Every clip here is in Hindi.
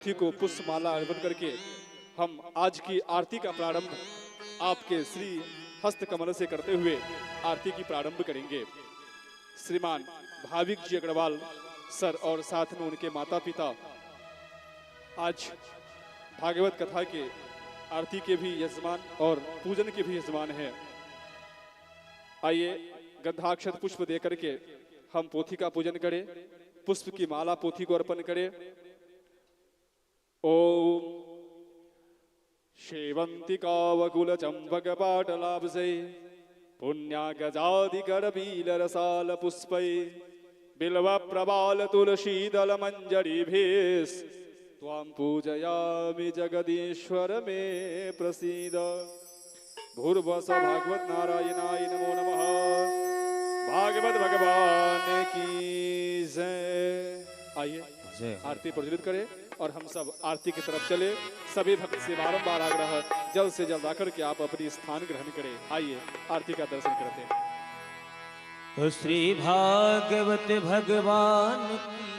पोथी को पुष्पमाला अर्पण करके हम आज की आरती का प्रारंभ आपके श्री हस्त कमल से करते हुए आरती की प्रारंभ करेंगे। श्रीमान भाविक जी अग्रवाल सर और साथ में उनके माता पिता आज भागवत कथा के आरती के भी यजमान और पूजन के भी यजमान हैं। आइए गंधाक्षत पुष्प देकर के हम पोथी का पूजन करें, पुष्प की माला पोथी को अर्पण करें। ओम शेवंतिकावकुल चंपक पाटलाब्जै पुण्या गजादिकर बीलरसाल पुष्पै बिल्व प्रबाल तुलसीदल मंजरीभिः त्वां पूजयामि जगदीश्वर मे प्रसीद। भूर्भुवः भागवत नारायणाय नमो नमः। भागवत भगवान की जय। आइए आरती प्रज्वलित करें और हम सब आरती की तरफ चले। सभी भक्त से बारंबार आग्रह जल्द से जल्द आकर के आप अपनी स्थान ग्रहण करें। आइए आरती का दर्शन करते हैं। श्री भागवत भगवान की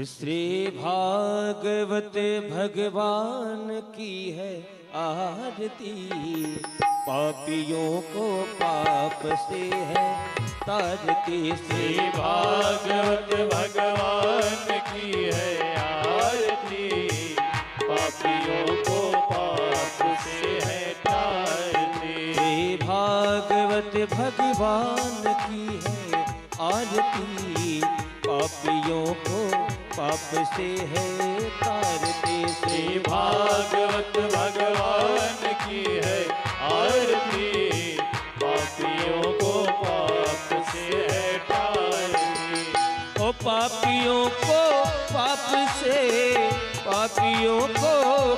श्री भागवत भगवान की है आरती। पापियों को पाप से है तारती। श्री भागवत भगवान की है आरती। पापियों को पाप से है तारती। श्री भागवत भगवान की है आरती। पापियों को पाप से है तारती। श्री भागवत भगवान की है आरती। पापियों को पाप से है तारती। ओ पापियों को पाप से, पापियों को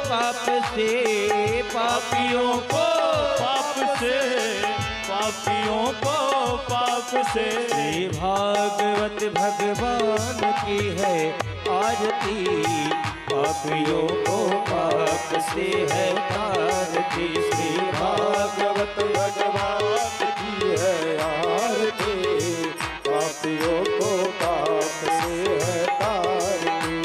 पाप से, पापियों को पाप से, पापियों को पाप से। श्री भागवत भगवान की है आरती। पापियों को पाप से है तारती। श्री भागवत भगवान की है आरती। पापियों को पाप से है तारती।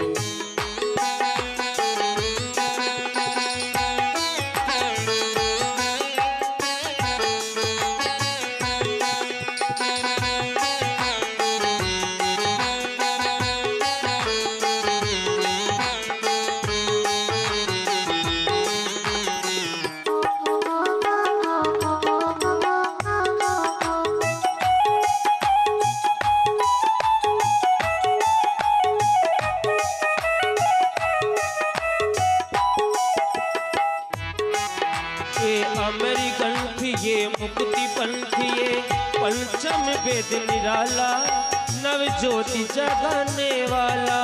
मुक्ति पंथ ये पंचम वेद निराला। नव ज्योति जगाने वाला।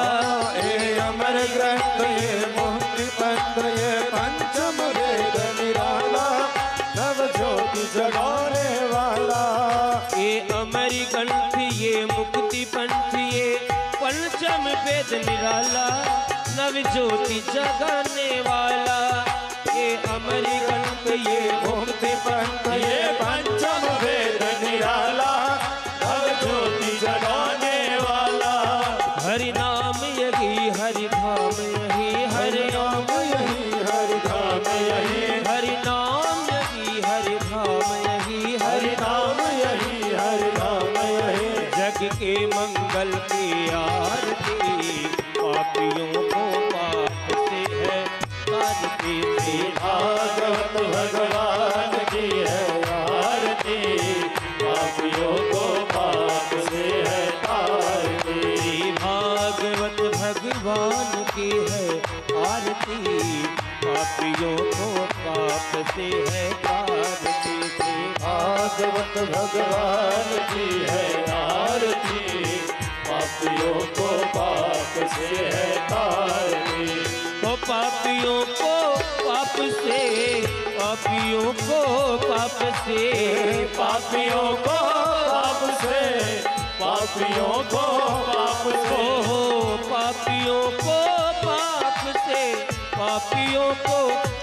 अमर ग्रंथ ये मुक्ति पंथ ये पंचम वेद निराला। नव ज्योति जगाने वाला। ये अमर ग्रंथ ये मुक्ति पंथ ये पंचम वेद निराला। नव ज्योति जगाने वाला। ये अमर ग्रंथ ये मुक्ति पंथ ये पंचम वेद निराला। नव ज्योति जगाने वाला। हरि नाम यही हरि धाम यही हरि नाम यही हरि धाम यही। हरि नाम यही हरि धाम यही हरि नाम यही हरि नाम यही। जग के मंगल की आरती। पापियों को पाप से है तारती। भागवत भगवान की है आरती। पापियों को पाप से है तारती। भागवत भगवान की है आरती। पापियों को पाप से है तारती। भागवत भगवान की है आरती। पापियों को पाप से है तारती। तो पापियों को पाप से, पापियों को पाप से, पापियों को पाप से, पापियों को पाप से। पापियों को पाप से, पापियों को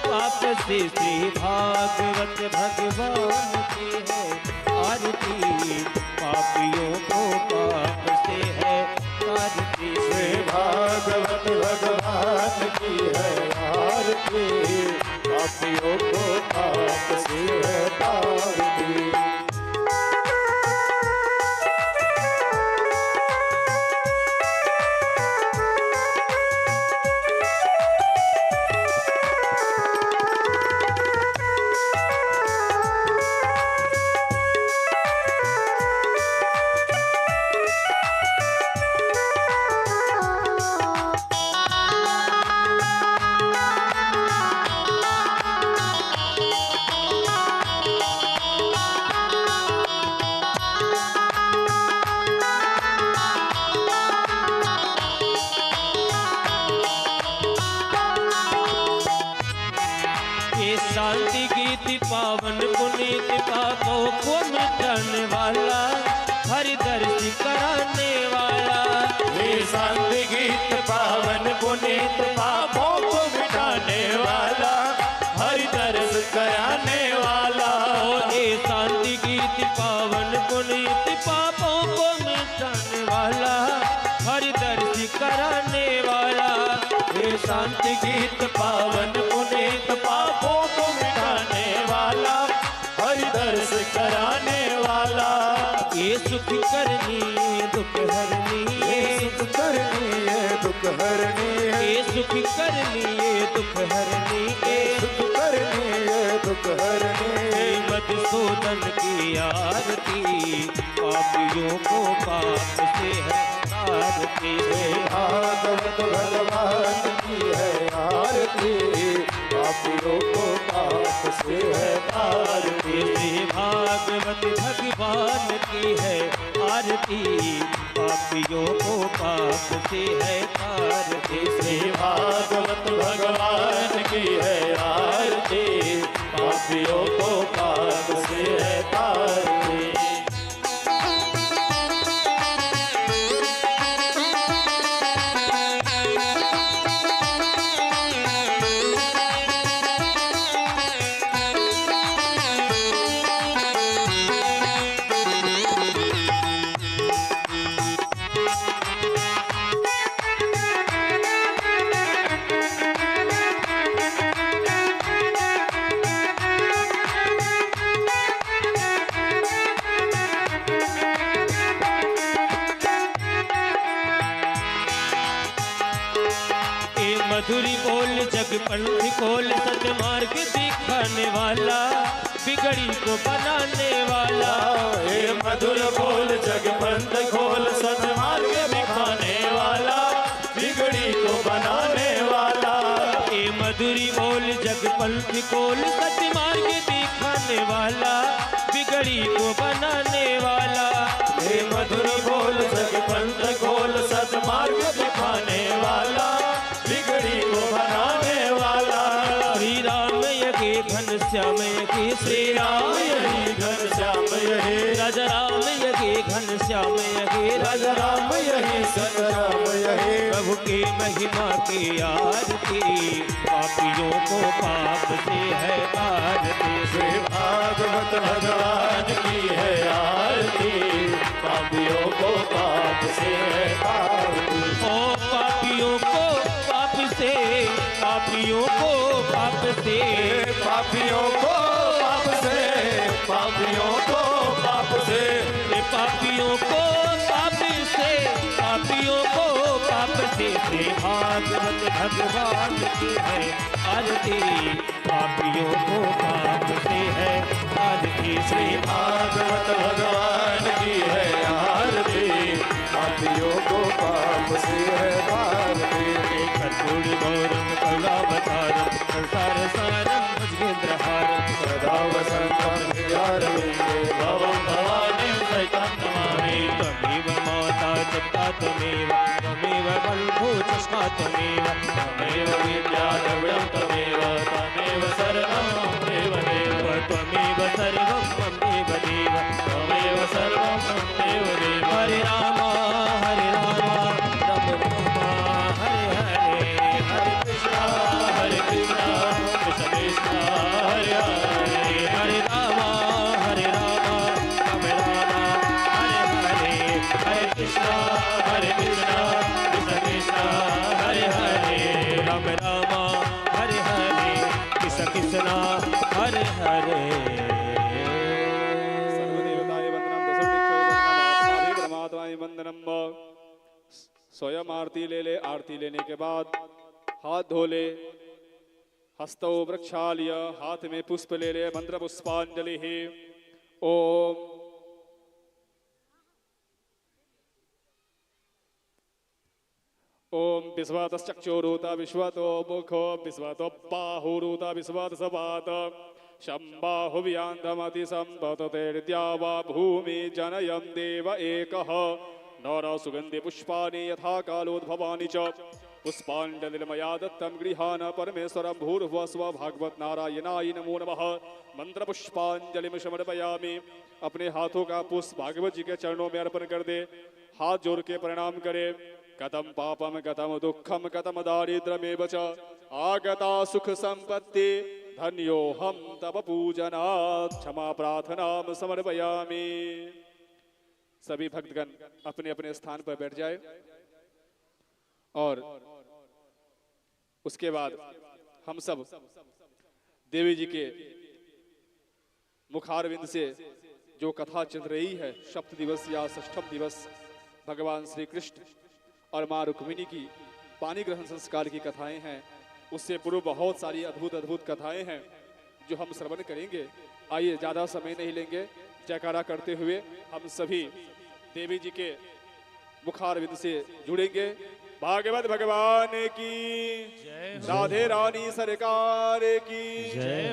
पाप से। श्री भागवत भगवान की है आरती, पापियों को पाप से है आरती। श्री भागवत भगवान की है आरती, पापियों को पाप से है तारती। शांति गीत पावन पुनीत पापों को मिटाने वाला, हरि दर्श कराने वाला। ये शांति गीत पावन पुनीत पापों को मिटाने वाला, हरि दर्श कराने वाला। ये शांति गीत पावन पुनीत पापों को मिटाने वाला, हरि दर्श कराने वाला। ये शांति गीत पावन पुनीत पापों को मिटाने वाला, हरि दर्श कराने वाला। ये सुख करनी ये दुख हरनी, ये सुख करनी ये दुख हरनी, ये सुख करनी ये दुख हरनी, ये सुख करनी ये दुख हरनी। मधुसूदन की आरती, पापियों को पाप से है तारती। भागवत भगवान की है आरती, पापियों को पाप से है तारती। श्री भागवत भगवान की है आरती, पापियों को पाप से है तारती। श्री भागवत भगवान की है आरती, पापियों को पाप से है तारती। मधुरी बोल जग पंथ खोल, सतमार्ग दिखाने वाला, बिगड़ी को बनाने वाला। ये मधुर बोल जग पंथ खोल, सतमार्ग दिखाने वाला, बिगड़ी को बनाने वाला। ये मधुरी बोल जग पंथ खोल, सतमार्ग दिखाने वाला, बिगड़ी को बनाने वाला। ये मधुर बोल जग पंथ खोल, सतमार्ग दिखाने वाला, बिगड़ी को बनाने वाला। श्री राम यही घनश्याम यही, श्री राम यही घनश्याम यही, राजा राम यही घनश्याम यही, राजा राम यही सतराम यही। प्रभु की महिमा की आरती, पापियों को पाप से है तारती। श्री भागवत भगवान की है आरती, पापियों को पाप से है तारती। ओ पापियों को पाप से, पापियों को पाप से, पापियों को पाप से, पापियों को पाप से, पापियों को पाप से, पापियों को पाप से। श्री भागवत भगवान की है आरती, पापियों को पाप से है आरती। श्री भागवत भगवान की है आरती, पापियों को पाप से है तारती। कर्पूर गौरम करुणावतारम, संसार सारम भुजगेन्द्रहारम, सदा वसन्तं हृदयारविन्दे भवं भवानीं सहितं नमामि। त्वमेव माता पिता त्वमेव, त्वमेव बन्धु च त्वमेव, त्वमेव विद्या द्रविणं त्वमेव, त्वमेव शरणं मम देव देव। त्वमेव सर्वं मम देव देव, त्वमेव सर्वं मम देव देव। हरे राम हरे राम, राम राम हरे हरे, हरे कृष्णा हरे कृष्णा, कृष्ण कृष्ण हरे हरे। हरे राम हरे राम, राम स्वयं आरती ले ले। आरती लेने के बाद हाथ धो ले। हस्तौ वृक्षालय, हाथ में पुष्प ले ले। मंत्र पुष्पांजलि ही। ओम ओम विश्वातश्चक्षुरुत विश्वतो मुखो विश्वतो बाहुरुत विश्वत सपात शम्बाहुव्यान्धमति सम्पततेर्द्या वा भूमि जनयं देव एकः नर सुगन्धि पुष्पाणि यथा कालोद्भवानि च पुष्पाञ्जलिर्मया दत्तं गृहाण परमेश्वरं भूर्भुवः स्वः भागवत नारायणाय नमो नमः। मंत्र पुष्पांजलि समर्पयामि। अपने हाथों का पुष्प भागवत जी के चरणों में अर्पण कर दे। हाथ जोड़ के प्रणाम करे। कथम पापम कथम दुखम कथम दारिद्र्यमेव च आगता सुख संपत्ति धन्यो हम तव पूजनात् क्षमा प्रार्थना समर्पयामि। सभी भक्तगण अपने अपने स्थान पर बैठ जाए और उसके बाद हम सब देवी जी के मुखारविंद से जो कथा चल रही है, सप्त दिवस या षष्ठम दिवस भगवान श्री कृष्ण और माँ रुक्मिणी की पानी ग्रहण संस्कार की कथाएं हैं। उससे पूर्व बहुत सारी अद्भुत अद्भुत कथाएं हैं जो हम श्रवण करेंगे। आइए ज्यादा समय नहीं लेंगे। जयकारा करते हुए हम सभी देवी जी के मुखारविंद से जुड़ेंगे। भागवत भगवान की, राधे रानी सरकार की,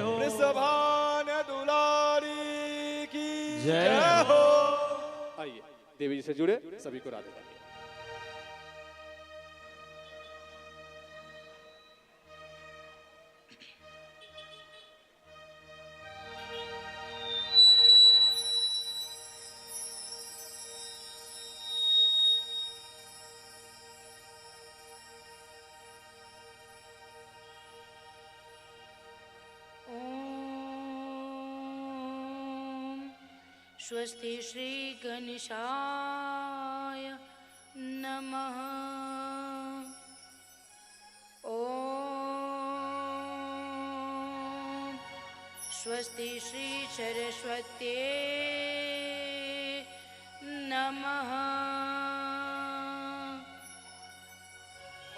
वृषभान दुलारी की जय हो। आइए देवी जी से जुड़े सभी को राधे रानी। स्वस्ति श्री गणेशाय नमः। ओम स्वस्ति श्री सरस्वत्यै नमः।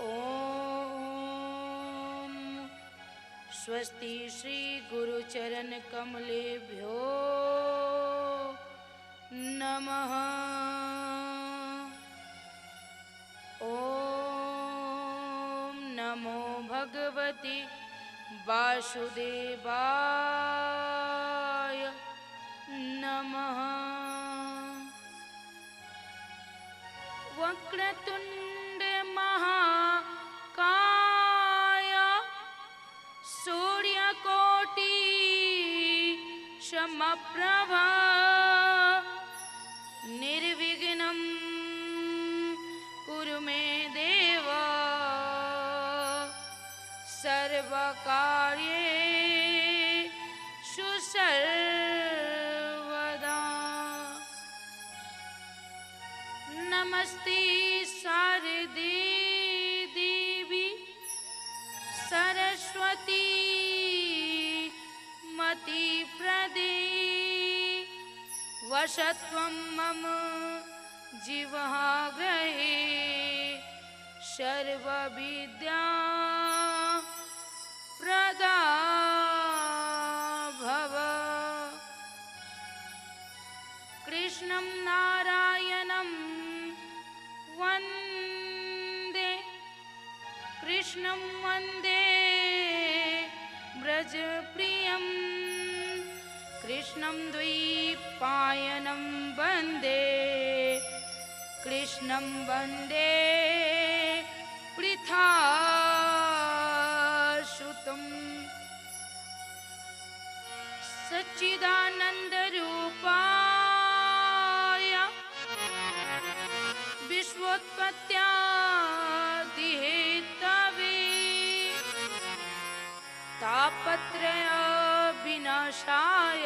ओम स्वस्ति श्री गुरुचरण कमलेभ्यो नमः। ओम नमो भगवते वासुदेवाय नमः। वक्रतुंड महाकाय सूर्यकोटि समप्रभा निर्विघ्नं कुरु मे देव सर्वकार्येषु सर्वदा। नमस्ते शारदे देवी सरस्वती मति प्रदे वशत्वं मम जीवग्रहे सर्वविद्या प्रदा भव। कृष्णं नारायणं वन्दे कृष्णं वन्दे व्रजप्रियं कृष्णं द्वैपायनं वन्दे कृष्णं वन्दे पृथासुतं सच्चिदानन्दरूपाय विश्वोत्पत्त्यादिहेतवे तापत्रय विनाशाय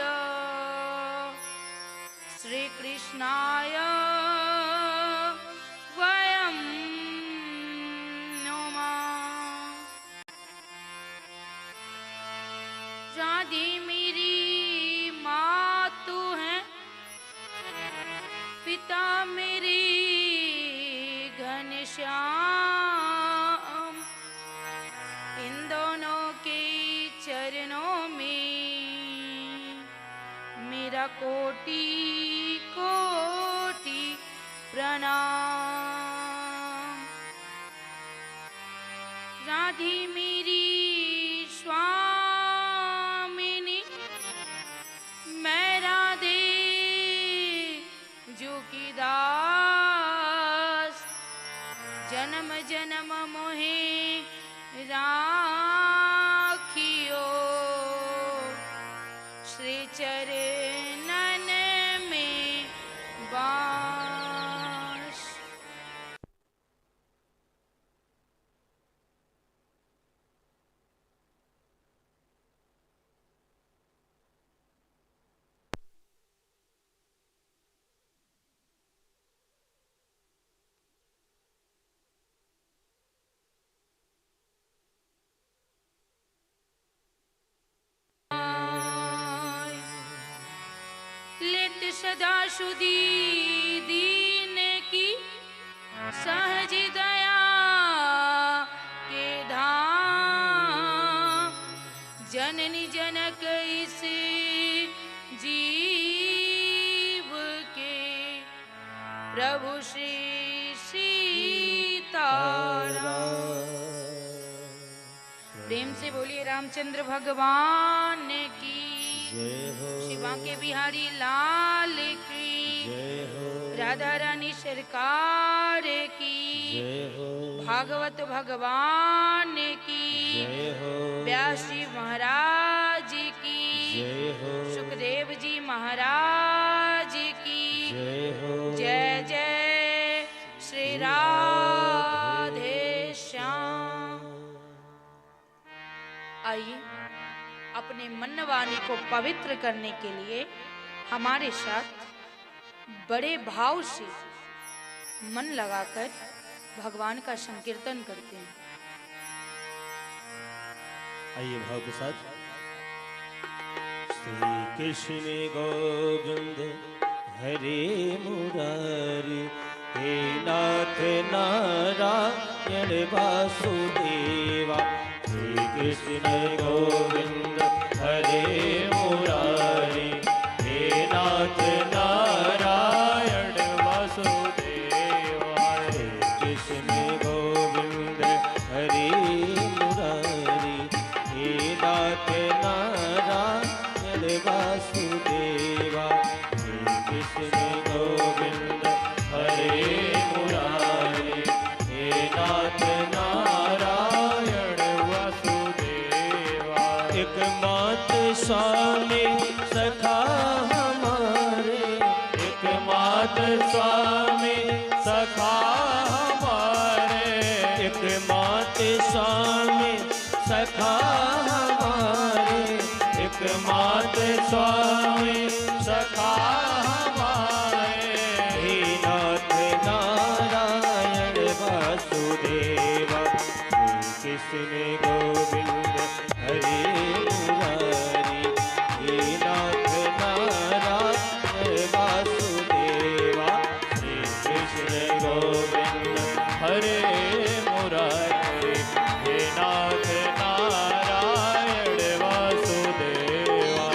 श्रीकृष्णाय वयं नमः। राधे मेरी मातु है, पिता मेरी घनश्याम। प्रणाम। राधे मेरी स्वामिनी, मैं राधे जो की दास, जन्म जन्म मोहे राखियो, श्री चरणन में बास। लेत सदा सुधी दीन की, सहज दया के धाम, जननी जनक इस जीव के, प्रभु श्री सीताराम। प्रेम से बोलिए रामचंद्र भगवान की, शिवा के बिहारी लाल की, राधा रानी सरकार की, भागवत भगवान की, व्यास जी महाराज की, सुखदेव जी महाराज की, जय जय श्री राधे श्याम। आइए अपने मन वाणी को पवित्र करने के लिए हमारे साथ बड़े भाव से मन लगाकर भगवान का संकीर्तन करते हैं। आइए भाव के साथ। श्री कृष्ण गोविंद हरे मुरारी, हे नाथ नारायण वासुदेवा। श्री कृष्ण गोविंद हरे मुरारी, हे नाथ नारायण वासुदेवा। श्री कृष्ण गोविंद हरे मुरारी, हे नाथ नारायण वासुदेवा। श्री कृष्ण गोविंद हरे मुरारी, हे नाथ नारायण वासुदेवा। एकमात्र स्वामी सखा हमारे, एकमात्र स्वामी सखा हमारे, एकमात्र स्वामी सखा हमारे, एकमात्र स्वामी सखा हमारे। हे नाथ नारायण वासुदेवा। श्री कृष्ण गोविंद हरे मुरारी, हे नाथ नारायण वासुदेवा। श्री कृष्ण गोविंद हरे मुरारी, हे नाथ नारायण वासुदेवा।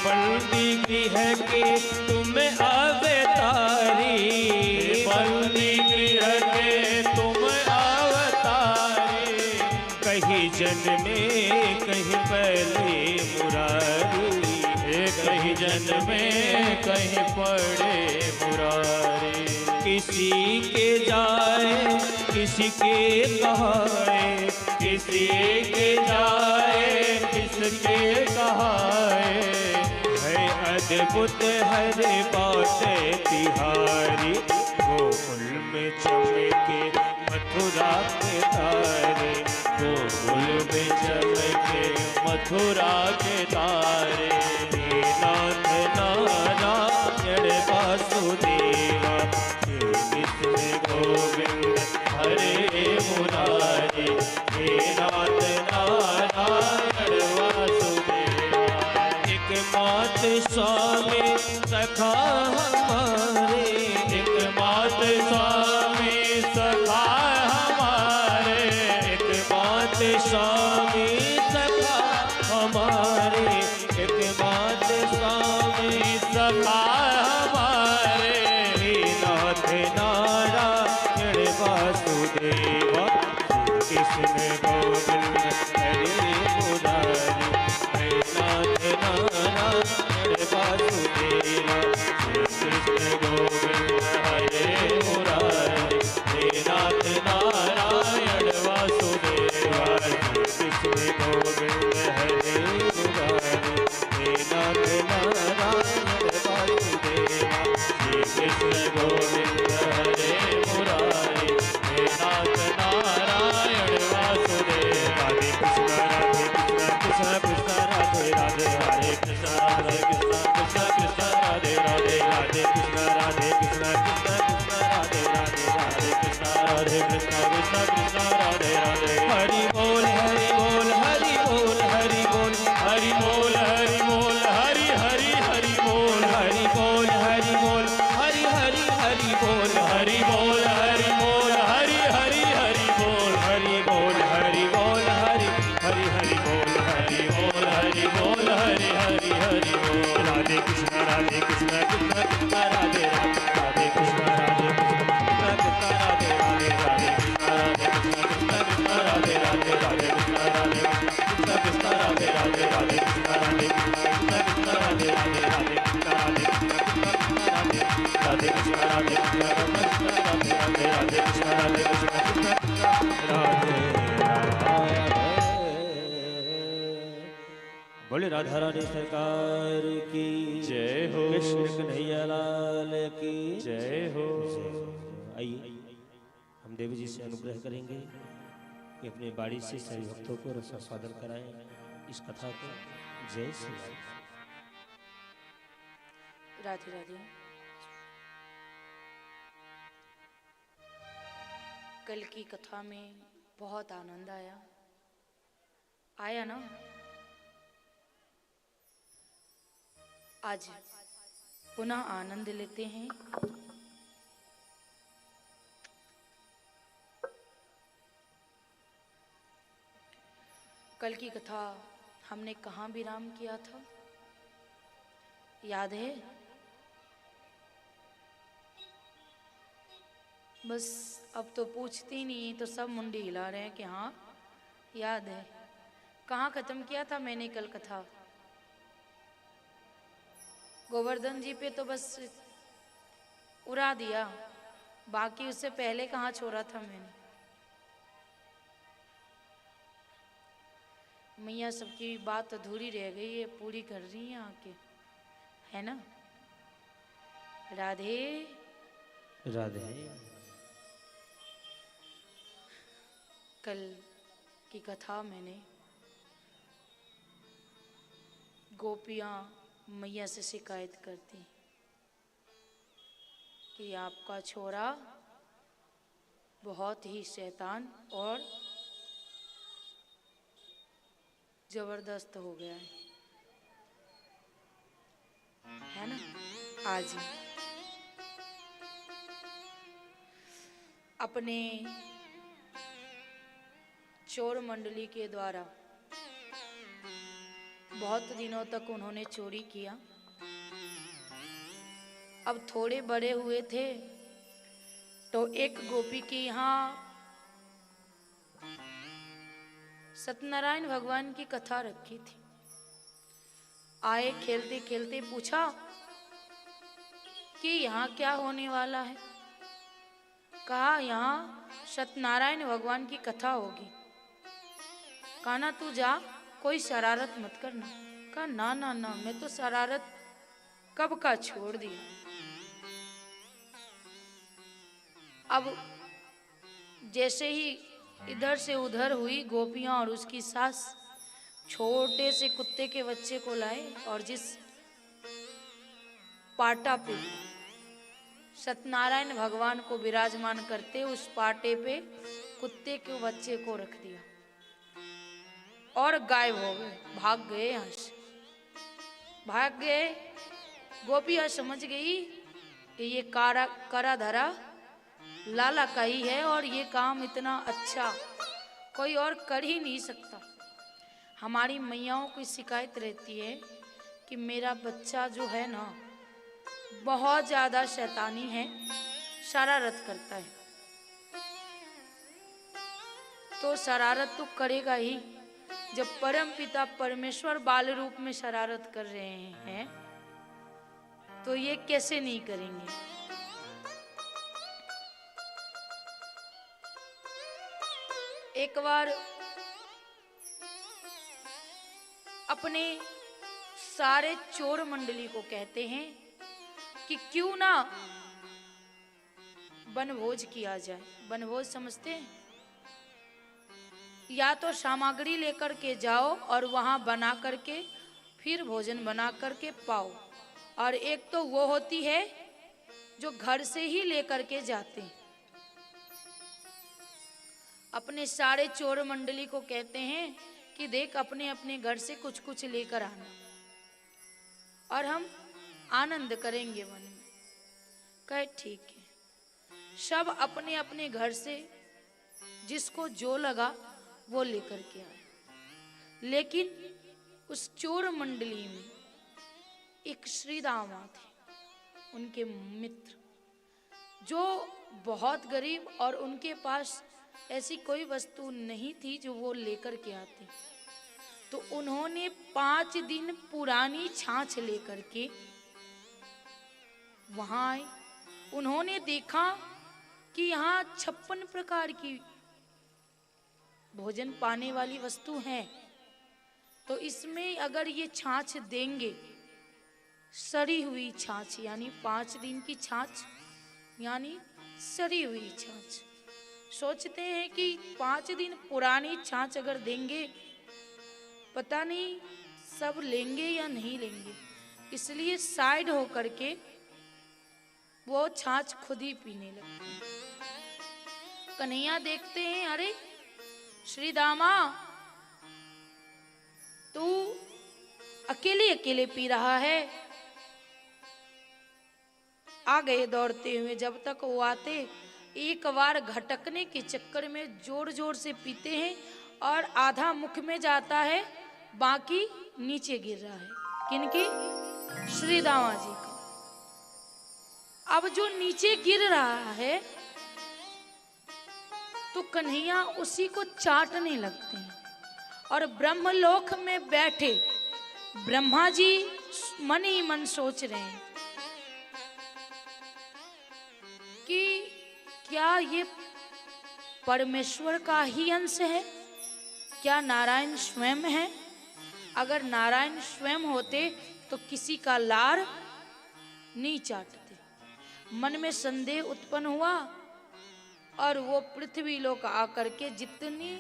बंदी गृह के तुम अवतारी, बंदी गृह के तुम अवतारी। कहीं जन्मे कहीं पहले मुरारी, कहीं जन्मे कहीं पड़े मुरारी। किसी के जाए किसी के कहाए, किसी के जाए किसके कहाए। अद्भुत हर बात तिहारी, गोकुल में चमके मथुरा के तारे, गोकुल मथुरा के तारे, हे नाथ नारायण वासुदेवा, हे कृष्ण गोविंद हरे मुरारी, हे नाथ नारायण वासुदेवा। एक मात स्वामी सखा हमारे, एक मात स्वामी सखा हमारे, एक मात स्वामी सखा हमारे, एक मात स्वामी सखा हमारे, हे नाथ नारायण वासुदेवा, कृष्ण गोविंद हरे मुरारी, हे नाथ नारायण वासुदेवा, कृष्ण गोविंद हरे मुरारी, हे नाथ नारायण वासुदेवा, कृष्ण गोविंद हरे मुरारी, हे नाथ नारायण वासुदेवा, कृष्ण गोविंद हरे मुरारी, हे नाथ नारायण वासुदेवा। हरे कृष्ण कृष्ण कृष्ण राधे राधे, हरे कृष्ण कृष्ण कृष्ण राधे राधे, राधे कृष्ण कृष्ण कृष्ण राधे राधे, हरे कृष्ण कृष्ण कृष्ण राधे राधे। हरि बोल हरि बोल हरि बोल हरि बोल हरि बोल हरि बोल हरि हरि हरि बोल हरि बोल हरि बोल हरि हरि हरि बोल हरि बोल हरि बोल हरि हरि हरि बोल हरि बोल हरि बोल हरि हरि हरि बोल हरि बोल हरि बोल हरि हरि हरि बोल। राधे कृष्ण कृष्ण कृष्ण राधे राधे, राधे कृष्ण कृष्ण कृष्ण राधे राधे, राधे कृष्ण कृष्ण राधे राधे, राधे कृष्ण कृष्ण कृष्ण राधे राधे, राधे कृष्ण कृष्ण राधे राधे, राधे कृष्ण राधे कृष्ण राधे, राधे कृष्ण राधे कृष्ण राधे राधे। बोले राधा रानी सरकार की जय हो, कृष्ण कन्हैया लाल की जय हो। आइए हम देवी जी से अनुग्रह करेंगे कि अपने बाड़ी से सभी भक्तों को रसास्वादन कराएं इस कथा को। जय श्री राम। राधे राधे। कल की कथा में बहुत आनंद आया ना। आज पुनः आनंद लेते हैं। कल की कथा हमने कहाँ विराम किया था, याद है? बस अब तो पूछती नहीं तो सब मुंडी हिला रहे हैं कि हाँ याद है। कहाँ खत्म किया था मैंने कल कथा? गोवर्धन जी पे तो बस उड़ा दिया, बाकी उससे पहले कहाँ छोड़ा था मैंने। मैया सबकी बात अधूरी रह गई है, पूरी कर रही हैं आके, है ना? राधे राधे। कल की कथा मैंने गोपियाँ मैया से शिकायत करती कि आपका छोरा बहुत ही शैतान और जबरदस्त हो गया है ना? आज अपने चोर मंडली के द्वारा बहुत दिनों तक उन्होंने चोरी किया। अब थोड़े बड़े हुए थे तो एक गोपी के यहाँ सत्यनारायण भगवान की कथा रखी थी। आए खेलते खेलते पूछा कि यहाँ क्या होने वाला है। कहा यहाँ सत्यनारायण भगवान की कथा होगी। कहा ना तू जा, कोई शरारत मत करना। कहा ना ना ना, मैं तो शरारत कब का छोड़ दिया। अब जैसे ही इधर से उधर हुई गोपियां और उसकी सास, छोटे से कुत्ते के बच्चे को लाए और जिस पाटा पे सत्यनारायण भगवान को विराजमान करते उस पाटे पे कुत्ते के बच्चे को रख दिया और गायब हो गए, भाग गए यहाँ से, भाग गए। गोपियाँ समझ गई कि ये करा धरा लाला का ही है और ये काम इतना अच्छा कोई और कर ही नहीं सकता। हमारी मैयाओं की शिकायत रहती है कि मेरा बच्चा जो है ना बहुत ज़्यादा शैतानी है, शरारत करता है। तो शरारत तो करेगा ही, जब परम पिता परमेश्वर बाल रूप में शरारत कर रहे हैं तो ये कैसे नहीं करेंगे। एक बार अपने सारे चोर मंडली को कहते हैं कि क्यों ना वनभोज किया जाए। वनभोज समझते हैं? या तो सामग्री लेकर के जाओ और वहां बना करके फिर भोजन बना करके पाओ, और एक तो वो होती है जो घर से ही लेकर के जाते हैं। अपने सारे चोर मंडली को कहते हैं कि देख अपने अपने घर से कुछ कुछ लेकर आना और हम आनंद करेंगे वन में। कहे ठीक है। सब अपने अपने घर से जिसको जो लगा वो लेकर के आए। लेकिन उस चोर मंडली में एक श्री दामा थे, उनके मित्र, जो बहुत गरीब और उनके पास ऐसी कोई वस्तु नहीं थी जो वो लेकर के आते। तो उन्होंने 5 दिन पुरानी छाछ लेकर के वहां आए। उन्होंने देखा कि यहाँ 56 प्रकार की भोजन पाने वाली वस्तु है, तो इसमें अगर ये छाछ देंगे, सड़ी हुई छाछ यानी 5 दिन की छाछ यानी सड़ी हुई छाछ, सोचते हैं कि 5 दिन पुरानी छाछ अगर देंगे पता नहीं सब लेंगे या नहीं लेंगे, इसलिए साइड होकर के वो छाछ खुद ही पीने लगते हैं। कन्हैया देखते हैं, अरे श्री दामा तू अकेले अकेले पी रहा है। आ गए दौड़ते हुए। जब तक वो आते एक बार घटकने के चक्कर में जोर जोर से पीते हैं और आधा मुख में जाता है, बाकी नीचे गिर रहा है। किनकी? श्री दामा जी का। अब जो नीचे गिर रहा है तो कन्हैया उसी को चाटने लगते हैं और ब्रह्मलोक में बैठे ब्रह्मा जी मन ही मन सोच रहे हैं कि क्या ये परमेश्वर का ही अंश है? क्या नारायण स्वयं है? अगर नारायण स्वयं होते तो किसी का लार नहीं चाटते। मन में संदेह उत्पन्न हुआ और वो पृथ्वी लोक आकर के जितनी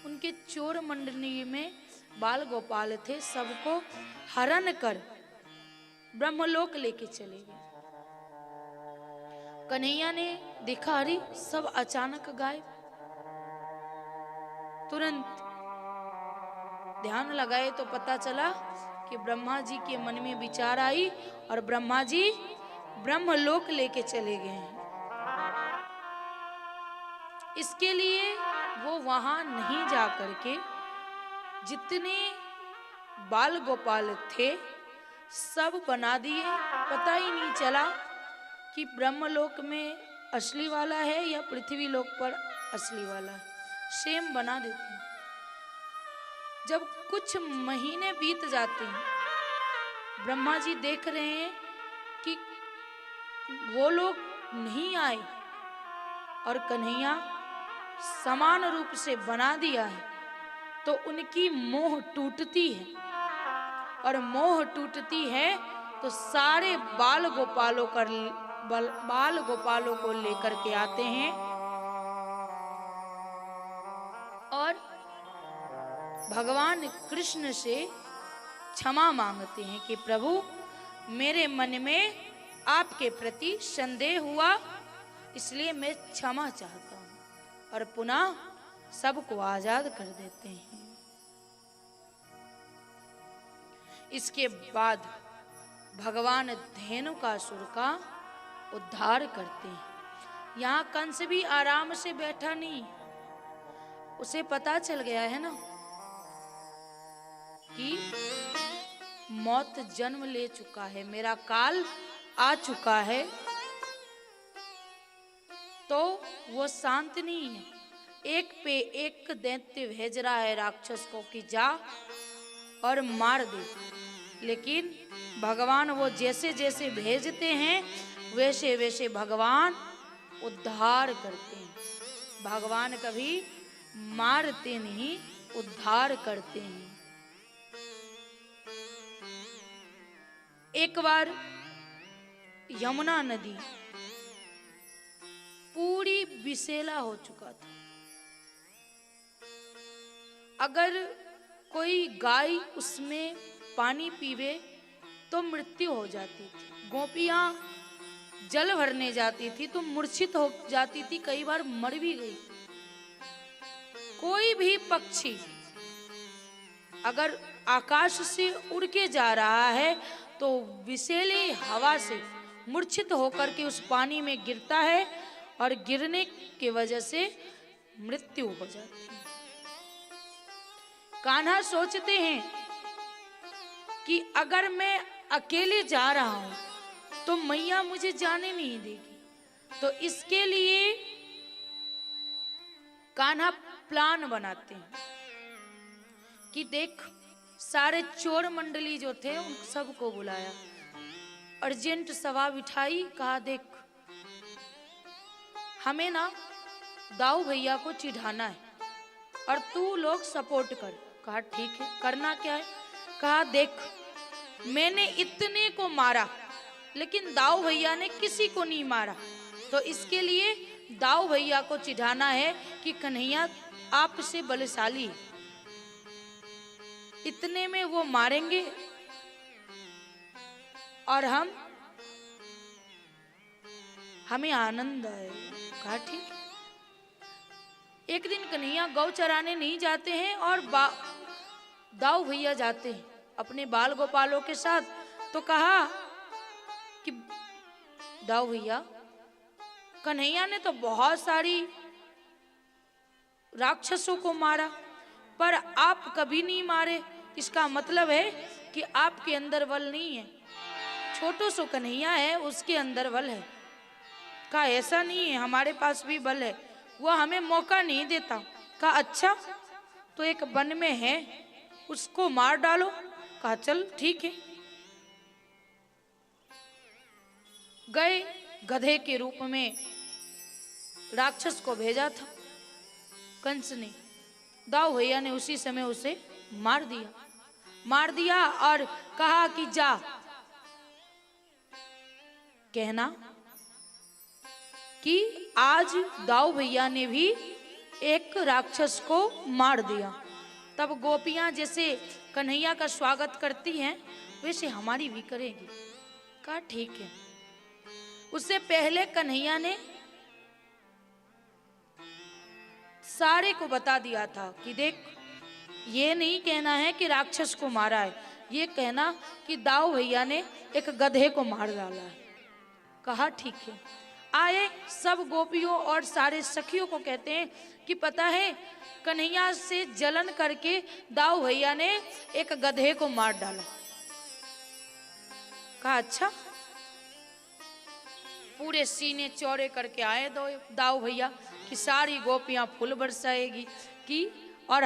उनके चोर मंडली में बाल गोपाल थे सबको हरण कर ब्रह्मलोक लेके चले गए। कन्हैया ने देखा, अरे सब अचानक गायब। तुरंत ध्यान लगाए तो पता चला कि ब्रह्मा जी के मन में विचार आई और ब्रह्मा जी ब्रह्मलोक लेके चले गए हैं। इसके लिए वो वहां नहीं जा करके जितने बाल गोपाल थे सब बना दिए। पता ही नहीं चला कि ब्रह्मलोक में असली वाला है या पृथ्वी लोक पर असली वाला है, सेम बना देते हैं। जब कुछ महीने बीत जाते हैं, ब्रह्मा जी देख रहे हैं कि वो लोग नहीं आए और कन्हैया समान रूप से बना दिया है, तो उनकी मोह टूटती है और मोह टूटती है तो सारे बाल गोपालों को लेकर के आते हैं और भगवान कृष्ण से क्षमा मांगते हैं कि प्रभु मेरे मन में आपके प्रति संदेह हुआ, इसलिए मैं क्षमा चाहता हूं, और पुनः सबको आजाद कर देते हैं। इसके बाद भगवान धेनुकासुर का उद्धार करते हैं। यहाँ कंस भी आराम से बैठा नहीं, उसे पता चल गया है ना कि मौत जन्म ले चुका है, मेरा काल आ चुका है, तो वो शांत नहीं है। एक पे एक दैत्य भेज रहा है राक्षस को कि जा और मार दे, लेकिन भगवान वो जैसे जैसे भेजते हैं वैसे वैसे भगवान उद्धार करते हैं। भगवान कभी मारते नहीं, उद्धार करते हैं। एक बार यमुना नदी पूरी विषैला हो चुका था। अगर कोई गाय उसमें पानी पीवे तो मृत्यु हो जाती थी। गोपियां जल भरने जाती थी तो मूर्छित हो जाती थी, कई बार मर भी गई। कोई भी पक्षी अगर आकाश से उड़ के जा रहा है तो विषैली हवा से मूर्छित होकर के उस पानी में गिरता है और गिरने की वजह से मृत्यु हो जाती है। कान्हा सोचते हैं कि अगर मैं अकेले जा रहा हूं तो मैया मुझे जाने नहीं देगी, तो इसके लिए कान्हा प्लान बनाते हैं कि देख, सारे चोर मंडली जो थे उन सबको बुलाया, अर्जेंट सभा बिठाई, कहा देख हमें ना दाऊ भैया को चिढ़ाना है और तू लोग सपोर्ट कर। कहा ठीक है, करना क्या है? कहा देख, मैंने इतने को मारा लेकिन दाऊ भैया ने किसी को नहीं मारा, तो इसके लिए दाऊ भैया को चिढ़ाना है कि कन्हैया आपसे बलशाली है, इतने में वो मारेंगे और हमें आनंद आएगा। कहा ठीक है। एक दिन कन्हैया गौ चराने नहीं जाते हैं और दाऊ भैया जाते हैं अपने बाल गोपालों के साथ, तो कहा कि दाऊ भैया, कन्हैया ने तो बहुत सारी राक्षसों को मारा पर आप कभी नहीं मारे, इसका मतलब है कि आपके अंदर बल नहीं है। छोटो सो कन्हैया है, उसके अंदर बल है। कहा ऐसा नहीं है, हमारे पास भी बल है, वो हमें मौका नहीं देता। कहा अच्छा, तो एक वन में है, उसको मार डालो। कहा चल ठीक है। गए, गधे के रूप में राक्षस को भेजा था कंस ने, दाऊ भैया ने उसी समय उसे मार दिया और कहा कि जा कहना कि आज दाऊ भैया ने भी एक राक्षस को मार दिया। तब गोपियां जैसे कन्हैया का स्वागत करती हैं वैसे हमारी भी करेगी। कहा ठीक है। उससे पहले कन्हैया ने सारे को बता दिया था कि देख, ये नहीं कहना है कि राक्षस को मारा है, ये कहना कि दाऊ भैया ने एक गधे को मार डाला है। कहा ठीक है। आए सब गोपियों और सारे सखियों को कहते हैं कि पता है, कन्हैया से जलन करके दाऊ भैया ने एक गधे को मार डाला। कहा अच्छा। पूरे सीने चौड़े करके आए दाऊ भैया कि सारी गोपियां फूल बरसाएगी कि और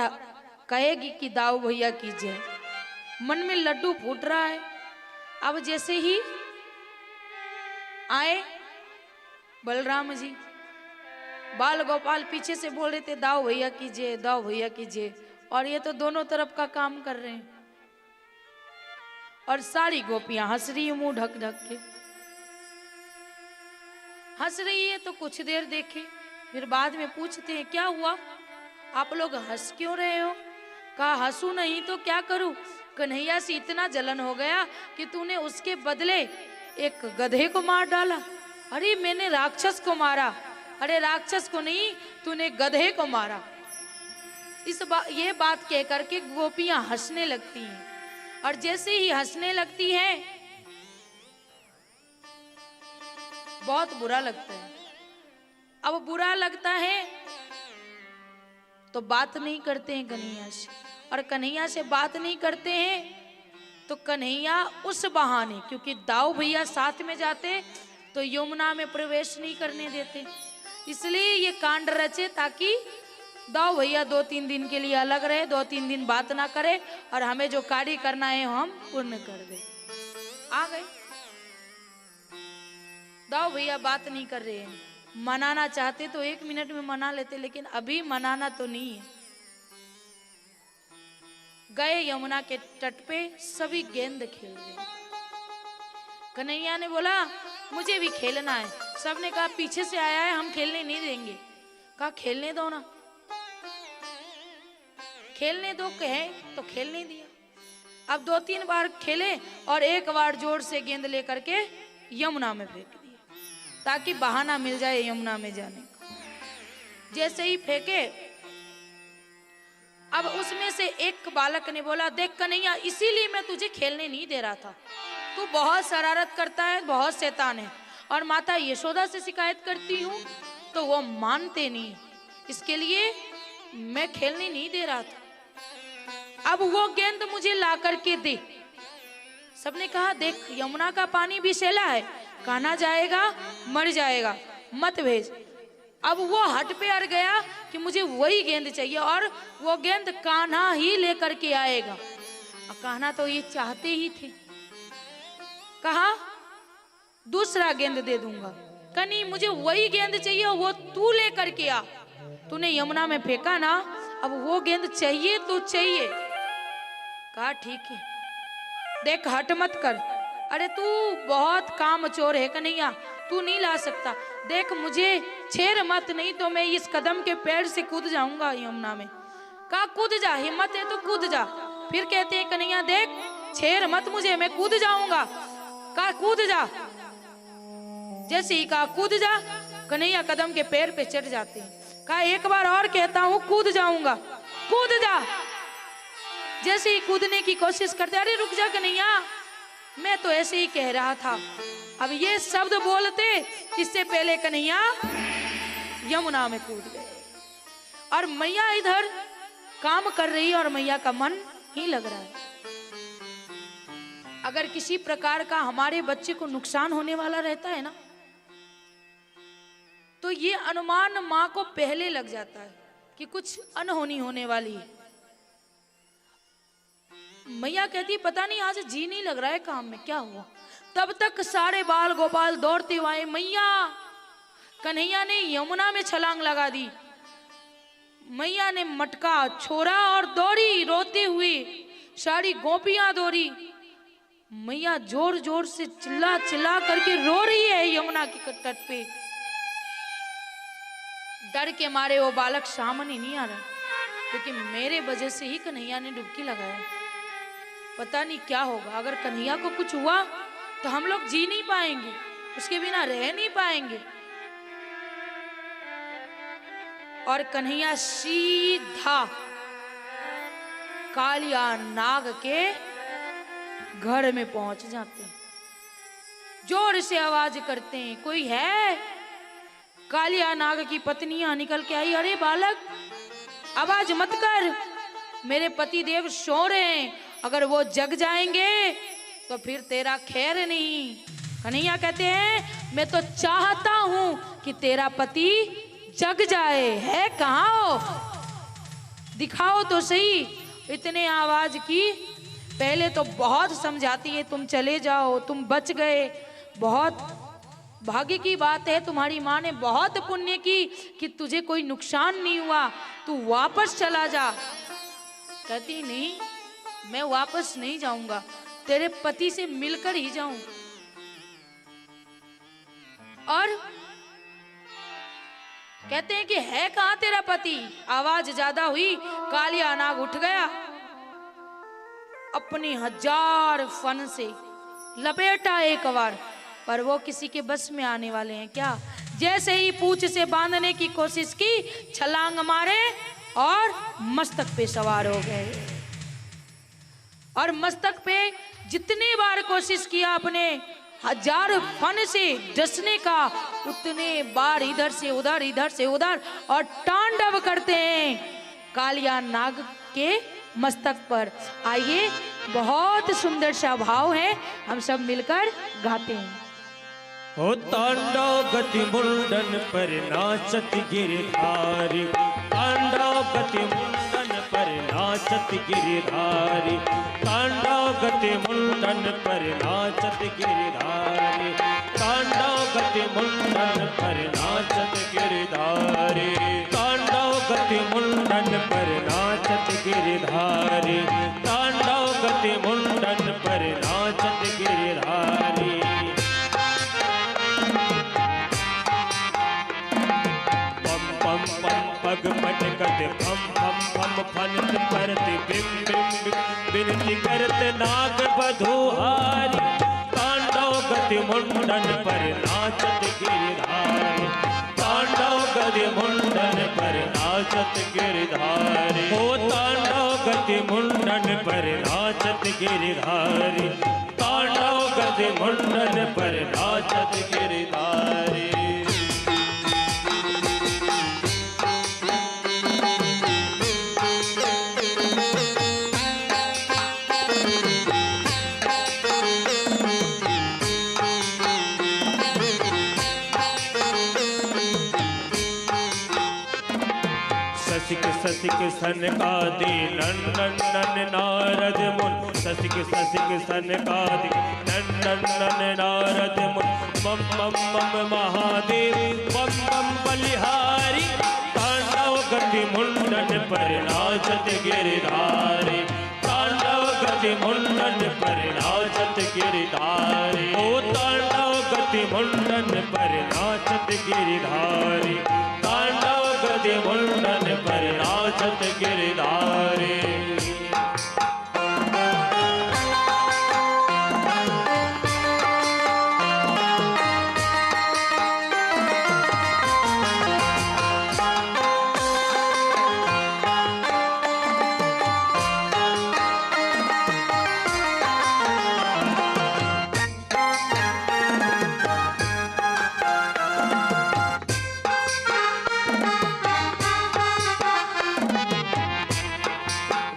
कहेगी कि दाऊ भैया की जय। मन में लड्डू फूट रहा है। अब जैसे ही आए बलराम जी, बाल गोपाल पीछे से बोल रहे थे दाऊ भैया की जय, दाऊ भैया की जय, और ये तो दोनों तरफ का काम कर रहे हैं। और सारी गोपियां हंस रही है, मुंह ढक ढक के हंस रही है। तो कुछ देर देखे, फिर बाद में पूछते हैं क्या हुआ, आप लोग हंस क्यों रहे हो? कहा हंसू नहीं तो क्या करूं, कन्हैया से इतना जलन हो गया कि तूने उसके बदले एक गधे को मार डाला। अरे मैंने राक्षस को मारा। अरे राक्षस को नहीं, तूने गधे को मारा। ये बात कह करके गोपियां हंसने लगती हैं, और जैसे ही हंसने लगती हैं बहुत बुरा लगता है। अब बुरा लगता है तो बात नहीं करते हैं कन्हैया से, और कन्हैया से बात नहीं करते हैं तो कन्हैया उस बहाने, क्योंकि दाऊ भैया साथ में जाते तो यमुना में प्रवेश नहीं करने देते, इसलिए ये कांड रचे ताकि दाऊ भैया 2-3 दिन के लिए अलग रहे, 2-3 दिन बात ना करे, और हमें जो कार्य करना है हम पूर्ण कर दे। आ गए दाऊ भैया, बात नहीं कर रहे हैं। मनाना चाहते तो 1 मिनट में मना लेते, लेकिन अभी मनाना तो नहीं है। गए यमुना के तट पे, सभी गेंद खेल रहे। कन्हैया ने बोला मुझे भी खेलना है। सबने कहा पीछे से आया है, हम खेलने नहीं देंगे। कहा खेलने दो ना, खेलने दो कहे तो खेलने दिया। अब 2-3 बार खेले और एक बार जोर से गेंद लेकर के यमुना में फेंक दिया, ताकि बहाना मिल जाए यमुना में जाने का। जैसे ही फेंके, अब उसमें से एक बालक ने बोला देख कन्हैया, इसीलिए मैं तुझे खेलने नहीं दे रहा था, तू बहुत शरारत करता है, बहुत शैतान है, और माता यशोदा से शिकायत करती हूँ तो वो मानते नहीं, इसके लिए मैं खेलने नहीं दे रहा था। अब वो गेंद मुझे ला करके दे। सबने कहा देख यमुना का पानी विषैला है, कान्हा जाएगा मर जाएगा, मत भेज। अब वो हट पे अड़ गया कि मुझे वही गेंद चाहिए, और वो गेंद कान्हा ही लेकर के आएगा। और कान्हा तो ये चाहते ही थे। कहा दूसरा गेंद दे दूंगा। कहीं मुझे वही गेंद चाहिए, वो तू लेकर के आ, तूने यमुना में फेंका ना, अब वो गेंद चाहिए तो चाहिए। कहा ठीक है, देख हट मत कर। अरे तू बहुत कामचोर है कन्हैया, तू नहीं ला सकता। देख मुझे छेड़ मत, नहीं तो मैं इस कदम के पैर से कूद जाऊंगा यमुना में। कहा कूद जा, हिम्मत है तो कूद जा। फिर कहते हैं कन्हैया देख छेड़ मत मुझे, मैं कूद जाऊंगा। कहा कूद जा। जैसे ही कहा कूद जा, कन्हैया कदम के पैर पे चढ़ जाते हैं। कहा एक बार और कहता हूं कूद जाऊंगा, कूद जा। जैसे ही कूदने की कोशिश करते, अरे रुक जा कन्हैया, मैं तो ऐसे ही कह रहा था। अब ये शब्द बोलते इससे पहले कन्हैया यमुना में कूद गए, और मैया इधर काम कर रही है और मैया का मन ही लग रहा है। अगर किसी प्रकार का हमारे बच्चे को नुकसान होने वाला रहता है ना, तो ये अनुमान माँ को पहले लग जाता है कि कुछ अनहोनी होने वाली है। मैया कहती पता नहीं आज जी नहीं लग रहा है काम में, क्या हुआ। तब तक सारे बाल गोपाल दौड़ते हुए मैया। कन्हैया ने यमुना में छलांग लगा दी। मैया ने मटका छोड़ा और दौड़ी रोते हुए, सारी गोपियां दौड़ी। मैया जोर जोर से चिल्ला चिल्ला करके रो रही है यमुना के तट पे। डर के मारे वो बालक सामने नहीं आ रहा, क्योंकि मेरे वजह से ही कन्हैया ने डुबकी लगाया। पता नहीं क्या होगा, अगर कन्हैया को कुछ हुआ तो हम लोग जी नहीं पाएंगे, उसके बिना रह नहीं पाएंगे। और कन्हैया सीधा कालिया नाग के घर में पहुंच जाते हैं। जोर से आवाज करते हैं कोई है। कालिया नाग की पत्नियां निकल के आई। अरे बालक आवाज मत कर, मेरे पति देव सो रहे हैं, अगर वो जग जाएंगे तो फिर तेरा खैर नहीं। कन्हैया कहते हैं मैं तो चाहता हूं कि तेरा पति जग जाए, है कहाँ हो, दिखाओ तो सही। इतने आवाज की, पहले तो बहुत समझाती है तुम चले जाओ, तुम बच गए, बहुत भाग्य की बात है, तुम्हारी माँ ने बहुत पुण्य की कि तुझे कोई नुकसान नहीं हुआ, तू वापस चला जा। कहती नहीं, मैं वापस नहीं जाऊंगा, तेरे पति से मिलकर ही जाऊं। और कहते हैं कि है कहाँ तेरा पति। आवाज ज्यादा हुई, कालिया नाग उठ गया अपने 1000 फन से लपेटा एक बार, पर वो किसी के बस में आने वाले हैं क्या? जैसे ही पूंछ से बांधने की कोशिश की, छलांग मारे और मस्तक पे सवार हो गए। और मस्तक पे जितनी बार कोशिश किया अपने 1000 फन से डसने का, उतने बार इधर से उधर, इधर से उधर, और तांडव करते हैं कालिया नाग के मस्तक पर। आइए, बहुत सुंदर सा भाव है, हम सब मिलकर गाते हैं। हो तांडव गति मुंडन पर नाचत गिरधारी, तांडव गति मुंडन पर नाचत गिरधारी, तांडव गति मुंडन पर नाचत गिरधारी, तांडव गति मुंडन पर नाचत गिरधारी, तांडव गति मुंडन पर नाचत गिरधारी, तांडव गति मुंडन पर नाचत गिरधारी। पग पटकत फम फम फम फनत परत बिम बिम बिनती करत नाग बधुहारी, तांडव गति मुंडन पर नाचत गिरधारी, तांडव गति मुंडन पर नाचत गिरधारी, हो तांडव गति मुंडन पर नाचत गिरधारी, तांडव गति मुंडन पर नाचत गिरधारी। ससिक सन का दे नंदन नारद मुन, ससिक सन का दे नंदन नारद मुन, मम मम मम महादेव मम मम बलिहारी, तांडव गति मुंडन पर नाचत गिरधारी, तांडव गति मुंडन पर नाचत गिरधारी, ओ तांडव गति मुंडन पर नाचत गिरधारी, तांडव गति मुंडन पर नाचत गिरधारी।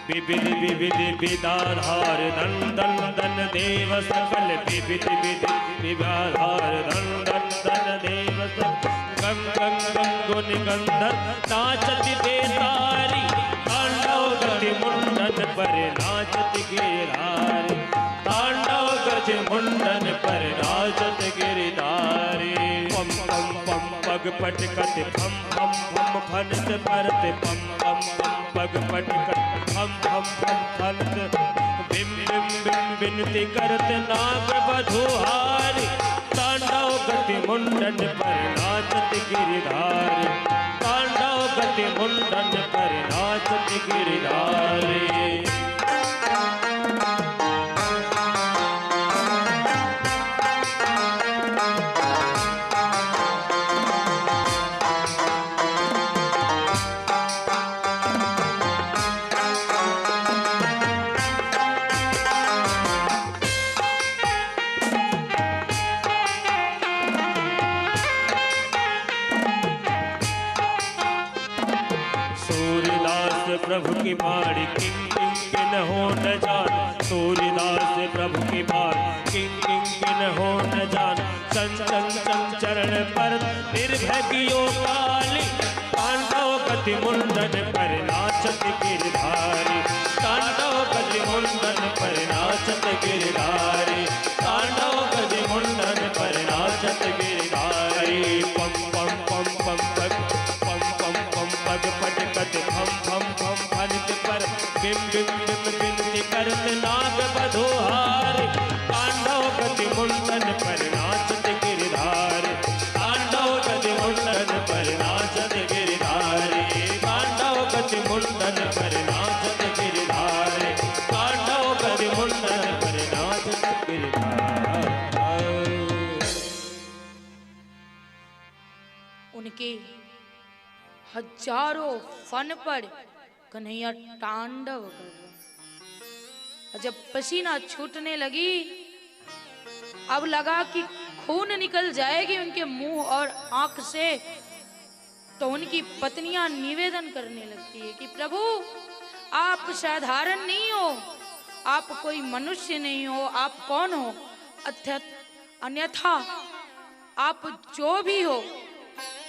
विविध विविध विदाधार नंदन दन देव सकल, विविध विविध विदाधार नंदन दन देव सकल, गंग गंग गंगुन गंधर नाचत देतारी, तांडव गति मुंडन पर नाचत गिरधारी, तांडव गति मुंडन पर नाचत गिरधारी। पम पम पम पग पटकत फम फम फम फनत परत, पम पम पम पग पटकत फम फम फम फनत, बिम बिम बिम बिनती करत नाग बधुहारी, तांडव गति मुंडन पर नाचत गिरधारी, तांडव गति मुंडन पर नाचत गिरधारी। प्रभु की बाड़ी किंग किंग किन हो न जान, सूर्यदास प्रभु की बाड़ी किंग किंग किन हो न जान, चंचल चरण पर निर्भगियो काली, तांडव गति मुंडन पर नाचत गिरधारी, तांडव गति मुंडन पर नाचत गिरधारी, तांडव गति मुंडन पर नाचत गिरधारी। पम पम पम पम पम पम पम पग पटकत फम फम फम फनित पर, बिम बिम बिम बिनती करत नाग बधुहारी, तांडव गति मुंडन पर नाचत गिरधारी, तांडव गति मुंडन पर नाचत गिरधारी, तांडव गति मुंडन पर नाचत गिरधारी, तांडव गति उनके हजारों फन पर कन्हैया तांडव कर रहा। और जब पसीना छूटने लगी, अब लगा कि खून निकल जाएगी उनके मुंह और आंख से, तो उनकी पत्नियां निवेदन करने लगती है कि प्रभु आप साधारण नहीं हो, आप कोई मनुष्य नहीं हो, आप कौन हो, अन्यथा आप जो भी हो,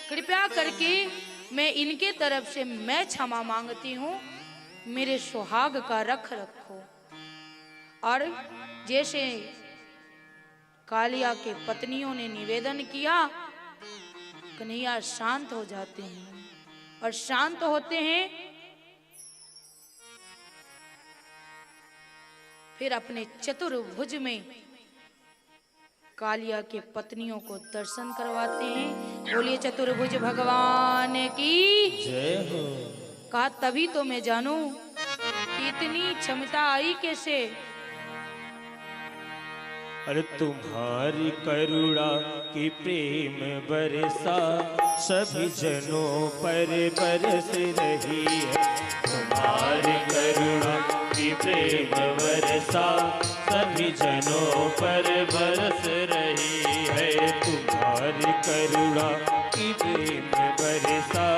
कृपया करके मैं इनके तरफ से मैं क्षमा मांगती हूँ, मेरे सुहाग का रख रखो। और जैसे कालिया के पत्नियों ने निवेदन किया, कन्हैया शांत हो जाते हैं और शांत होते हैं, फिर अपने चतुर्भुज में कालिया के पत्नियों को दर्शन करवाते हैं। बोलिए चतुर्भुज भगवान की जय हो। कहा तभी तो मैं जानू कि इतनी क्षमता आई कैसे। अरे तुम्हारी करुणा की प्रेम बरसा सभी जनों पर बरस रही है। तुम्हारी करुणा की प्रेम बरसा सभी जनों पर बरस रही है। तुम्हारी करुणा की प्रेम बरसा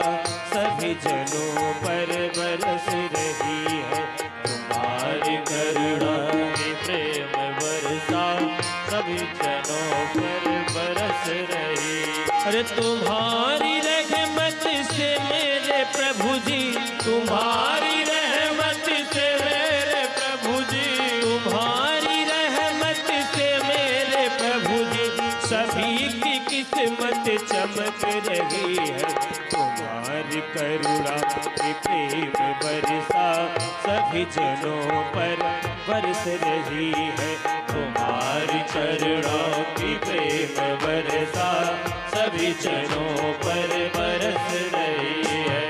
सभी जनों पर बरस रही है। तुम्हारी करुणा की प्रेम बरसा सभी जनों पर बरस रही। अरे तुम्हारी रहमत से मेरे प्रभु जी, तुम्हारी रहमत से मेरे प्रभु जी, तुम्हारी रहमत से मेरे प्रभु जी, सभी की किस्मत चमक रही है। तुम्हारी करुणा की प्रेम बरसा सभी जनों पर बरस रही है। तुम्हारी करुणा की प्रेम बरसा सभी जनों पर बरस रही है।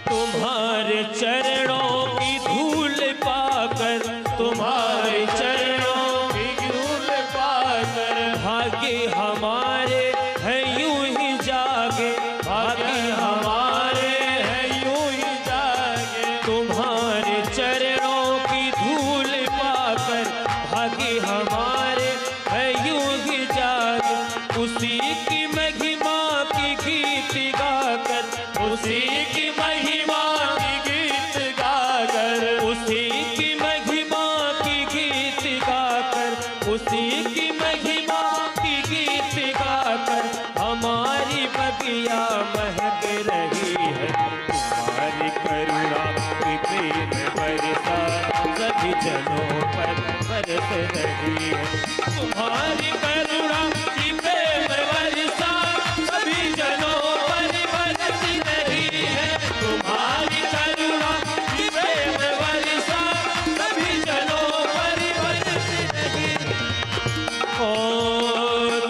तुम्हारे चरणों की धूल पाकर, तुम्हारे चरणों की धूल पाकर, भाग्य हमारे है यूं ही जागे, भाग्य हमारे है यूं ही जागे। तुम्हारे चरणों की धूल पाकर, भाग्य हमारे है यूं ही जागे। उसी की महिमा की गीत गाकर, उसी की महिमा की गीत गाकर, उसी की महिमा की गीत गाकर, उसी की महिमा की गीत गाकर हमारी बगिया महक रही है। तुम्हारी करुणा की प्रेम बरसा सभी जनों पर बरस रही है। तुम्हारी करुणा की प्रेम बरसा सभी जनों पर बरस रही है। तुम्हारी करुणा की प्रेम बरसा सभी जनों पर बरस रही है। ओ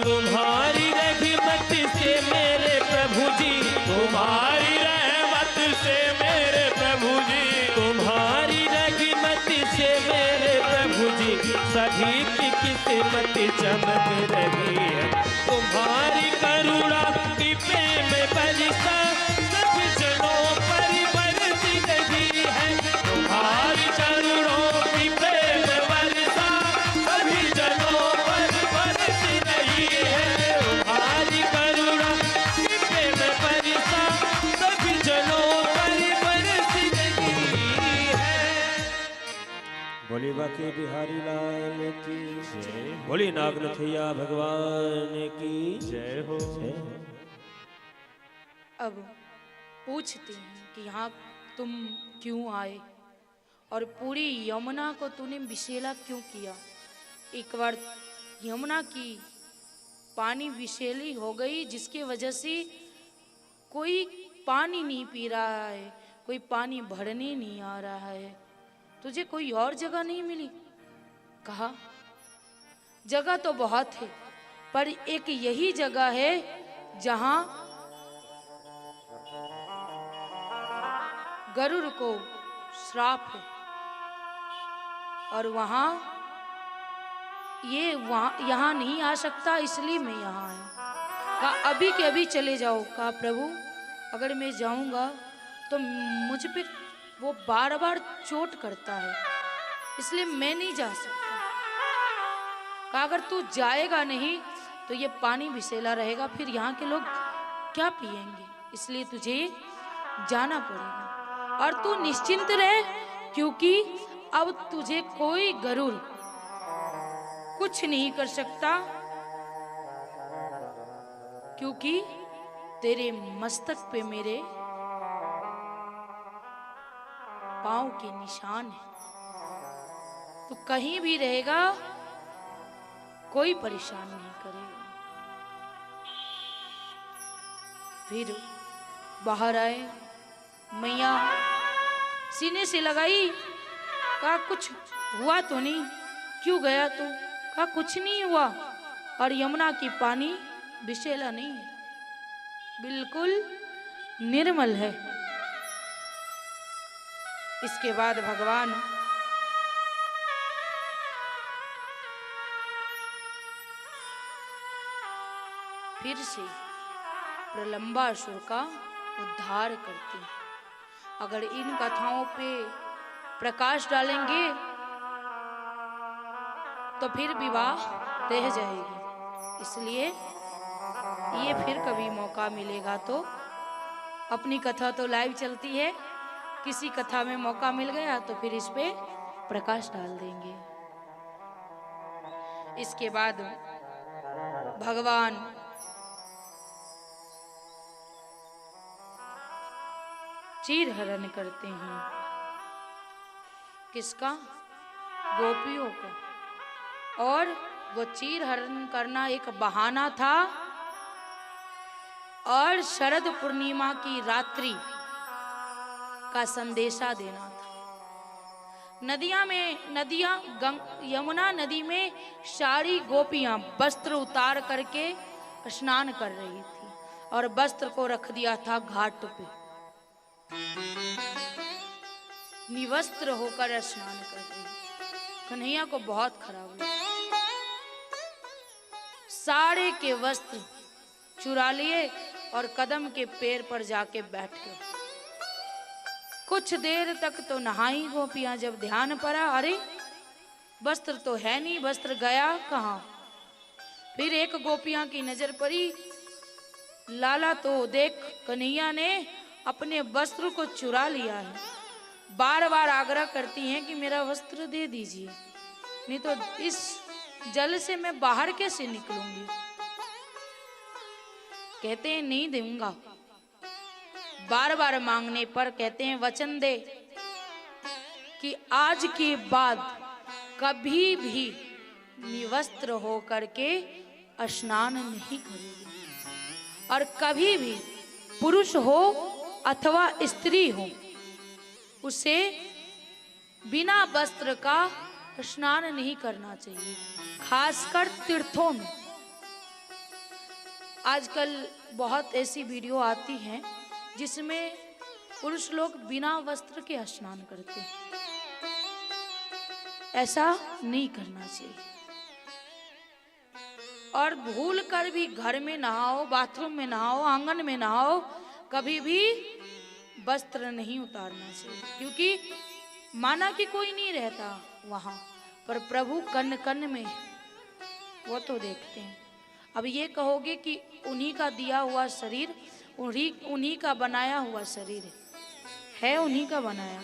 तुम्हारी रहमत से मेरे प्रभु जी, तुम्हारी रहमत से मेरे प्रभु जी, तुम्हारी रहमत से मेरे प्रभु जी, सभी की किस्मत चमक रही है। तुम्हारी करुणा की प्रेम बरसा सभी जनों पर बरस रही है। तुम्हारी करुणा की प्रेम बरसा सभी जनों पर बरस रही है। तुम्हारी करुणा की प्रेम बरसा सभी जनों पर बरस रही है। बोली बाकी बिहारी लाल की जय, बोली नागनथैया भगवान की जय हो। अब पूछते हैं कि यहाँ तुम क्यों आए और पूरी यमुना को तूने विषैला क्यों किया। एक बार यमुना की पानी विषैली हो गई, जिसकी वजह से कोई पानी नहीं पी रहा है, कोई पानी भरने नहीं आ रहा है। तुझे कोई और जगह नहीं मिली? कहा जगह तो बहुत है, पर एक यही जगह है जहां गरुड़ को श्राप है, और वहां यहाँ नहीं आ सकता, इसलिए मैं यहाँ आया। कहा अभी के अभी चले जाओ। कहा प्रभु अगर मैं जाऊंगा तो मुझ पे वो बार बार चोट करता है, इसलिए मैं नहीं जा सकता। कहा अगर तू जाएगा नहीं तो ये पानी विषैला रहेगा, फिर यहाँ के लोग क्या पिएंगे, इसलिए तुझे जाना पड़ेगा। और तू निश्चिंत रहे, क्योंकि अब तुझे कोई गरुड़ कुछ नहीं कर सकता, क्योंकि तेरे मस्तक पे मेरे पांव के निशान है। तू कहीं भी रहेगा, कोई परेशान नहीं करेगा। फिर बाहर आए, मैया सीने से लगाई। कहा कुछ हुआ तो नहीं? क्यों गया तू? कहा कुछ नहीं हुआ, और यमुना की पानी विषैला नहीं है, बिल्कुल निर्मल है। इसके बाद भगवान फिर से प्रलंबासुर का उद्धार करते हैं। अगर इन कथाओं पे प्रकाश डालेंगे तो फिर विवाह रह जाएगी, इसलिए ये फिर कभी मौका मिलेगा तो, अपनी कथा तो लाइव चलती है, किसी कथा में मौका मिल गया तो फिर इस पे प्रकाश डाल देंगे। इसके बाद भगवान चीर हरण करते हैं। किसका? गोपियों का। और वो चीर हरण करना एक बहाना था, और शरद पूर्णिमा की रात्रि का संदेशा देना था। यमुना नदी में सारी गोपियां वस्त्र उतार करके स्नान कर रही थी, और वस्त्र को रख दिया था घाट पे, निवस्त्र होकर स्नान कर रही। कन्हैया को बहुत खराब लगा, सारे के वस्त्र चुरा लिए और कदम के पैर पर जाके बैठ गए। कुछ देर तक तो नहाई गोपियां, जब ध्यान पड़ा अरे वस्त्र तो है नहीं, वस्त्र गया कहाँ। फिर एक गोपियां की नजर पड़ी, लाला तो देख कन्हैया ने अपने वस्त्र को चुरा लिया है। बार बार आग्रह करती हैं कि मेरा वस्त्र दे दीजिए, नहीं तो इस जल से मैं बाहर कैसे निकलूंगी। कहते हैं नहीं दूंगा। बार बार मांगने पर कहते हैं वचन दे कि आज के बाद कभी भी निवस्त्र हो करके स्नान नहीं करेगी, और कभी भी पुरुष हो अथवा स्त्री हो उसे बिना वस्त्र का स्नान नहीं करना चाहिए, खासकर तीर्थों में। आजकल बहुत ऐसी वीडियो आती हैं जिसमें पुरुष लोग बिना वस्त्र के स्नान करते हैं। ऐसा नहीं करना चाहिए। और भूल कर भी घर में नहाओ, बाथरूम में नहाओ, आंगन में नहाओ, कभी भी वस्त्र नहीं उतारना चाहिए, क्योंकि माना कि कोई नहीं रहता वहां, पर प्रभु कण कण में वो तो देखते हैं। अब ये कहोगे कि उन्हीं का दिया हुआ शरीर, उन्हीं का बनाया हुआ शरीर है, उन्हीं का बनाया,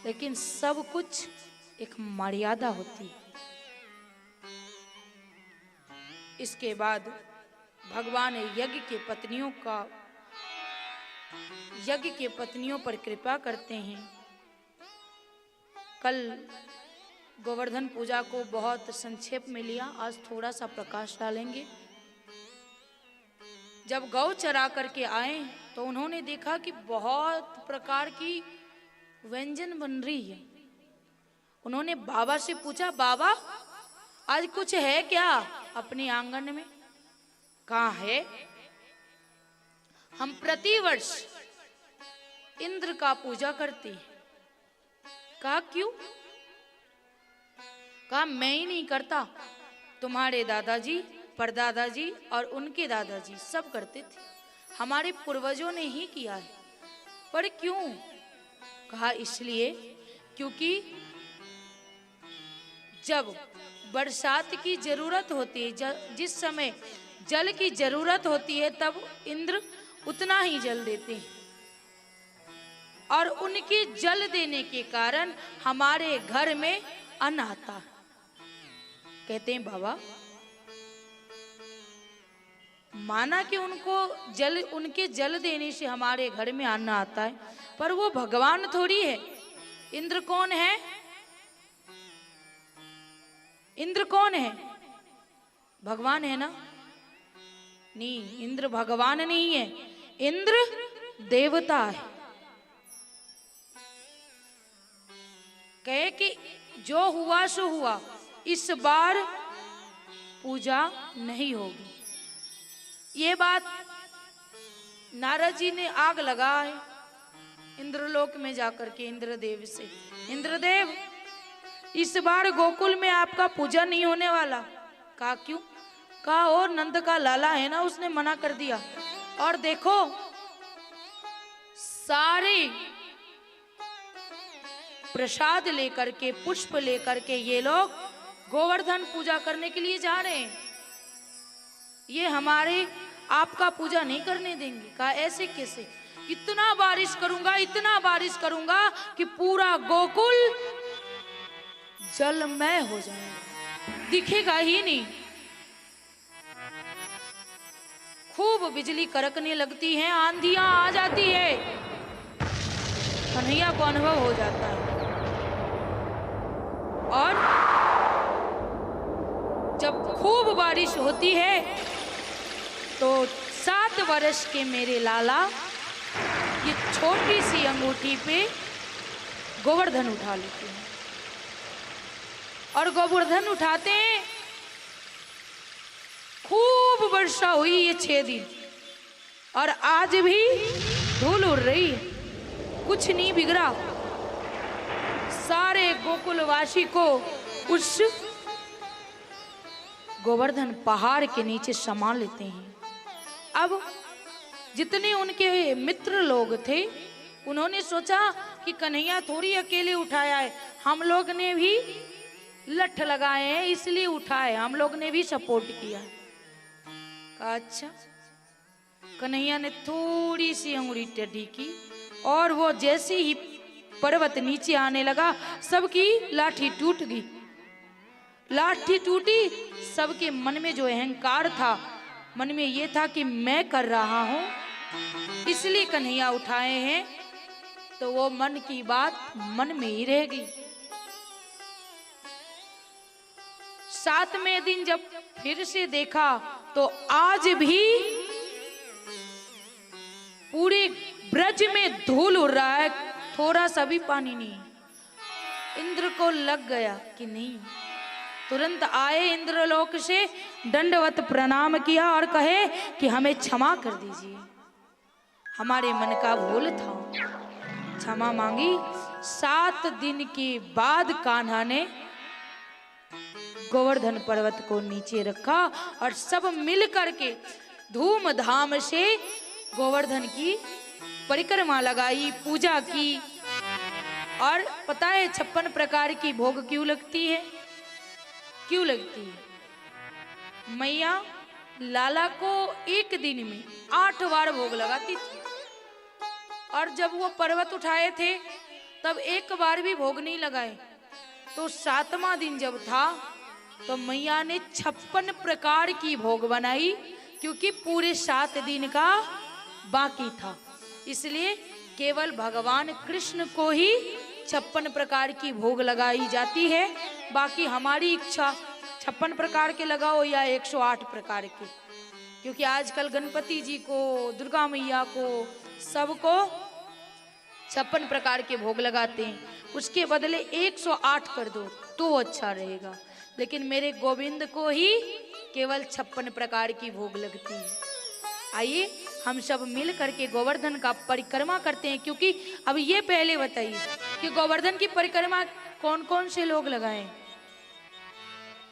लेकिन सब कुछ एक मर्यादा होती है। इसके बाद भगवान यज्ञ के पत्नियों पर कृपा करते हैं। कल गोवर्धन पूजा को बहुत संक्षेप में लिया, आज थोड़ा सा प्रकाश डालेंगे। जब गौ चरा करके आए तो उन्होंने देखा कि बहुत प्रकार की व्यंजन बन रही है। उन्होंने बाबा से पूछा, बाबा आज कुछ है क्या अपने आंगन में? कहाँ है? हम प्रतिवर्ष इंद्र का पूजा करते हैं। कहा क्यों? कहा मैं ही नहीं करता, तुम्हारे दादाजी, परदादाजी और उनके दादाजी सब करते थे, हमारे पूर्वजों ने ही किया है। पर क्यों? कहा इसलिए क्योंकि जब बरसात की जरूरत होती है, जिस समय जल की जरूरत होती है, तब इंद्र उतना ही जल देते हैं और उनके जल देने के कारण हमारे घर में अन्न आता है। कहते हैं बाबा माना कि उनके जल देने से हमारे घर में अन्न आता है, पर वो भगवान थोड़ी है। इंद्र कौन है? इंद्र कौन है? भगवान है ना? नहीं, इंद्र भगवान नहीं है, इंद्र देवता है। कहे कि जो हुआ सो हुआ, इस बार पूजा नहीं होगी। ये बात नारद जी ने आग लगा है इंद्रलोक में जाकर के इंद्रदेव से, इंद्रदेव इस बार गोकुल में आपका पूजा नहीं होने वाला। कहा क्यों? कहा और नंद का लाला है ना, उसने मना कर दिया। और देखो सारे प्रसाद लेकर के, पुष्प लेकर के ये लोग गोवर्धन पूजा करने के लिए जा रहे हैं, ये हमारे आपका पूजा नहीं करने देंगे। कहा ऐसे कैसे? इतना बारिश करूंगा, इतना बारिश करूंगा कि पूरा गोकुल जलमय हो जाएगा, दिखेगा ही नहीं। खूब बिजली कड़कने लगती है, आंधियां आ जाती है, कन्हैया को अनुभव हो जाता है। और जब खूब बारिश होती है तो 7 वर्ष के मेरे लाला ये छोटी सी अंगूठी पे गोवर्धन उठा लेते हैं और गोवर्धन उठाते हैं। खूब वर्षा हुई ये 6 दिन और आज भी धूल उड़ रही है, कुछ नहीं बिगड़ा। सारे गोकुलवासी को उस गोवर्धन पहाड़ के नीचे समा लेते हैं। अब जितने उनके मित्र लोग थे उन्होंने सोचा कि कन्हैया थोड़ी अकेले उठाया है, हम लोग ने भी लठ लगाए हैं इसलिए उठाए, हम लोग ने भी सपोर्ट किया। कहा अच्छा। कन्हैया ने थोड़ी सी अंगुली टेढ़ी की और वो जैसे ही पर्वत नीचे आने लगा सबकी लाठी टूट गई। लाठी टूटी, सबके मन में जो अहंकार था, मन में ये था कि मैं कर रहा हूं इसलिए कन्हैया उठाए हैं, तो वो मन की बात मन में ही रह गई। 7वें दिन जब फिर से देखा तो आज भी पूरे ब्रज में धूल उड़ रहा है, थोड़ा सा भी पानी नहीं। इंद्र को लग गया कि नहीं, तुरंत आए इंद्रलोक से, दंडवत प्रणाम किया और कहे कि हमें क्षमा कर दीजिए, हमारे मन का भूल था, क्षमा मांगी। 7 दिन के बाद कान्हा ने गोवर्धन पर्वत को नीचे रखा और सब मिल करके धूमधाम से गोवर्धन की परिक्रमा लगाई, पूजा की। और पता है 56 प्रकार की भोग क्यों लगती है? क्यों लगती है? मैया लाला को एक दिन में 8 बार भोग लगाती थी और जब वो पर्वत उठाए थे तब एक बार भी भोग नहीं लगाए। तो 7वां दिन जब था तो मैया ने 56 प्रकार की भोग बनाई, क्योंकि पूरे 7 दिन का बाकी था, इसलिए केवल भगवान कृष्ण को ही 56 प्रकार की भोग लगाई जाती है। बाकी हमारी इच्छा 56 प्रकार के लगाओ या 108 प्रकार के, क्योंकि आजकल गणपति जी को, दुर्गा मैया को, सबको 56 प्रकार के भोग लगाते हैं। उसके बदले 108 कर दो तो अच्छा रहेगा, लेकिन मेरे गोविंद को ही केवल 56 प्रकार की भोग लगती है। आइए हम सब मिल करके गोवर्धन का परिक्रमा करते हैं। क्योंकि अब ये पहले बताइए कि गोवर्धन की परिक्रमा कौन कौन से लोग लगाएं?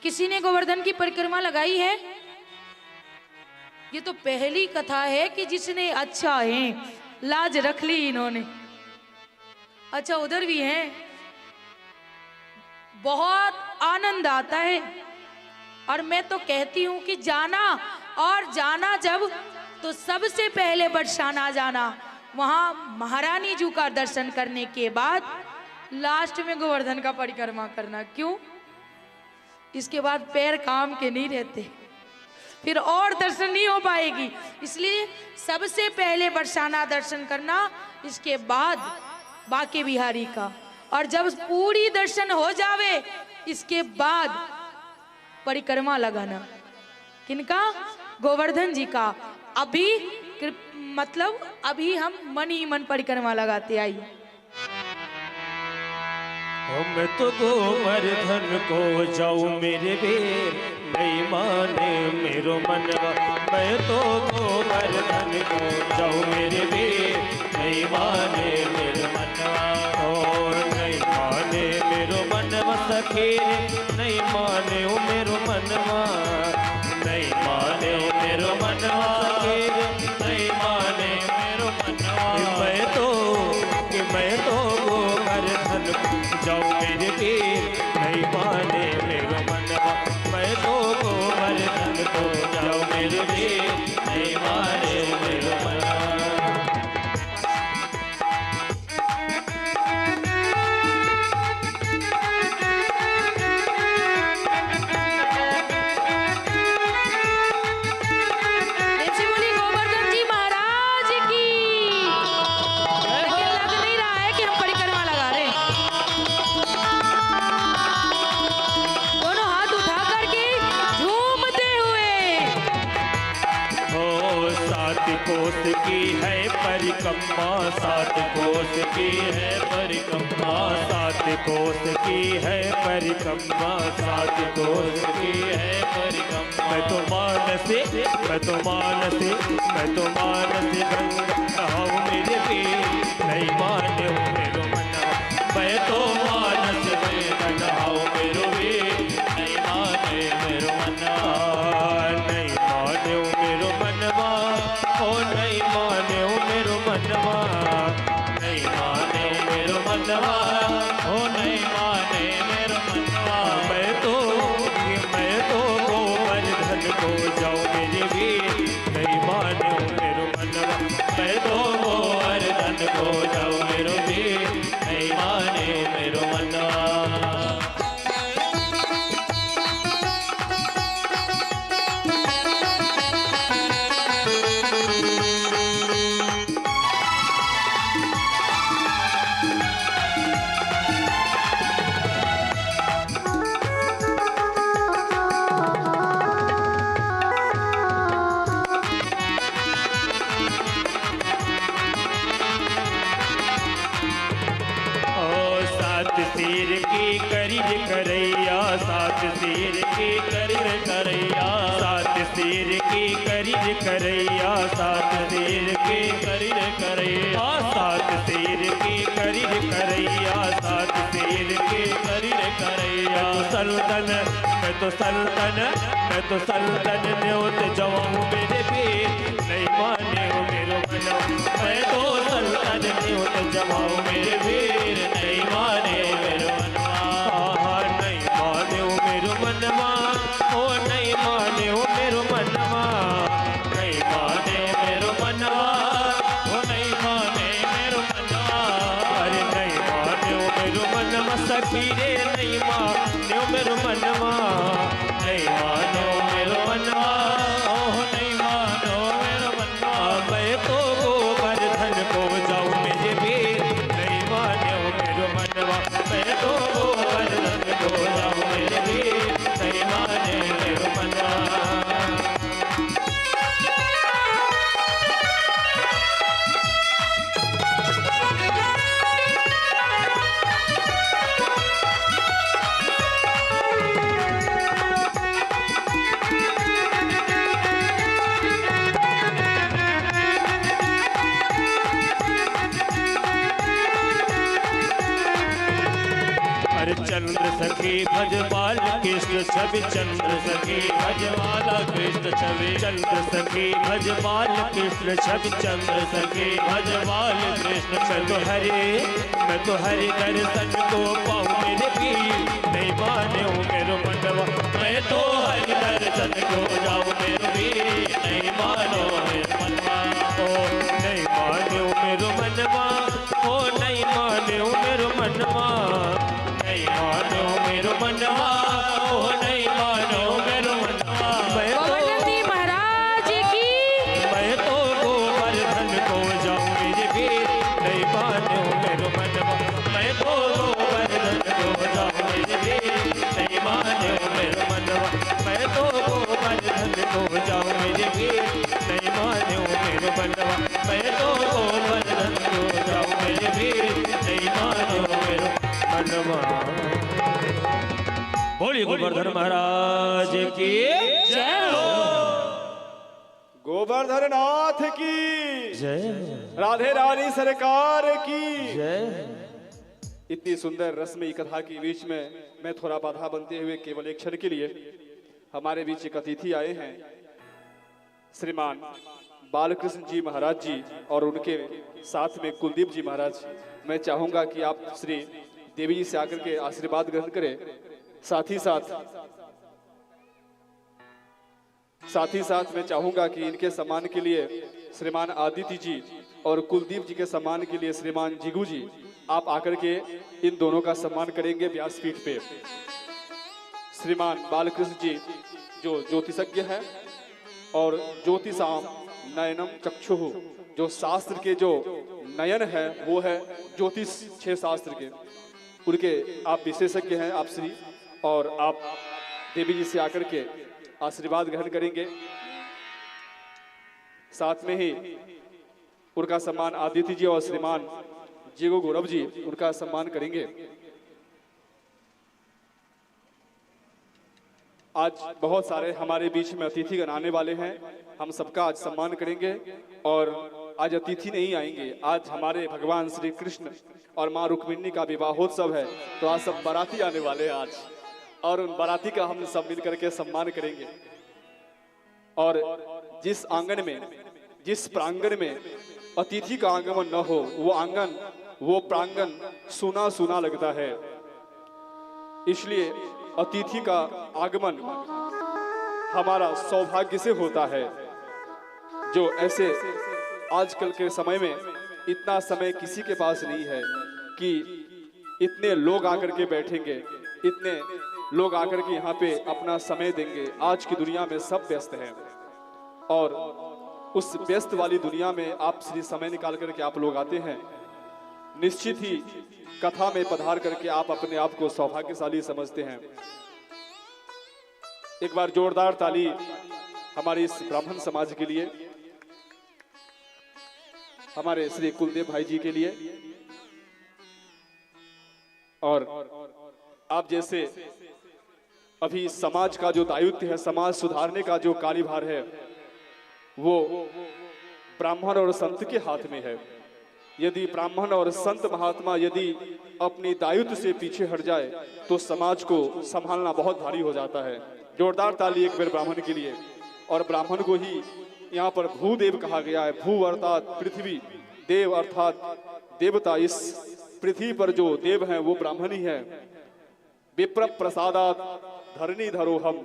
किसी ने गोवर्धन की परिक्रमा लगाई है? ये तो पहली कथा है कि जिसने, अच्छा है, लाज रख ली इन्होंने। अच्छा उधर भी हैं। बहुत आनंद आता है और मैं तो कहती हूं कि जाना, और जाना जब तो सबसे पहले बरसाना जाना, वहां महारानी जी का दर्शन करने के बाद लास्ट में गोवर्धन का परिक्रमा करना। क्यों? इसके बाद पैर काम के नहीं रहते, फिर और दर्शन नहीं हो पाएगी। इसलिए सबसे पहले बरसाना दर्शन करना, इसके बाद बाके बिहारी का, और जब पूरी दर्शन हो जावे इसके बाद परिक्रमा लगाना। किनका? गोवर्धन जी का। अभी मतलब अभी हम मन ही मन परिक्रमा लगाते। आइए। मैं तो गोवर्धन को जाऊं मेरे वीर, नहीं माने मेरो मनवा। मैं तो गोवर्धन को जाऊं मेरे वीर, नहीं माने मेरो मनवा। और नहीं माने मेरो मनवा सखी, नहीं माने ओ मेरो मनवा। नहीं माने ओ मेरो मनवा सखी, नहीं माने मेरो मनवा। मैं तो गोवर्धन जाऊं मेरे वीर, नहीं माने मेरो मनवा। मैं तो गोवर्धन को जाऊं मेरे वीर, नहीं माने मेरो मनवा। कोस की है परिक्रमा, 7 कोस की है परिक्रमा। 7 कोस की है परिक्रमा, 7 कोस की है परिक्रमा। मैं तो मानसे गंगा हूँ मेरे वीर, नहीं माने हो मेरो मनवा। मैं तो मानस में गंगा हूँ मेरो वीर, नहीं माने मेरो मनवा। नहीं माने हो मेरो मनवा, ओ नहीं माने ओ मेरो मनवा। नहीं माने ओ मेरो मनवा, ओ नहीं माने मेरो मनवा। मैं तो गोवर्धन को जाऊं मेरे वीर, नहीं माने ओ मेरो मनवा। मैं तो गोवर्धन को जाऊं मेरो वीर, नहीं माने मेरो मनवा। तीर की करीर करैया, 7 तीर की करीर करैया। 7 तीर की करीर करैया, 7 तीर की करीर करैया। 7 तीर की करीर करैया, 7 तीर की करीर करैया। मैं तो सल्तन न्योत जवाऊं मेरे वीर, नहीं माने हो मेरो मनवा। मैं तो सल्तन न्योत जवाऊं मेरे वीर, नहीं माने मेरो मनवा। नहीं माने हो मेरो मनवा, ओ नहीं माने हो मेरो मनवा। नहीं माने मेरो मनवा, ओ नहीं माने मेरो मनवा। अरे नहीं माने हो मेरो मनवा सखी रे, नहीं माने हो मेरो मनवा। नहीं माने हो मेरो मनवा, ओ नहीं मानो मेरो मनवा। मैं तो गोवर्धन को जाऊं मेरे वीर, नहीं माने हो मेरो मनवा। मैं तो गोवर्धन को जाऊं मेरे वीर, नहीं माने मेरो मनवा। चंद्र सखी भजबाल कृष्ण छवि चंद्र सखी भजबाला कृष्ण छवि चंद्र सखी भजबाल कृष्ण छवि चंद्र सखी भजबाल कृष्ण छवि हरे मैं तो हरि दर्शन को पाऊं मेरे पीर नहीं माने मेरो मनवा मैं तो हरि दर्शन को जाऊं मेरे पीर नहीं मानो मेरो मनवा ओ नहीं मानो मेरो मनवा ओ नहीं मानो मेरो मनवा नहीं मानो मेरो मनवा ओ नहीं मानो मेरो मनवा गोवर्धन महाराज की मैं तो गोवर्धन को जाऊं मेरे वीर नहीं मानो मेरो मनवा मैं तो गोवर्धन को जाऊं मेरे वीर नहीं मानो मेरो मनवा मैं तो गोवर्धन को जाऊं मेरे वीर नहीं मानो मेरो मनवा मैं तो गोवर्धन को जाऊं मेरे वीर नहीं मानो मेरो मनवा। बोलिए गोवर्धन महाराज की जय हो। गोवर्धन नाथ की जय राधे रानी सरकार की जय। इतनी सुंदर रस्मी कथा के बीच में मैं थोड़ा बाधा बनते हुए केवल एक क्षण के लिए हमारे बीच एक अतिथि आए हैं श्रीमान बालकृष्ण जी महाराज जी और उनके साथ में कुलदीप जी महाराज। मैं चाहूंगा कि आप श्री देवी जी से आकर के आशीर्वाद ग्रहण करें। साथ ही साथ मैं चाहूंगा कि इनके सम्मान के लिए श्रीमान आदित्य जी और कुलदीप जी के सम्मान के लिए श्रीमान जिगू जी आप आकर के इन दोनों का सम्मान करेंगे व्यासपीठ पे। श्रीमान बालकृष्ण जी जो ज्योतिषज्ञ है और ज्योतिषाम नयनम चक्षुः, जो शास्त्र के जो नयन है वो है ज्योतिष 6 शास्त्र के, उनके आप विशेषज्ञ हैं आप श्री, और आप देवी जी से आकर के आशीर्वाद ग्रहण करेंगे। साथ में ही उनका सम्मान आदित्य जी और श्रीमान जीगो गौरव जी उनका सम्मान करेंगे। आज बहुत सारे हमारे बीच में अतिथिगण आने वाले हैं, हम सबका आज सम्मान करेंगे। और आज अतिथि नहीं आएंगे, आज हमारे भगवान श्री कृष्ण और माँ रुक्मिणी का विवाहोत्सव है, तो आज सब बाराती आने वाले हैं आज, और उन बाराती का हम सब मिलकर के सम्मान करेंगे। और जिस आंगन में, जिस प्रांगण में अतिथि का आगमन न हो, वो आंगन, वो प्रांगण सूना सूना लगता है। इसलिए अतिथि का आगमन हमारा सौभाग्य से होता है। जो ऐसे आजकल के समय में इतना समय किसी के पास नहीं है कि इतने लोग आकर के बैठेंगे, इतने लोग आकर के यहाँ पे अपना समय देंगे। आज की दुनिया में सब व्यस्त हैं, और उस व्यस्त वाली दुनिया में आप श्री समय निकाल करके आप लोग आते हैं। निश्चित ही कथा में पधार करके आप अपने आप को सौभाग्यशाली समझते हैं। एक बार जोरदार ताली हमारे इस ब्राह्मण समाज के लिए, हमारे श्री कुलदेव भाई जी के लिए। और आप जैसे अभी समाज का जो दायित्व है, समाज सुधारने का जो कार्यभार है, वो ब्राह्मण और संत के हाथ में है। यदि ब्राह्मण और संत महात्मा यदि अपनी दायित्व से पीछे हट जाए तो समाज को संभालना बहुत भारी हो जाता है। जोरदार ताली एक बार ब्राह्मण के लिए। और ब्राह्मण को ही यहाँ पर भूदेव कहा गया है। भू अर्थात पृथ्वी, देव अर्थात देवता। इस पृथ्वी पर जो देव हैं वो ब्राह्मण ही है। विप्र प्रसादात धरणी धरो हम,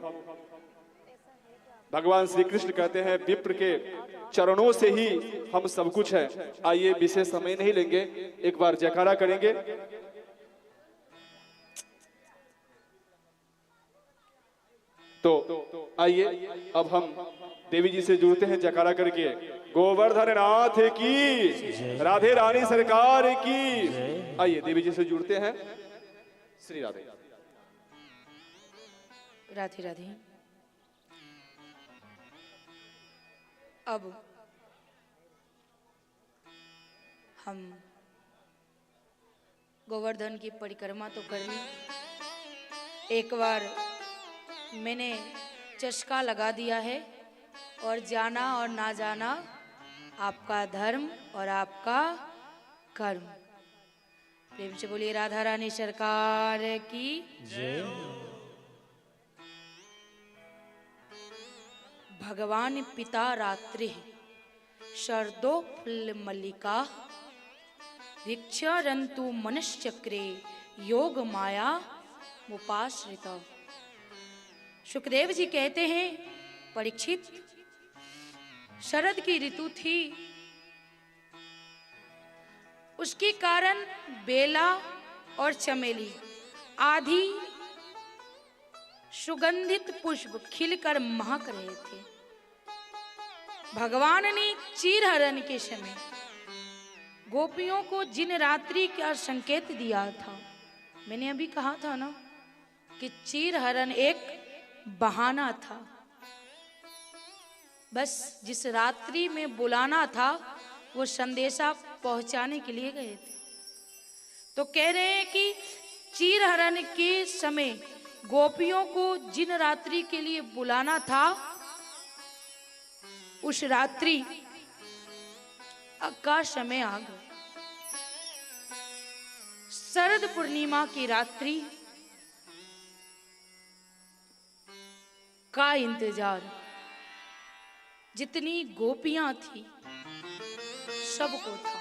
भगवान श्री कृष्ण कहते हैं विप्र के चरणों से ही हम सब कुछ है। आइए विशेष समय नहीं लेंगे, एक बार जयकारा करेंगे। तो आइए अब हम देवी जी से जुड़ते हैं जयकारा करके। गोवर्धन नाथ की, राधे रानी सरकार की। आइए देवी जी से जुड़ते हैं। श्री राधे राधे राधे। अब हम गोवर्धन की परिक्रमा तो कर ली, एक बार मैंने चस्का लगा दिया है, और जाना और ना जाना आपका धर्म और आपका कर्म। प्रेम से बोलिए राधा रानी सरकार की। जय। भगवान पिता रात्रि शरदो फुल्ल मल्लिका भिक्षारंतु मनुष्यचक्रे योग माया मुपाश्रिता। सुखदेव जी कहते हैं, परीक्षित, शरद की ऋतु थी, उसके कारण बेला और चमेली आदि सुगंधित पुष्प खिलकर महक रहे थे। भगवान ने चीरहरण के समय गोपियों को जिन रात्रि का संकेत दिया था, मैंने अभी कहा था ना कि चीरहरण एक बहाना था, बस जिस रात्रि में बुलाना था वो संदेशा पहुंचाने के लिए गए थे। तो कह रहे हैं कि चीरहरण के समय गोपियों को जिन रात्रि के लिए बुलाना था, उस रात्रि का समय आ गया। शरद पूर्णिमा की रात्रि का इंतजार जितनी गोपियां थी सबको था।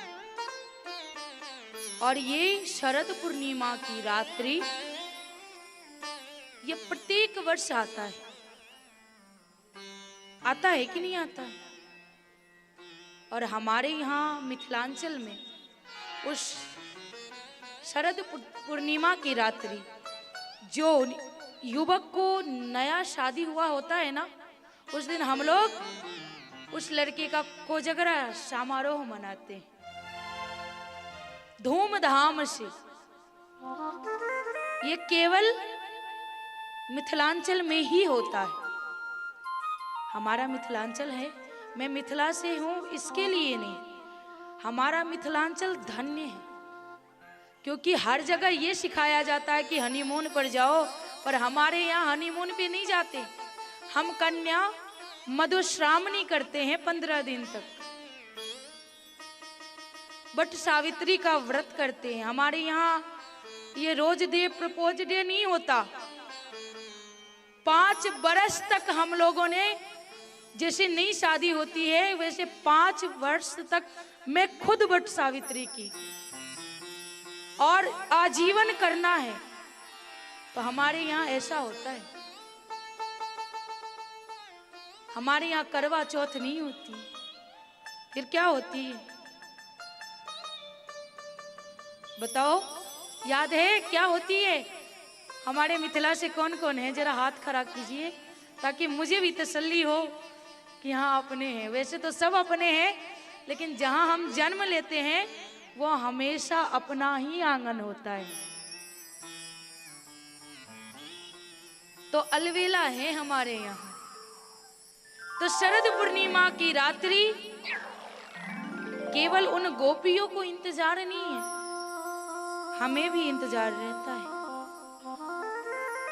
और ये शरद पूर्णिमा की रात्रि ये प्रत्येक वर्ष आता है। आता है कि नहीं आता है? और हमारे यहाँ मिथिलांचल में उस शरद पूर्णिमा की रात्रि जो युवक को नया शादी हुआ होता है ना, उस दिन हम लोग उस लड़के का कोजगरा समारोह मनाते हैं धूमधाम से। ये केवल मिथिलांचल में ही होता है। हमारा मिथिलांचल है, मैं मिथिला से हूं इसके लिए नहीं, हमारा मिथिलांचल धन्य है, क्योंकि हर जगह ये सिखाया जाता है कि हनीमून पर जाओ, पर हमारे यहाँ हनीमून पे नहीं जाते। हम कन्या मधुश्रावणी करते हैं 15 दिन तक, बट सावित्री का व्रत करते हैं। हमारे यहाँ ये रोज डे प्रपोज डे नहीं होता। 5 बरस तक हम लोगों ने, जैसे नई शादी होती है वैसे 5 वर्ष तक मैं खुद वट सावित्री की, और आजीवन करना है। तो हमारे यहाँ ऐसा होता है। हमारे यहाँ करवा चौथ नहीं होती, फिर क्या होती है बताओ? याद है क्या होती है? हमारे मिथिला से कौन कौन है, जरा हाथ खड़ा कीजिए ताकि मुझे भी तसल्ली हो कि हाँ अपने हैं। वैसे तो सब अपने हैं, लेकिन जहाँ हम जन्म लेते हैं वो हमेशा अपना ही आंगन होता है। तो अलवेला है हमारे यहाँ। तो शरद पूर्णिमा की रात्रि केवल उन गोपियों को इंतजार नहीं है, हमें भी इंतजार रहता है।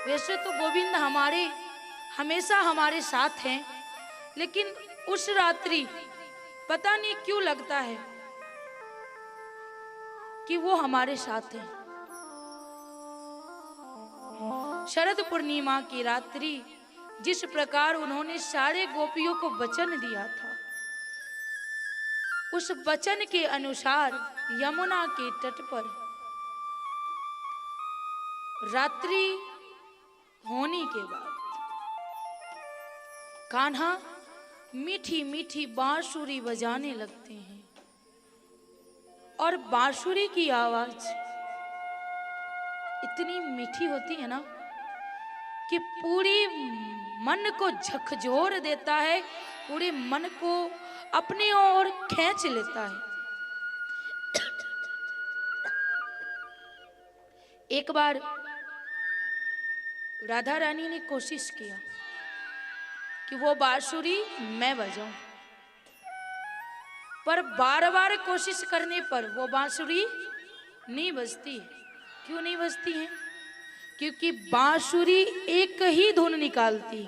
वैसे तो गोविंद हमारे हमेशा हमारे साथ हैं, लेकिन उस रात्रि पता नहीं क्यों लगता है कि वो हमारे साथ हैं। शरद पूर्णिमा की रात्रि जिस प्रकार उन्होंने सारे गोपियों को वचन दिया था, उस वचन के अनुसार यमुना के तट पर रात्रि होने के बाद कान्हा मीठी मीठी बांसुरी बजाने लगते हैं, और बांसुरी की आवाज इतनी मीठी होती है ना कि पूरी मन को झकझोर देता है, पूरे मन को अपनी ओर खींच लेता है। एक बार राधा रानी ने कोशिश किया कि वो बांसुरी मैं बजाऊं, पर बार बार कोशिश करने पर वो बांसुरी नहीं बजती। क्यों नहीं बजती है? क्योंकि बांसुरी एक ही धुन निकालती,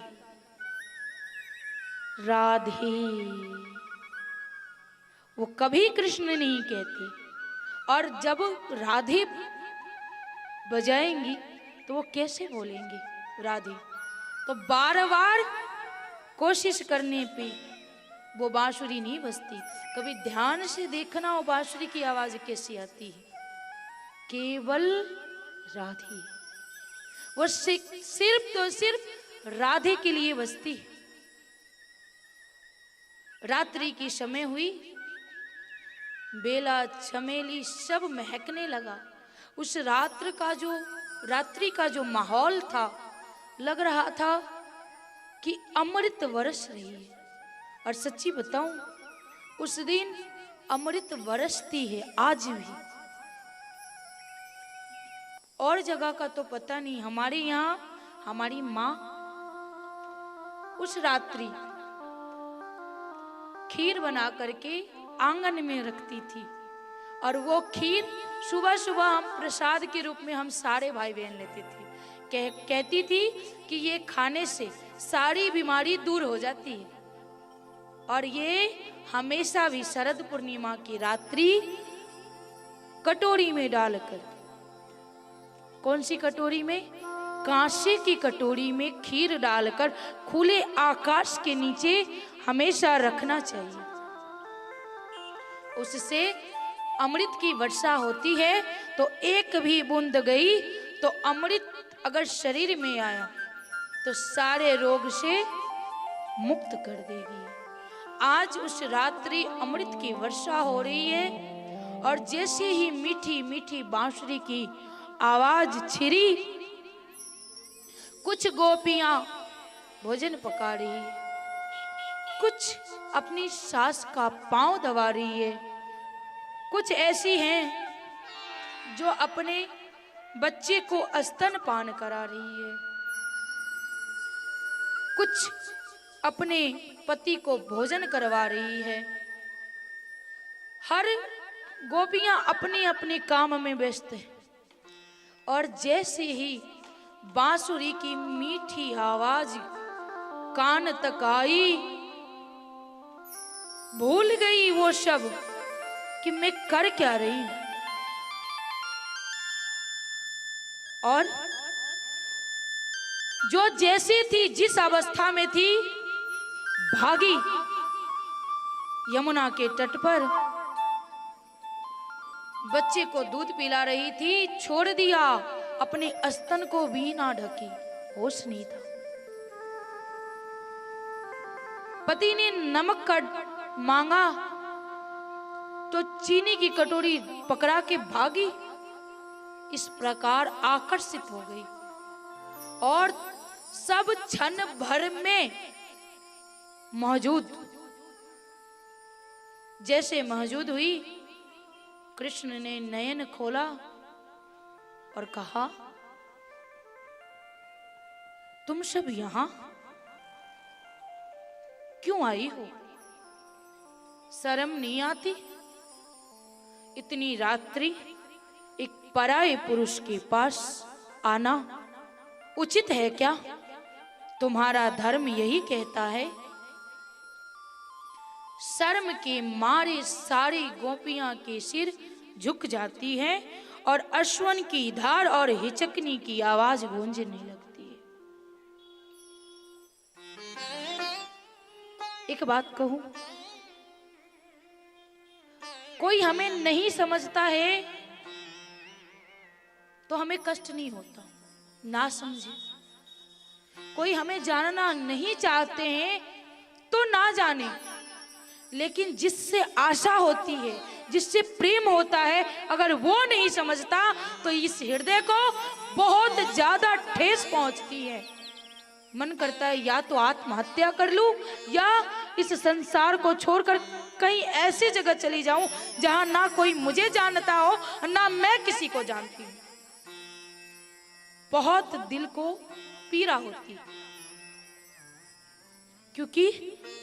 राधे। वो कभी कृष्ण नहीं कहती, और जब राधे बजाएंगी तो वो कैसे बोलेंगी राधे? तो बार बार कोशिश करने पे वो बांसुरी नहीं बजती। कभी ध्यान से देखना वो बांसुरी की आवाज कैसी आती है। केवल राधे, वो सिर्फ तो सिर्फ राधे के लिए बजती है। रात्रि की समय हुई, बेला चमेली सब महकने लगा। उस रात्रि का जो माहौल था, लग रहा था कि अमृत बरस रही है। और सच्ची बताऊं, उस दिन अमृत बरसती है आज भी। और जगह का तो पता नहीं, हमारे यहाँ हमारी माँ उस रात्रि खीर बना करके आंगन में रखती थी। और वो खीर सुबह सुबह हम प्रसाद के रूप में हम सारे भाई बहन लेते थे। कहती थी कि ये खाने से सारी बीमारी दूर हो जाती है। और ये हमेशा भी शरद पूर्णिमा की रात्रि कटोरी में डालकर, कौन सी कटोरी में? कांसे की कटोरी में खीर डालकर खुले आकाश के नीचे हमेशा रखना चाहिए। उससे अमृत की वर्षा होती है। तो एक भी बूंद गई तो अमृत अगर शरीर में आया तो सारे रोग से मुक्त कर देगी। आज उस रात्रि अमृत की वर्षा हो रही है। और जैसे ही मीठी मीठी बांसुरी की आवाज छिड़ी, कुछ गोपियां भोजन पका रही है, कुछ अपनी सास का पांव दबा रही है, कुछ ऐसी हैं जो अपने बच्चे को स्तनपान करा रही है, कुछ अपने पति को भोजन करवा रही है। हर गोपियां अपने अपने काम में व्यस्त है। और जैसे ही बांसुरी की मीठी आवाज कान तक आई, भूल गई वो सब कि मैं कर क्या रही हूं। और जो जैसी थी, जिस अवस्था में थी, भागी यमुना के तट पर, बच्चे को दूध पिला रही थी, छोड़ दिया, अपने स्तन को भी ना ढकी, होश नहीं था। पति ने नमक का मांगा तो चीनी की कटोरी पकड़ा के भागी। इस प्रकार आकर्षित हो गई और सब क्षण भर में मौजूद, जैसे मौजूद हुई, कृष्ण ने नयन खोला और कहा, तुम सब यहां क्यों आई हो? शर्म नहीं आती? इतनी रात्रि एक पराये पुरुष के पास आना उचित है क्या? तुम्हारा धर्म यही कहता है। शर्म के मारे सारी गोपियां के सिर झुक जाती हैं और अश्वन की धार और हिचकनी की आवाज गूंजने लगती है। एक बात कहूं, कोई हमें नहीं समझता है तो हमें कष्ट नहीं होता, ना समझे। कोई हमें जानना नहीं चाहते हैं तो ना जाने, लेकिन जिससे आशा होती है, जिससे प्रेम होता है, अगर वो नहीं समझता तो इस हृदय को बहुत ज्यादा ठेस पहुंचती है। मन करता है या तो आत्महत्या कर लूं या इस संसार को छोड़कर कहीं ऐसी जगह चली जाऊं जहां ना कोई मुझे जानता हो, ना मैं किसी को जानती हूं। बहुत दिल को पीड़ा होती है, क्योंकि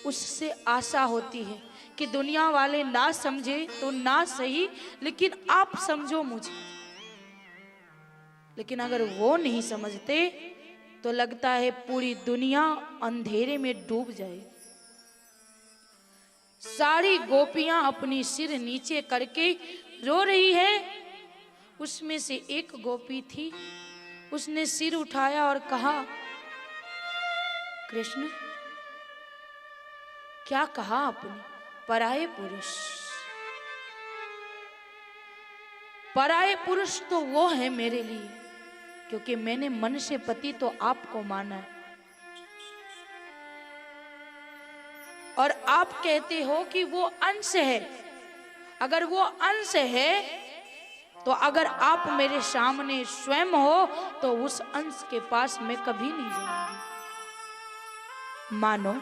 उससे आशा होती है कि दुनिया वाले ना समझे तो ना सही, लेकिन आप समझो मुझे। लेकिन अगर वो नहीं समझते तो लगता है पूरी दुनिया अंधेरे में डूब जाए। सारी गोपियां अपनी सिर नीचे करके रो रही है, उसमें से एक गोपी थी, उसने सिर उठाया और कहा, कृष्ण क्या कहा आपने? पराये पुरुष, पराये पुरुष तो वो है मेरे लिए, क्योंकि मैंने मन से पति तो आपको माना है, और आप कहते हो कि वो अंश है। अगर वो अंश है तो अगर आप मेरे सामने स्वयं हो तो उस अंश के पास मैं कभी नहीं जाऊंगी। मानो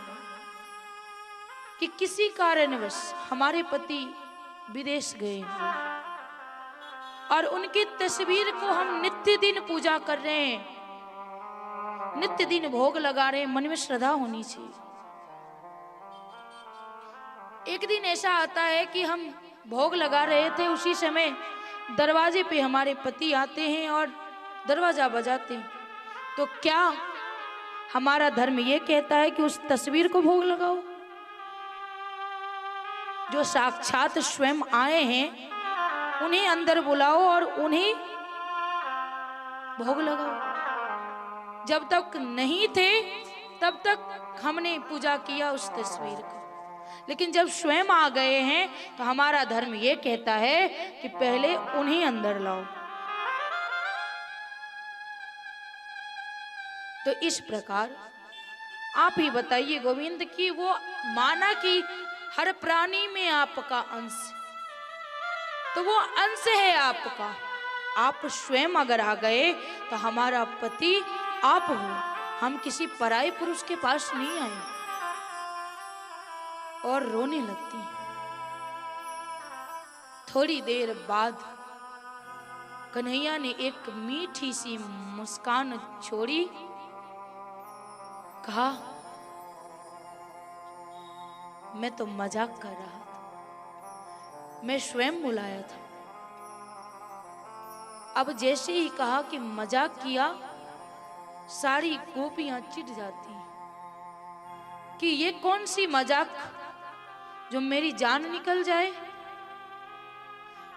कि किसी कारणवश हमारे पति विदेश गए और उनकी तस्वीर को हम नित्य दिन पूजा कर रहे हैं, नित्य दिन भोग लगा रहे हैं, मन में श्रद्धा होनी चाहिए। एक दिन ऐसा आता है कि हम भोग लगा रहे थे, उसी समय दरवाजे पे हमारे पति आते हैं और दरवाजा बजाते हैं। तो क्या हमारा धर्म ये कहता है कि उस तस्वीर को भोग लगाओ? जो साक्षात स्वयं आए हैं उन्हें अंदर बुलाओ और उन्हें भोग लगाओ। जब तक नहीं थे तब तक हमने पूजा किया उस तस्वीर को, लेकिन जब स्वयं आ गए हैं तो हमारा धर्म ये कहता है कि पहले उन्हें अंदर लाओ। तो इस प्रकार आप ही बताइए गोविंद कि वो माना कि हर प्राणी में आपका अंश, तो वो अंश है आपका। आप स्वयं अगर आ गए तो हमारा पति आप हो, हम किसी पराये पुरुष के पास नहीं आए। और रोने लगती है। थोड़ी देर बाद कन्हैया ने एक मीठी सी मुस्कान छोड़ी, कहा, मैं तो मजाक कर रहा था, मैं स्वयं बुलाया था। अब जैसे ही कहा कि मजाक किया, सारी गोपियां चिढ़ जाती हैं कि ये कौन सी मजाक जो मेरी जान निकल जाए।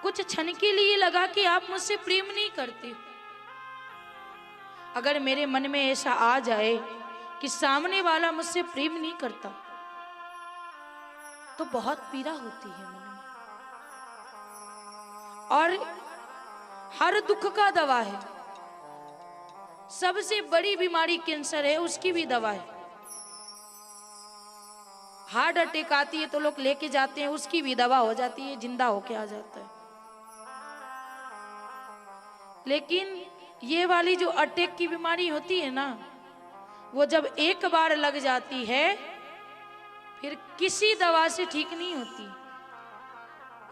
कुछ क्षण के लिए लगा कि आप मुझसे प्रेम नहीं करते हो। अगर मेरे मन में ऐसा आ जाए कि सामने वाला मुझसे प्रेम नहीं करता तो बहुत पीड़ा होती है मन में। और हर दुख का दवा है, सबसे बड़ी बीमारी कैंसर है, उसकी भी दवा है। हार्ट अटैक आती है तो लोग लेके जाते हैं, उसकी भी दवा हो जाती है, जिंदा होके आ जाता है। लेकिन ये वाली जो अटैक की बीमारी होती है ना, वो जब एक बार लग जाती है फिर किसी दवा से ठीक नहीं होती।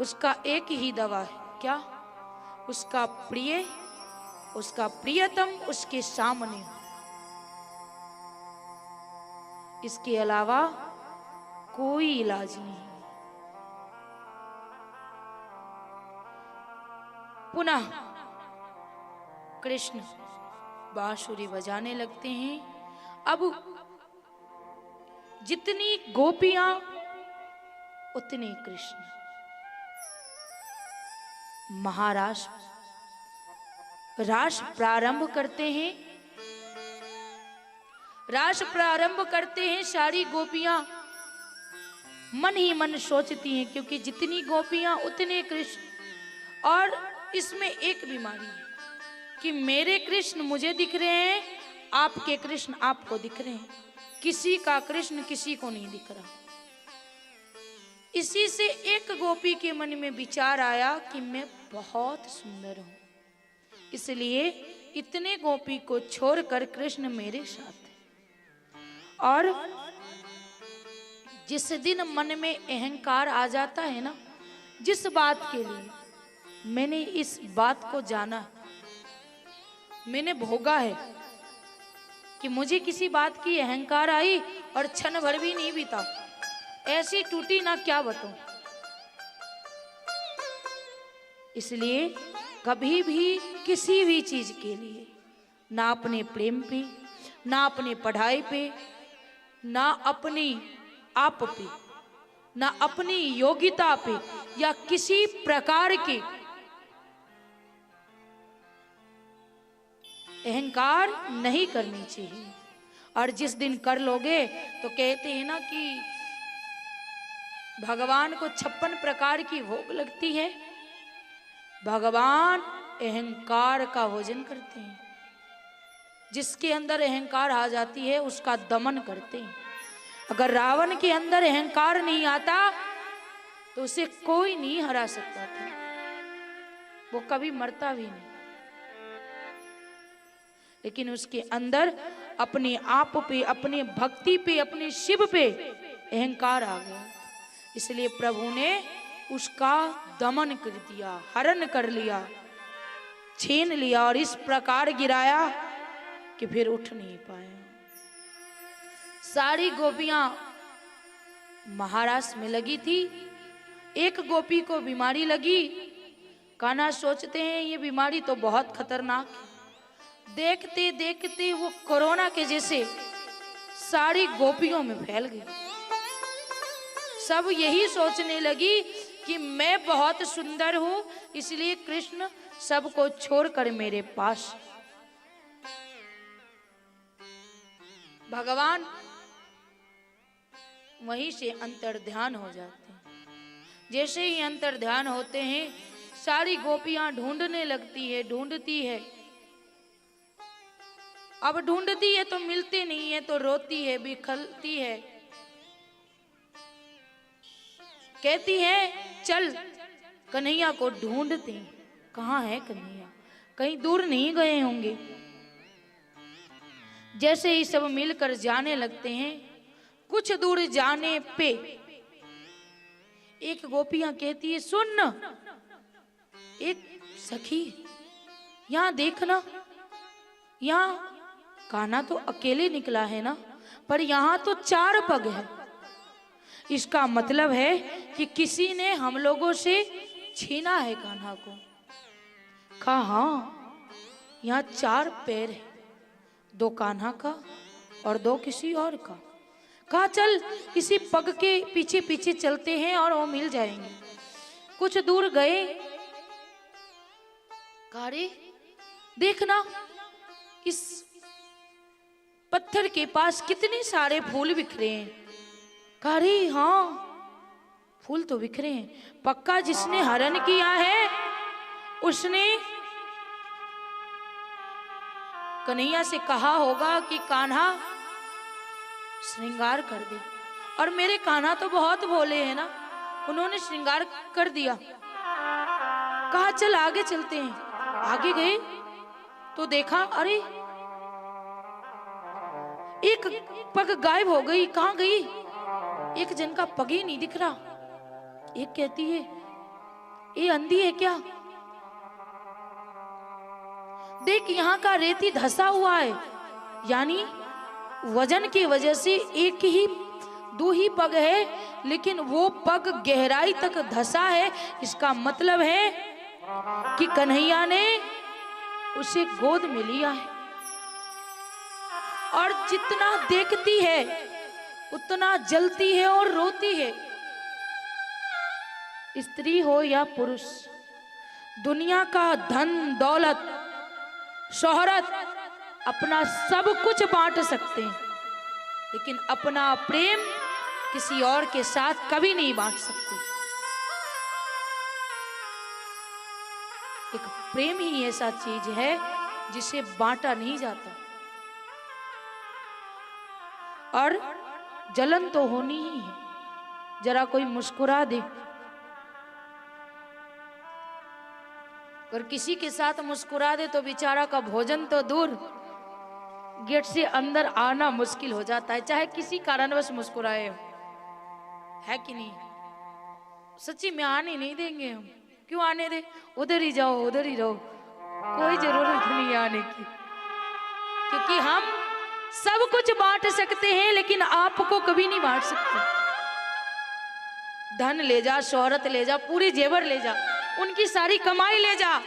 उसका एक ही दवा है, क्या? उसका प्रिय, उसका प्रियतम उसके सामने हो, इसके अलावा कोई इलाज नहीं। पुनः कृष्ण बांसुरी बजाने लगते हैं। अब जितनी गोपियां उतने कृष्ण। महाराज रास प्रारंभ करते हैं, रास प्रारंभ करते हैं। सारी गोपियां मन ही मन सोचती हैं, क्योंकि जितनी गोपियां उतने कृष्ण। और इसमें एक बीमारी है कि मेरे कृष्ण मुझे दिख रहे हैं, आपके कृष्ण आपको दिख रहे हैं, किसी का कृष्ण किसी को नहीं दिख रहा। इसी से एक गोपी के मन में विचार आया कि मैं बहुत सुंदर हूं, इसलिए इतने गोपी को छोड़कर कृष्ण मेरे साथ है। और जिस दिन मन में अहंकार आ जाता है ना, जिस बात के लिए मैंने इस बात को जाना, मैंने भोगा है कि मुझे किसी बात की अहंकार आई और क्षण भर भी नहीं बीता, ऐसी टूटी ना क्या बताऊं। इसलिए कभी भी किसी भी चीज के लिए, ना अपने प्रेम पे, ना अपने पढ़ाई पे, ना अपनी आप पे, ना अपनी योग्यता पे, या किसी प्रकार के अहंकार नहीं करनी चाहिए। और जिस दिन कर लोगे तो कहते हैं ना कि भगवान को 56 प्रकार की भोग लगती है। भगवान अहंकार का भोजन करते हैं। जिसके अंदर अहंकार आ जाती है उसका दमन करते हैं। अगर रावण के अंदर अहंकार नहीं आता तो उसे कोई नहीं हरा सकता था, वो कभी मरता भी नहीं। लेकिन उसके अंदर अपने आप पे, अपने भक्ति पे, अपने शिव पे अहंकार आ गया, इसलिए प्रभु ने उसका दमन कर दिया, हरण कर लिया, छीन लिया और इस प्रकार गिराया कि फिर उठ नहीं पाया। सारी गोपियां महारास में लगी थी। एक गोपी को बीमारी लगी। कान्हा सोचते हैं ये बीमारी तो बहुत खतरनाक है। देखते देखते वो कोरोना के जैसे सारी गोपियों में फैल गई। सब यही सोचने लगी कि मैं बहुत सुंदर हूं, इसलिए कृष्ण सबको छोड़कर मेरे पास। भगवान वहीं से अंतर्ध्यान हो जाते हैं। जैसे ही अंतर्ध्यान होते हैं सारी गोपियां ढूंढने लगती है, ढूंढती है। अब ढूंढती है तो मिलते नहीं है तो रोती है, बिखरती है, कहती है चल कन्हैया को ढूंढते हैं। कहाँ है कन्हैया? कहीं दूर नहीं गए होंगे। जैसे ही सब मिलकर जाने लगते हैं, कुछ दूर जाने पे एक गोपियां कहती है सुन न, एक सखी यहाँ देखना, यहाँ कान्हा तो अकेले निकला है ना, पर यहाँ तो 4 पग है। इसका मतलब है कि किसी ने हम लोगों से छीना है कान्हा को। कहा हाँ, यहाँ 4 पैर है, 2 कान्हा का और 2 किसी और का। कहा चल इसी पग के पीछे पीछे चलते हैं और वो मिल जाएंगे। कुछ दूर गए, कहा रे देखना इस पत्थर के पास कितने सारे फूल बिखरे हैं। कहा रे हाँ फूल तो बिखरे हैं, पक्का जिसने हरण किया है उसने कन्हैया से कहा होगा कि कान्हा श्रृंगार कर दे। और मेरे कान्हा तो बहुत भोले हैं ना, उन्होंने श्रृंगार कर दिया। कहा चल आगे चलते हैं। आगे गए तो देखा अरे एक पग गायब हो गई। कहाँ गई? एक जन का पग ही नहीं दिख रहा। एक कहती है ये अंधी है क्या? देख यहाँ का रेती धसा हुआ है, यानी वजन की वजह से 2 ही पग है, लेकिन वो पग गहराई तक धसा है। इसका मतलब है कि कन्हैया ने उसे गोद में लिया है। और जितना देखती है उतना जलती है और रोती है। स्त्री हो या पुरुष, दुनिया का धन दौलत शोहरत अपना सब कुछ बांट सकते हैं, लेकिन अपना प्रेम किसी और के साथ कभी नहीं बांट सकते। एक प्रेम ही ऐसा चीज है जिसे बांटा नहीं जाता। और जलन तो होनी ही है। जरा कोई मुस्कुरा दे, अगर किसी के साथ मुस्कुरा दे तो बेचारा का भोजन तो दूर, गेट से अंदर आना मुश्किल हो जाता है, चाहे किसी कारणवश मुस्कुराए हो, है कि नहीं? सच्ची में आने नहीं देंगे हम। क्यों आने दे? उधर ही जाओ, उधर ही रहो, कोई जरूरत नहीं आने की। क्योंकि हम सब कुछ बांट सकते हैं, लेकिन आपको कभी नहीं बांट सकते। धन ले जा, शोहरत ले जा, पूरी जेवर ले जा, उनकी सारी कमाई ले जा,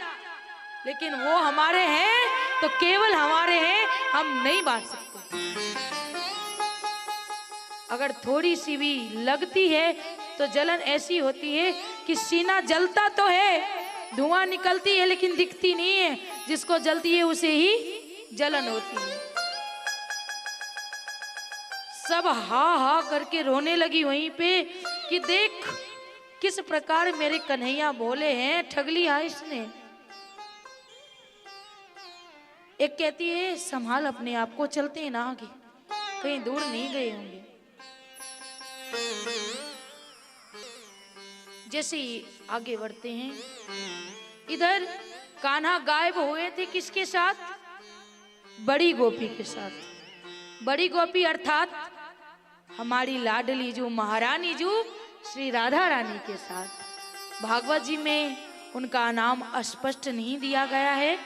लेकिन वो हमारे हैं तो केवल हमारे हैं, हम नहीं बांट सकते। अगर थोड़ी सी भी लगती है तो जलन ऐसी होती है कि सीना जलता तो है, धुआं निकलती है लेकिन दिखती नहीं है। जिसको जलती है उसे ही जलन होती है। सब हा हा करके रोने लगी वहीं पे कि देख किस प्रकार मेरे कन्हैया बोले हैं, ठग लिया इसने। एक कहती है संभाल अपने आप को, चलते हैं ना आगे, कहीं दूर नहीं गए होंगे। जैसे ही आगे बढ़ते हैं, इधर कान्हा गायब हुए थे किसके साथ? बड़ी गोपी के साथ। बड़ी गोपी अर्थात हमारी लाडली जो महारानी जो श्री राधा रानी के साथ। भागवत जी में उनका नाम स्पष्ट नहीं दिया गया है,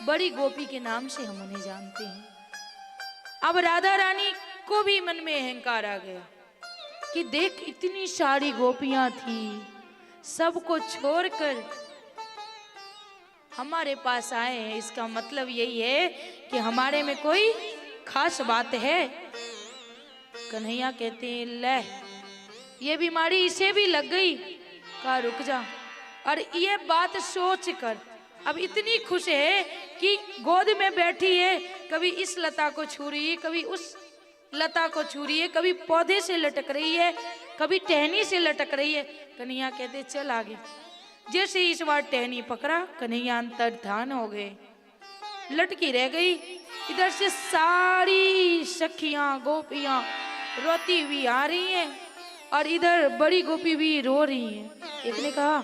बड़ी गोपी के नाम से हम उन्हें जानते हैं। अब राधा रानी को भी मन में अहंकार आ गया कि देख इतनी सारी गोपियां थी, सबको छोड़कर हमारे पास आए हैं, इसका मतलब यही है कि हमारे में कोई खास बात है। कन्हैया कहते हैं ले ये बीमारी इसे भी लग गई, कहा रुक जा। और ये बात सोच कर अब इतनी खुश है कि गोद में बैठी है, कभी इस लता को छू रही है, कभी उस लता को छू रही है, कभी पौधे से लटक रही है, कभी टहनी से लटक रही है। कन्हैया कहते चल आगे। जैसे इस बार टहनी पकड़ा, कन्हैया अंतर्धान हो गए, लटकी रह गई। इधर से सारी सखियां गोपियां रोती हुई आ रही हैं और इधर बड़ी गोपी भी रो रही है। एक ने कहा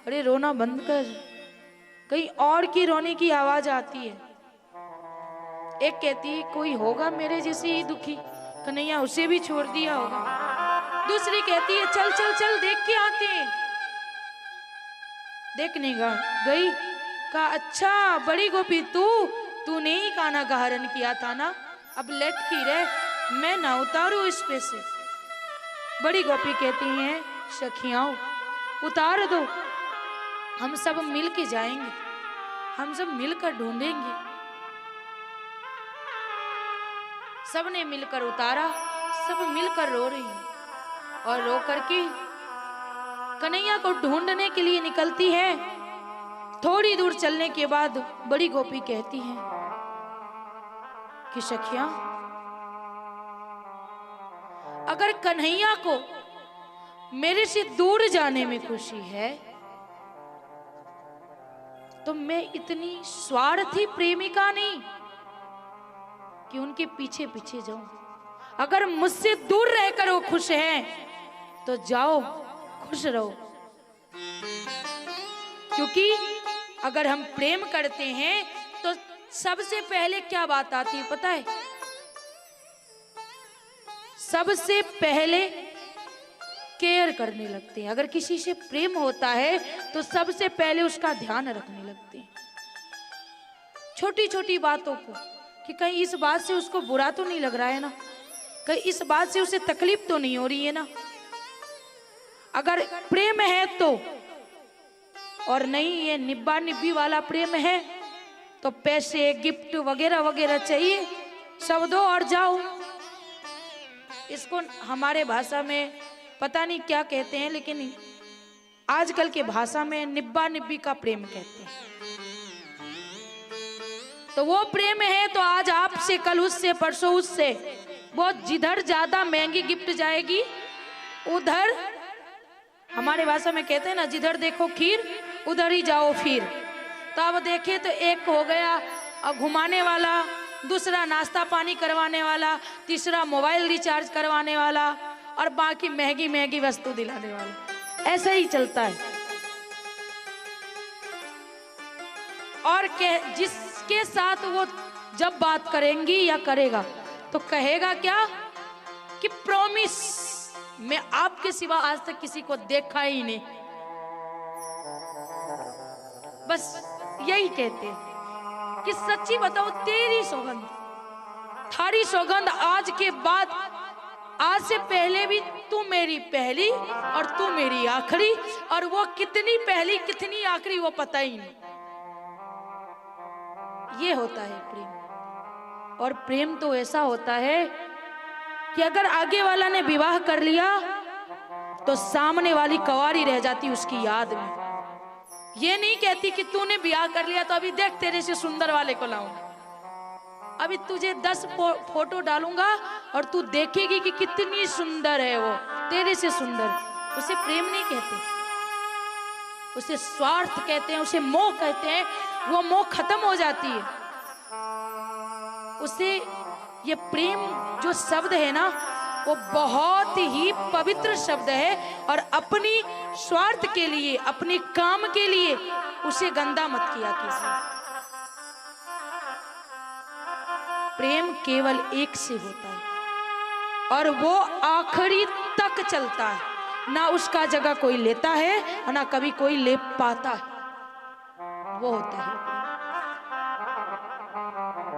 अरे रोना बंद कर, कहीं और की रोने की आवाज आती है। एक कहती है कोई होगा मेरे जैसे ही दुखी, कन्हैया उसे भी छोड़ दिया होगा। दूसरी कहती है चल चल चल देख के आते हैं। देखने गई, कहा अच्छा बड़ी गोपी तूने ही कान्हा का हरण किया था ना, अब लटकी रह, मैं ना उतारू इस पे से। बड़ी गोपी कहती हैं सखियां उतार दो, हम सब मिल के जाएंगे, हम सब मिलकर ढूंढेंगे। सबने मिलकर उतारा, सब मिलकर रो रही हैं और रो करके कन्हैया को ढूंढने के लिए निकलती है। थोड़ी दूर चलने के बाद बड़ी गोपी कहती है कि सखिया अगर कन्हैया को मेरे से दूर जाने में खुशी है तो मैं इतनी स्वार्थी प्रेमिका नहीं कि उनके पीछे पीछे जाऊं। अगर मुझसे दूर रहकर वो खुश हैं तो जाओ खुश रहो, क्योंकि अगर हम प्रेम करते हैं तो सबसे पहले क्या बात आती है पता है? सबसे पहले केयर करने लगते हैं। अगर किसी से प्रेम होता है तो सबसे पहले उसका ध्यान रखने लगते हैं, छोटी छोटी बातों को, कि कहीं इस बात से उसको बुरा तो नहीं लग रहा है ना, कहीं इस बात से उसे तकलीफ तो नहीं हो रही है ना। अगर प्रेम है तो, और नहीं ये निब्बा निब्बी वाला प्रेम है तो पैसे गिफ्ट वगैरह वगैरह चाहिए, सब दो और जाओ। इसको हमारे भाषा में पता नहीं क्या कहते हैं, लेकिन आजकल के भाषा में निब्बा निब्बी का प्रेम कहते हैं। तो वो प्रेम है तो आज आपसे, कल उससे, परसों उससे, वो जिधर ज्यादा महंगी गिफ्ट जाएगी उधर, हमारे भाषा में कहते हैं ना जिधर देखो खीर उधर ही जाओ फिर। तो अब देखे तो एक हो गया घुमाने वाला, दूसरा नाश्ता पानी करवाने वाला, तीसरा मोबाइल रिचार्ज करवाने वाला और बाकी महंगी महंगी वस्तु दिलाने वाला। ऐसा ही चलता है। और जिसके साथ वो जब बात करेंगी या करेगा तो कहेगा क्या कि प्रॉमिस, मैं आपके सिवा आज तक किसी को देखा ही नहीं, बस यही कहते हैं कि सच्ची बताओ तेरी सौगंध, थारी सौगंध आज के बाद, आज से पहले भी तू मेरी पहली और तू मेरी आखिरी, और वो कितनी पहली कितनी आखिरी वो पता ही नहीं। ये होता है प्रेम। और प्रेम तो ऐसा होता है कि अगर आगे वाला ने विवाह कर लिया तो सामने वाली कवारी रह जाती उसकी याद में। ये नहीं कहती कि तूने विवाह कर लिया तो अभी देख तेरे से सुंदर वाले को लाऊंगा, अभी तुझे 10 फोटो डालूंगा और तू देखेगी कि कितनी सुंदर है वो, तेरे से सुंदर। उसे प्रेम नहीं कहते, उसे स्वार्थ कहते हैं, उसे मोह कहते हैं। वो मोह खत्म हो जाती है। उसे ये प्रेम जो शब्द है ना, वो बहुत ही पवित्र शब्द है और अपनी स्वार्थ के लिए, अपने काम के लिए उसे गंदा मत किया कीजिए। प्रेम केवल एक से होता है और वो आखिरी तक चलता है, ना उसका जगह कोई लेता है और ना कभी कोई ले पाता है, वो होता है।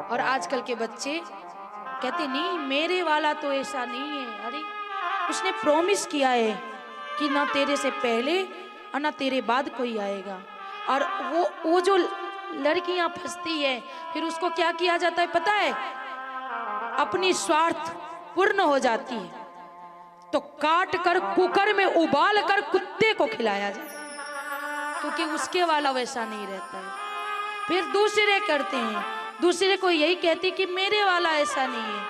और आजकल के बच्चे कहते नहीं मेरे वाला तो ऐसा नहीं है। अरे उसने प्रॉमिस किया है कि ना तेरे से पहले और ना तेरे बाद कोई आएगा। और वो जो लड़कियां फंसती है, फिर उसको क्या किया जाता है पता है? अपनी स्वार्थ पूर्ण हो जाती है तो काट कर कुकर में उबाल कर कुत्ते को खिलाया जाता है, क्योंकि उसके वाला वैसा नहीं रहता है। फिर दूसरे करते हैं, दूसरे को यही कहती कि मेरे वाला ऐसा नहीं है,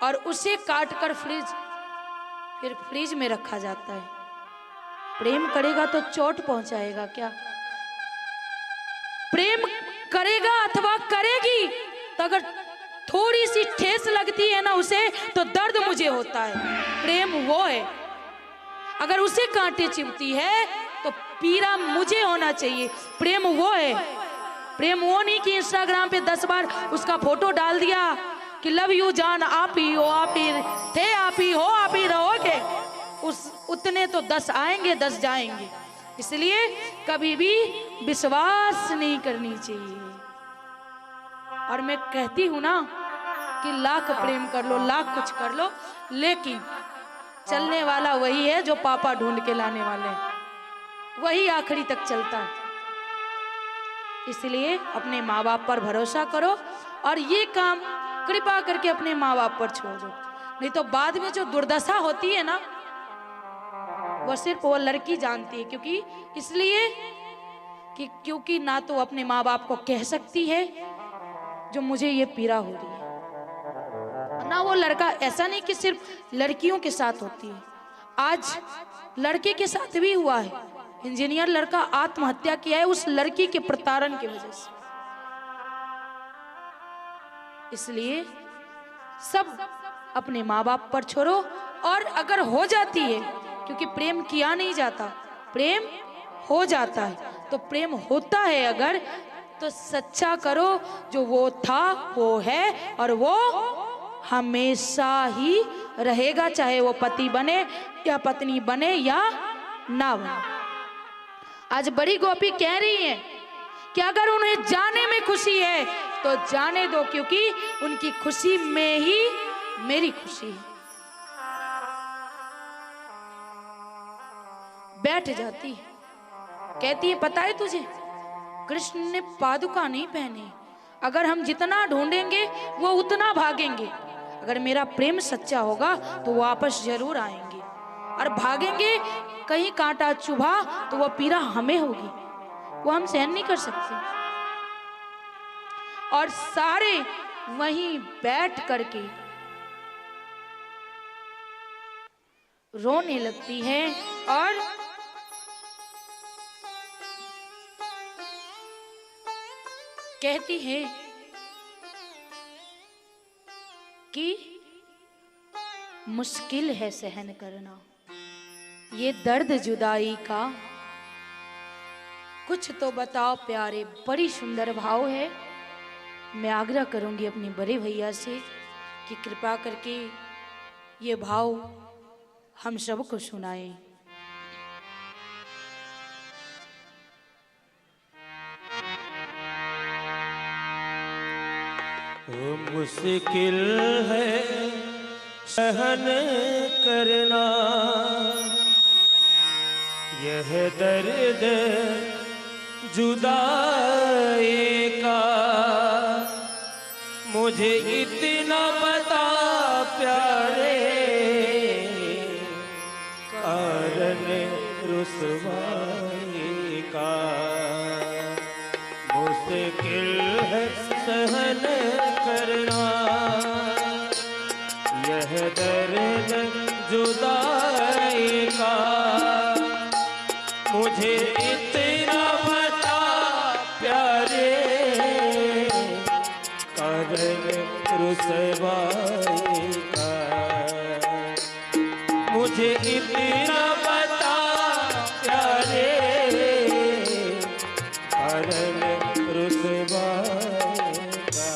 और उसे काट कर फिर फ्रिज में रखा जाता है। प्रेम करेगा तो चोट पहुंचाएगा क्या? प्रेम करेगा अथवा करेगी तो अगर थोड़ी सी ठेस लगती है ना उसे, तो दर्द मुझे होता है। प्रेम वो है, अगर उसे कांटे चुभती है तो पीड़ा मुझे होना चाहिए। प्रेम वो है। प्रेम वो नहीं कि इंस्टाग्राम पे 10 बार उसका फोटो डाल दिया कि लव यू जान, आप ही हो, आप ही थे, आप ही हो, आप ही रहोगे। उतने तो 10 आएंगे 10 जाएंगे। इसलिए कभी भी विश्वास नहीं करनी चाहिए। और मैं कहती हूं ना कि लाख प्रेम कर लो, लाख कुछ कर लो, लेकिन चलने वाला वही है जो पापा ढूंढ के लाने वाले हैं, वही आखिरी तक चलता है। इसलिए अपने माँ बाप पर भरोसा करो और ये काम कृपा करके अपने माँ बाप पर छोड़ दो, नहीं तो बाद में जो दुर्दशा होती है ना, वो सिर्फ वो लड़की जानती है। क्योंकि ना तो अपने माँ बाप को कह सकती है जो मुझे ये पीड़ा हो रही है, ना वो लड़का। ऐसा नहीं कि सिर्फ लड़कियों के साथ होती है, आज लड़के के साथ भी हुआ है। इंजीनियर लड़का आत्महत्या किया है उस लड़की के प्रताड़न की वजह से। इसलिए सब अपने माँ बाप पर छोड़ो। और अगर हो जाती है, क्योंकि प्रेम किया नहीं जाता, प्रेम हो जाता है, तो प्रेम होता है अगर, तो सच्चा करो। जो वो था वो है और वो हमेशा ही रहेगा, चाहे वो पति बने या पत्नी बने या ना बने। आज बड़ी गोपी कह रही है कि अगर उन्हें जाने में खुशी है तो जाने दो, क्योंकि उनकी खुशी में ही मेरी खुशी है। बैठ जाती है, कहती है पता है तुझे, कृष्ण ने पादुका नहीं पहने, अगर हम जितना ढूंढेंगे वो उतना भागेंगे। अगर मेरा प्रेम सच्चा होगा तो वापस जरूर आएंगे, और भागेंगे कहीं कांटा चुभा तो वो पीड़ा हमें होगी, वो हम सहन नहीं कर सकते। और सारे वहीं बैठ करके रोने लगती है और कहती है कि मुश्किल है सहन करना ये दर्द जुदाई का, कुछ तो बताओ प्यारे। बड़ी सुंदर भाव है। मैं आग्रह करूंगी अपने बड़े भैया से कि कृपा करके ये भाव हम सबको सुनाएं। मुश्किल है सहन करना यह दर्द जुदाई का, मुझे इतना बता प्यारे कारण रुसवाई का। मुश्किल है सहन करना, यह दर्द जुदाई का मुझे इतना बता प्यारे, कारण रुसवाई का मुझे इतना बता प्यारे, कारण रुसवाई का।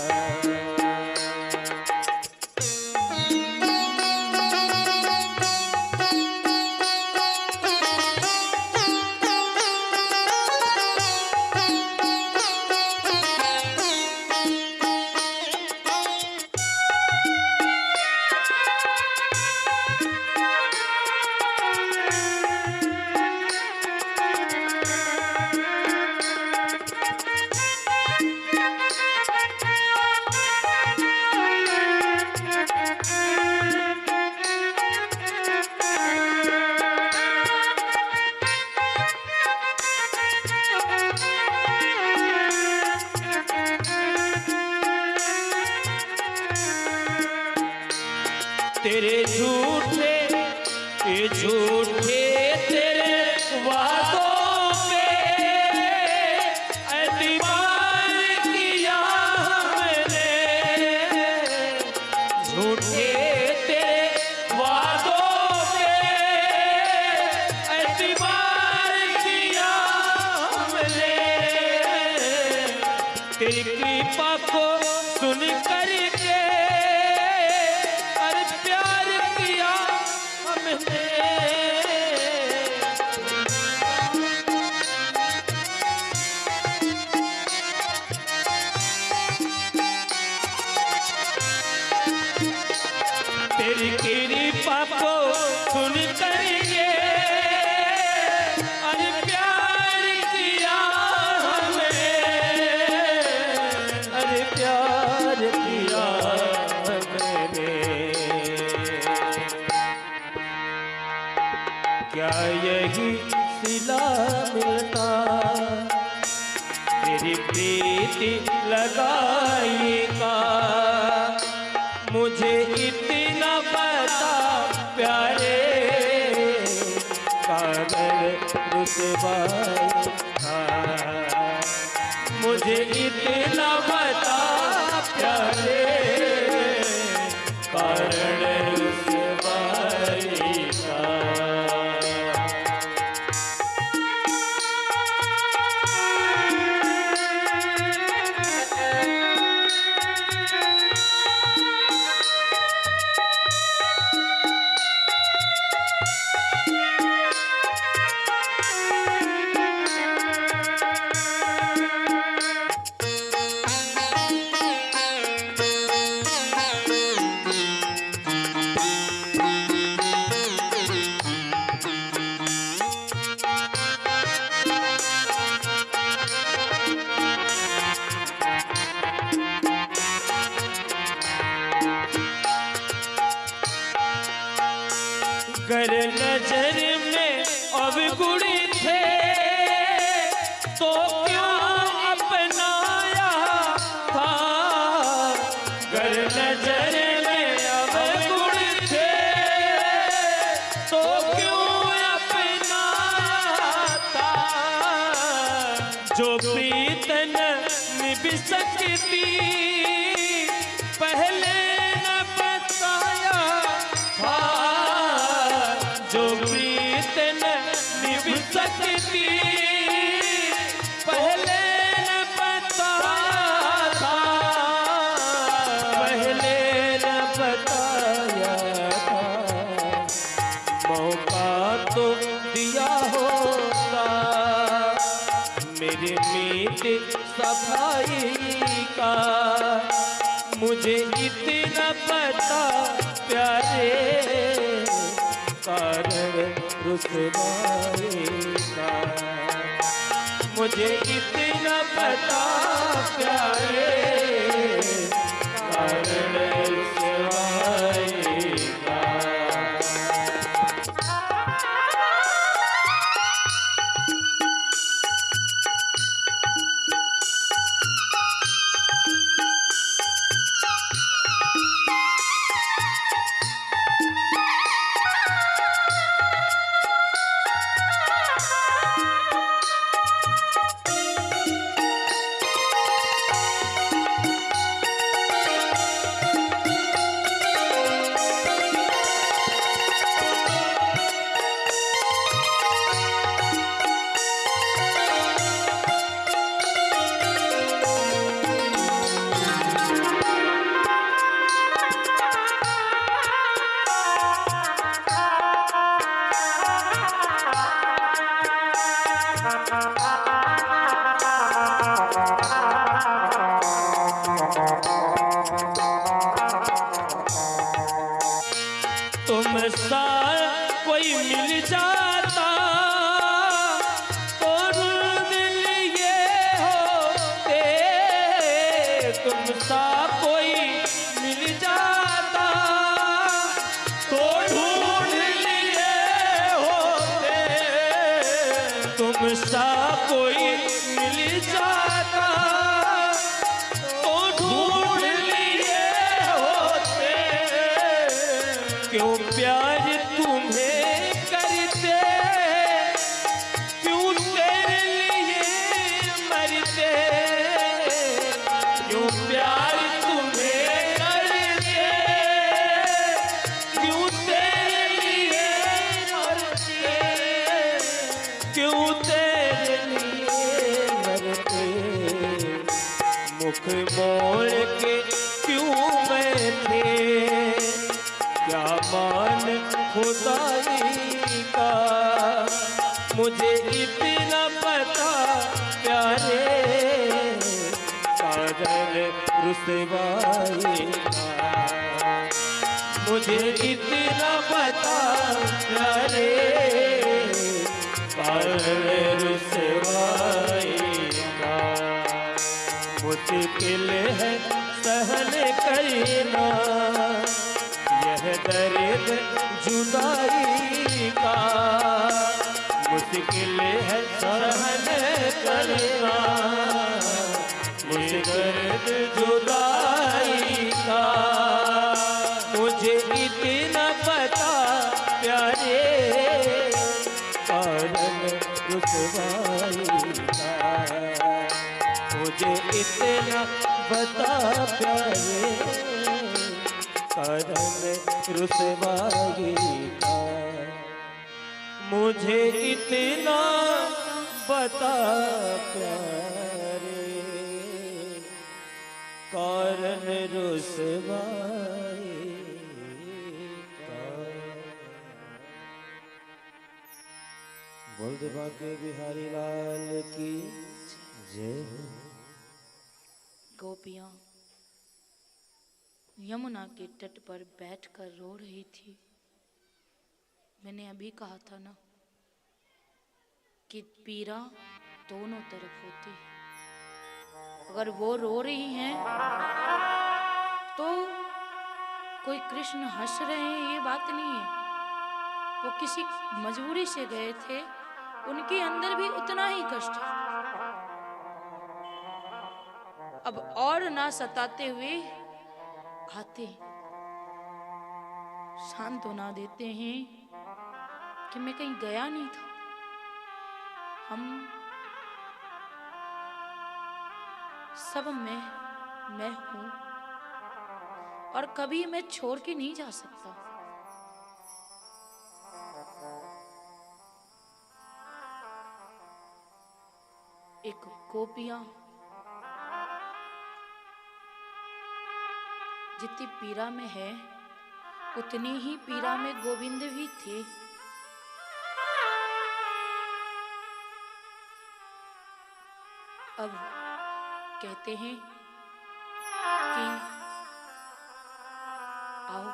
तेरे झूठे तेरे वादों पे एतबार किया हमने, झूठे तेरे वादों पे एतबार किया हमने, तेरी कृपा को सुन करके अरे प्यार किया हमने। तेरी कृपा को सुन करके अरे प्यार किया हमने, अरे प्यार किया हमने। क्या यही सिला मिलता तेरी प्रीति लगाई का, मुझे इतना बता प्यारे, कारण रुसवाई का मुझे इतना बता प्यारे, कारण रुसवाई का। गर नजर में अब गुड़ी थे तो क्यों अपनाया था, गर नजर में अब गुड़ी थे तो क्यों अपनाया था, जो प्रीत न निभ सकती पहले न बताया था, जो प्रीत न निभ सकती पहले न बताया था, पहले न बताया था, मौका तो दिया होता मेरे मीत सफाई का, मुझे इतना पता प्यारे, कारण रुसवाई का मुझे इतना पता प्यारे, कारण रुसवाई का। तुम सा कोई मिल जाता तो ढूंढ लिए होते, तुम सा कोई मिल जाता तो ढूंढ लिए होते, क्यों प्यार तुम्हें करते, क्यों तेरे लिए मरते, क्यों प्यार तुम्हें करते, क्यों तेरे लिए मरते, क्यों तेरे लिए मरते, मुख मोड़ के क्यों बैठे, क्या मान खुदाई का, मुझे इतना पता प्यारे, काजल रुसवाई का, मुझे इतना पता प्यारे, काजल रुसवाई का, मुश्किल है सहन करना यह दर्द जुदाई का, मुश्किल है सहन करना ये दर्द जुदाई का, मुझे इतना पता प्यारे, कारण रुसवाई का, मुझे इतना पता प्यारे, कारण रुसवाई का, मुझे इतना बता प्यारे, कारण रुसवाई का। बोल दे बाके बिहारी लाल की जय हो। गोपियां यमुना के तट पर बैठकर रो रही थी। मैंने अभी कहा था ना कि पीड़ा दोनों तरफ होती है। अगर वो रो रही हैं तो कोई कृष्ण हंस रहे हैं ये बात नहीं है, वो किसी मजबूरी से गए थे, उनके अंदर भी उतना ही कष्ट है। अब और ना सताते हुए आते सांत्वना देते हैं कि मैं कहीं गया नहीं था, हम सब में मैं हूं और कभी मैं छोड़ के नहीं जा सकता। एक गोपियां जितनी पीड़ा में है उतनी ही पीड़ा में गोविंद भी थे। अब कहते हैं कि आओ,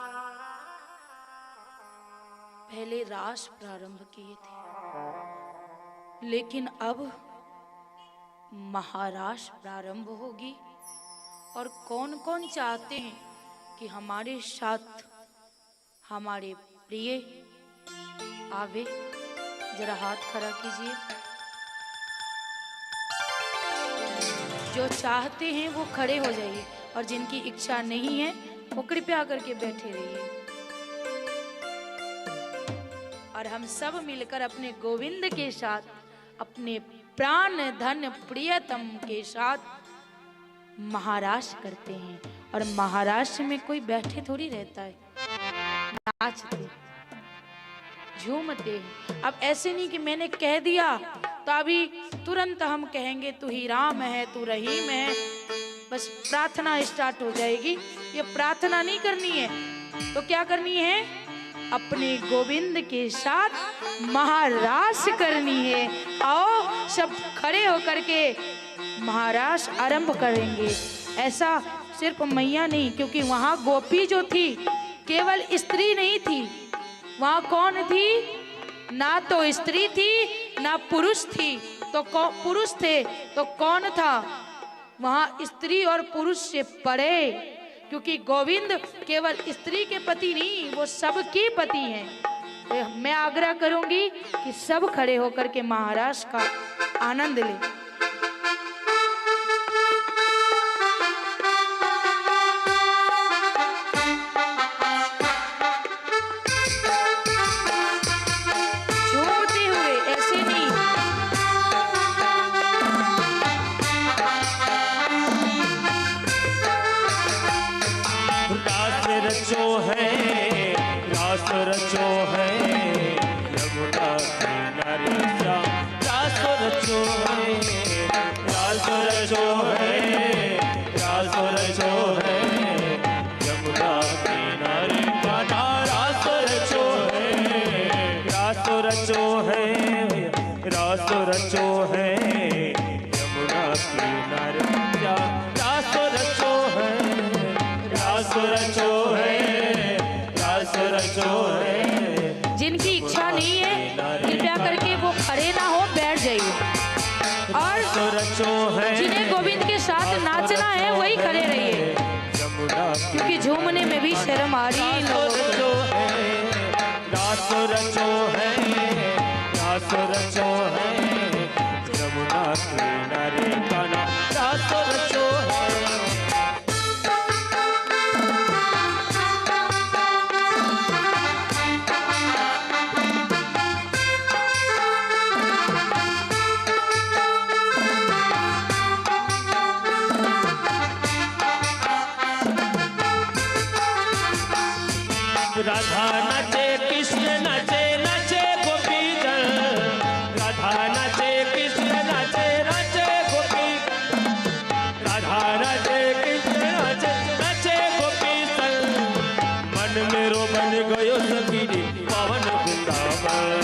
पहले रास प्रारंभ किए थे लेकिन अब महारास प्रारंभ होगी। और कौन कौन चाहते हैं कि हमारे साथ हमारे प्रिय आवे? जरा हाथ खड़ा कीजिए। जो चाहते हैं वो खड़े हो जाइए और जिनकी इच्छा नहीं है वो कृपया करके बैठे रहिए। और हम सब मिलकर अपने गोविंद के साथ, अपने प्राण धन प्रियतम के साथ महारास करते हैं। और महारास में कोई बैठे थोड़ी रहता है, नाचते झूमते हैं। अब ऐसे नहीं कि मैंने कह दिया तो अभी तुरंत हम कहेंगे तू ही राम है, तू रहीम है, बस प्रार्थना स्टार्ट हो जाएगी। ये प्रार्थना नहीं करनी है तो क्या करनी है? अपने गोविंद के साथ महारास करनी है। आओ सब खड़े होकर के महारास आरंभ करेंगे। ऐसा सिर्फ मैया नहीं, क्योंकि वहां गोपी जो थी केवल स्त्री नहीं थी, वहां कौन थी? ना तो स्त्री थी ना पुरुष थी। तो पुरुष थे तो कौन था? वहाँ स्त्री और पुरुष से परे, क्योंकि गोविंद केवल स्त्री के पति नहीं, वो सबके पति हैं। मैं आग्रह करूंगी कि सब खड़े होकर के महाराज का आनंद लें। झूमते हुए, ऐसे नहीं। रचो है, रास रचो है, यमुना किनारे रास रचो है, रास रचो है, रास रचो है, यमुना किनारे कान्हा रास रचो है, रास रचो है, रास रचो है, यमुना किनारे रास रचो है, रास रचो है, रास रचो है। जिनकी इच्छा नहीं है कृपया करके वो खड़े ना हो, बैठ जाइए। और जिन्हें गोविंद के साथ नाचना है वही खड़े रहिए, क्योंकि झूमने में भी शर्म आ रही है लोगों को। रास रचो है, रास रचो है, यमुना किनारे कान्हा रास रचो है। राधा नाचे कृष्ण नाचे, नाचे गोपी जन। राधा नाचे कृष्ण नाचे, नाचे गोपी। राधा नाचे कृष्ण नाचे, नाचे गोपी सन। मन मेरो बन गयो सखी रे पावन वृंदावन।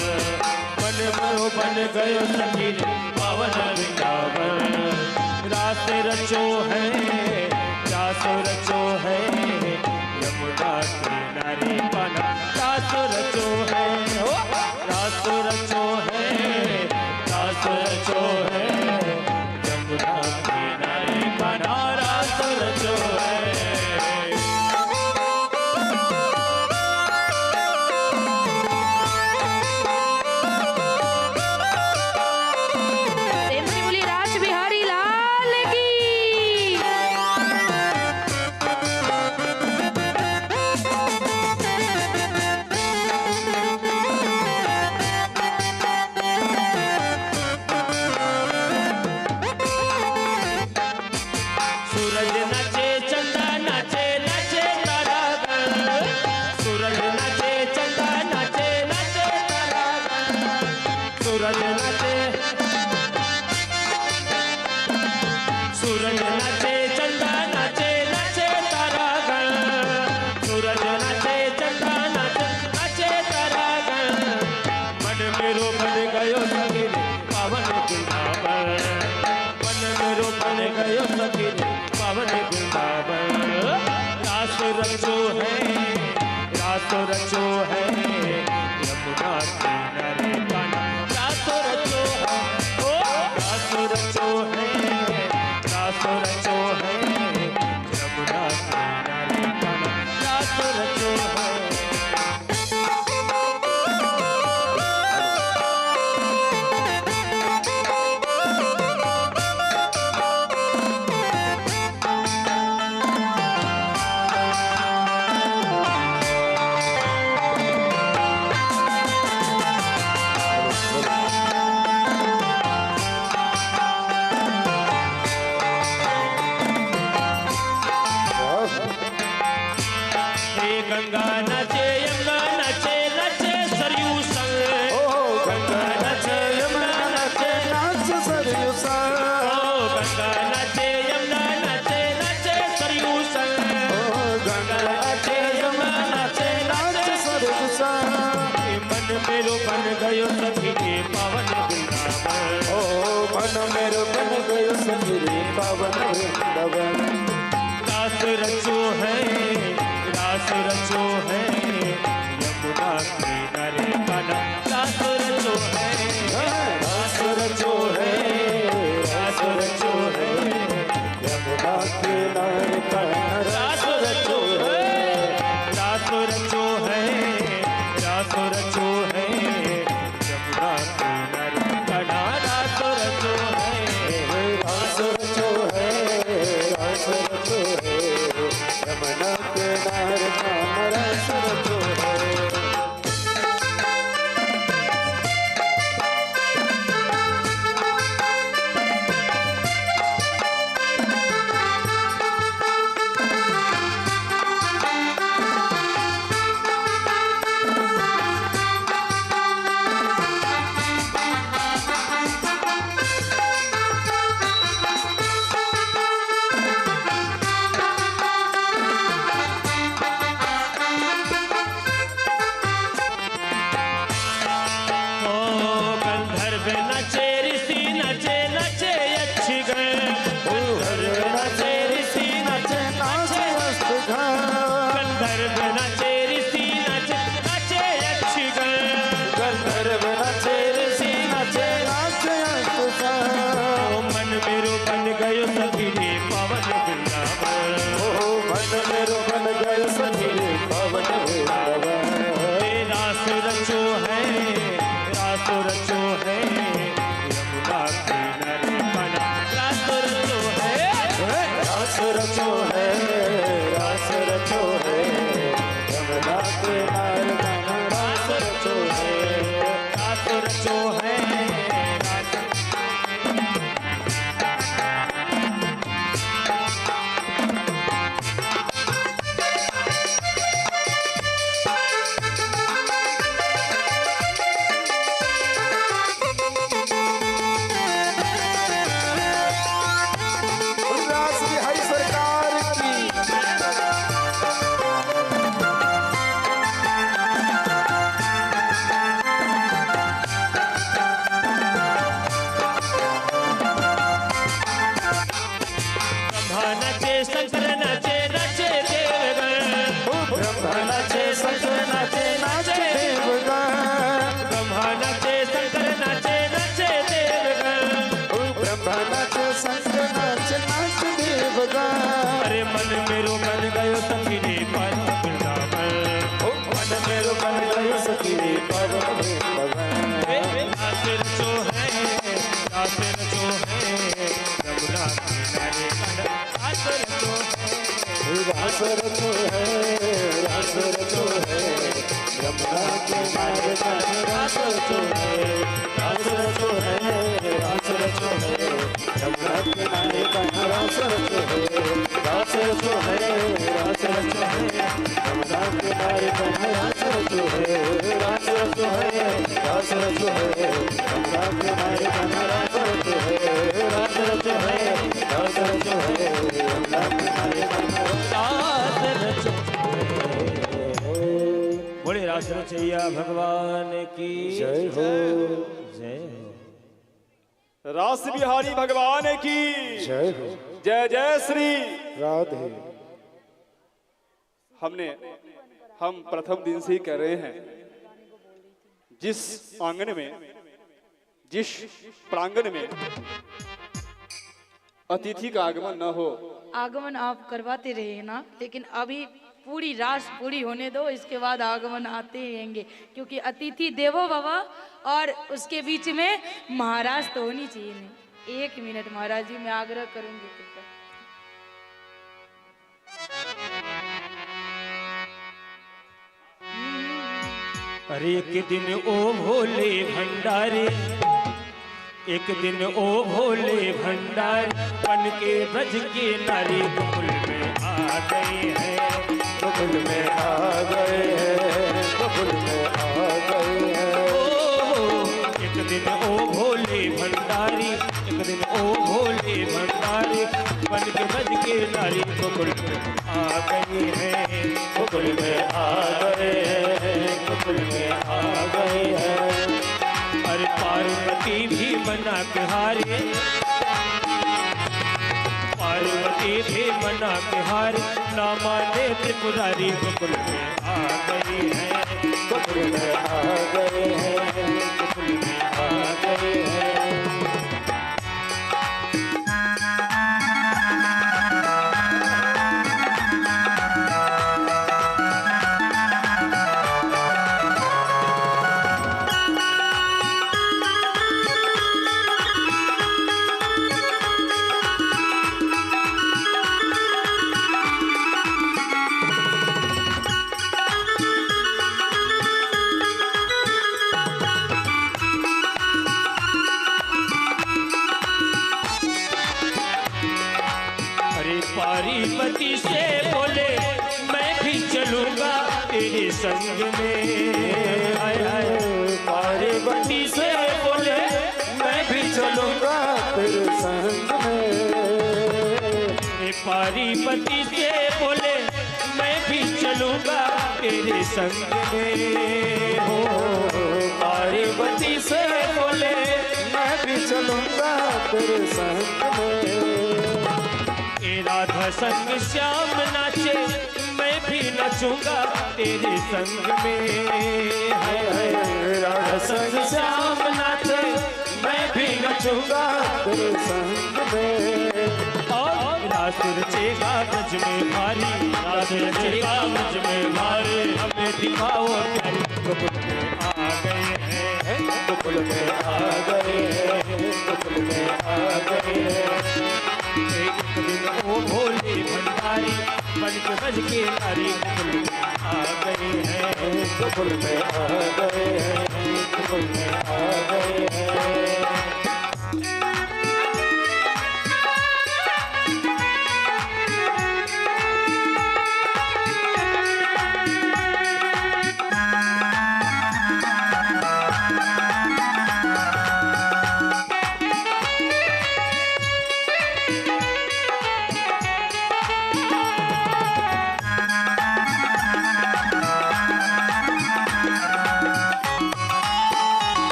मन मेरो बन गयो सखी रे पावन वृंदावन। रास रचो है, रास रचो है, यमुना किनारे कान्हा रास रचो है, रास रचो है, रास रचो है, यमुना किनारे कान्हा रास रचो है। प्रेम से बोलिए राज बिहारी लाल की। सूरज नाचे चंदा नाचे, नाचे तारागण। सूरज नाचे चंदा नाचे, नाचे तारागण। सूरज नाचे, सूरज नाचे चंदा नाचे, नाचे तारागण। सूरज नाचे चंदा नाचे, नाचे तारागण। मन मेरो बन गयो सखी रे पावन वृंदावन। मन मेरो बन गयो सखी रे पावन वृंदावन। रास रचो है, रास रचो है, यमुना किनारे कान्हा रास रचो है, ओ रास रचो है, रास रचो है, यमुना किनारे कान्हा रास रचो है। हे गंगा नाचे, यमुना नाचे, नाचे सरयू संग। गंगा नाचे, यमुना नाचे, नाचे सरयू संग। गंगा नाचे, यमुना नाचे, नाचे सरयू संग। गंगा नाचे, यमुना नाचे, नाचे सरयू संग। मन मेरो बन गयो सखी रे पावन वृंदावन। मन मेरो बन गयो सखी रे पावन वृंदावन। रास रचो है, रास रचो है, यमुना किनारे कान्हा रास रचो है, रास रचो है, रास रचो है, है, रास रचो है, यमुना किनारे कहाँ रास रचो है, रास रचो है। अरे मन मेरो मन गयो सखी रे पर वृंदावन, मन मेरो मन गयो सखी रे पर वृंदावन। रास रचो है, रास रचो है, यमुना किनारे रास रचो है, रास रचो है, रास रचो है, यमुना किनारे कहाँ रास रचो है, रास रचो है, रास रचो है, यमुना किनारे कहाँ रास रचो है, रास रचो है, रास रचो है, यमुना किनारे कहाँ रास रचो है, रास रचो है, रास रचो है, यमुना किनारे कहाँ रास रचो है, रास रचो है, रास रचो है, यमुना किनारे कहाँ रास रचो है। बोले रास रचैया भगवान की जय हो, जय हो। रास बिहारी भगवान की जय हो, जय जय श्री राधे। हम प्रथम दिन से ही कह रहे हैं, जिस आंगन में, जिस प्रांगण में अतिथि का आगमन न हो, आगमन आप करवाते रहे ना, लेकिन अभी पूरी रास पूरी होने दो, इसके बाद आगमन आते रहेंगे, क्योंकि अतिथि देवो भव, और उसके बीच में महाराज तो होनी चाहिए। नहीं, एक मिनट महाराज जी, मैं आग्रह करूंगी कृपया। अरे एक दिन ओ भोले भंडारी, एक दिन ओ भोले भंडारी, बन के ब्रज के नारी गोकुल में आ गए हैं, गोकुल में आ गए हैं, गोकुल में आ गए हैं। एक दिन ओ भोले भंडारी, एक दिन ओ भोले भंडारी, बन के ब्रज के नारी गोकुल में आ गए हैं, गोकुल में आ गए हैं, गोकुल में आ गए हैं। अरे पार्वती भी मना के हारे, पार्वती भी मना के हारे, ना माने त्रिपुरारी गोकुल में आ गई है, गोकुल में आ गए हैं, गोकुल में आ गए हैं। पार्वती से बोले मैं भी चलूंगा तेरे संग में, आय आय। पार्वती से बोले मैं भी चलूंगा तेरे संग में। पार्वती से बोले मैं भी चलूंगा तेरे संग में, हो। पार्वती से बोले मैं भी चलूंगा तेरे संग में। राधा संग श्याम नाचे मैं भी नचूंगा तेरे संग में, हाय हाय। राधा संग श्याम नाचे मैं भी नचूंगा तेरे संग में। और रास रचेगा ब्रज में भारी, रास रचेगा ब्रज में भारी, हमें दिखाओ प्यारी। गोकुल में आ गए हैं, गोकुल में आ गए हैं, गोकुल में आ गए हैं। एक दिन ओ भोले भंडारी बन के बज के नारी गोकुल में आ गए हैं, गोकुल में आ गए हैं, गोकुल में आ गए हैं।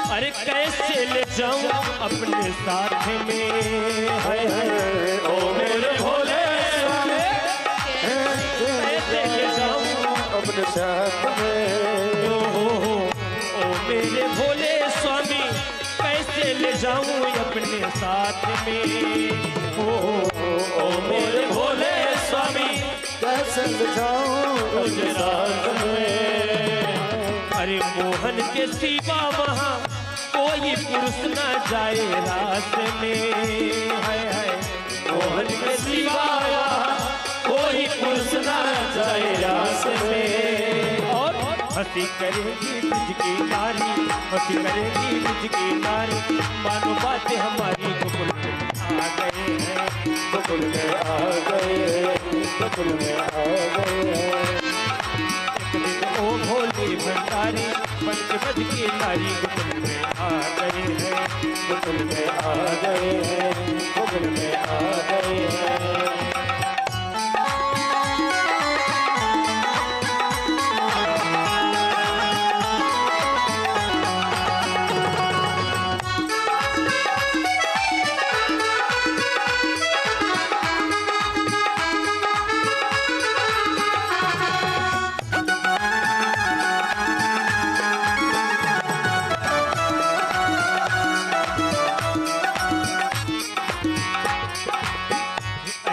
अरे कैसे ले जाऊं अपने साथ में, हाय हाय ओ मेरे भोले स्वामी, कैसे ले जाऊं अपने साथ में। ओ मेरे भोले स्वामी कैसे ले जाऊं अपने साथ में। ओ मेरे भोले स्वामी कैसे ले जाऊं अपने साथ में। अरे मोहन के सिवा वहाँ कोई पुरुष न जाए रात में, हाय हाय मोहन के सिवा कोई पुरुष न जाए रात में। और हंसी करेगी तुझकी नारी, हंसी करेगी तुझकी नारी, मानो बातें हमारी गोकुल में आ गए हैं, गोकुल में आ गए हैं, गोकुल में आ गए हैं। एक दिन ओ भोले भंडारी बन के बज के नारी गोकुल में आ गए हैं, गोकुल में आ गए हैं, गोकुल में आ गए हैं।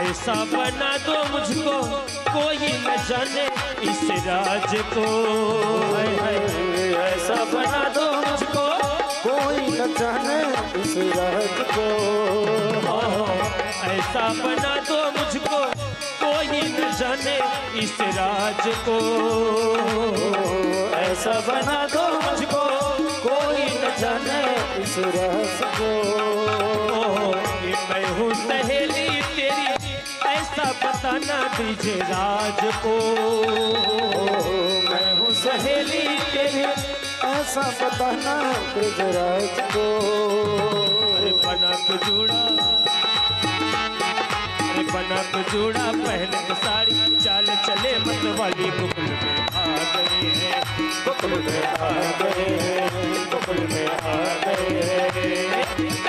ऐसा बना दो मुझको कोई न जाने इस राज को, हाय हाय ऐसा बना दो मुझको कोई न जाने इस राज को। ऐसा बना दो मुझको कोई न जाने इस राज को। ऐसा बना दो मुझको कोई न जाने इस राज को। मैं हूँ सहेली तेरी ऐसा बताना दीजिए राज को। मैं हूँ सहेली तेरी ऐसा बताना ब्रजराज को। अरे बना तो जूड़ा, अरे बना तो जूड़ा पहन के साड़ी, चाल चले मत वाली गोकुल में आ गए हैं, गोकुल में आ गए हैं, गोकुल में आ गए हैं।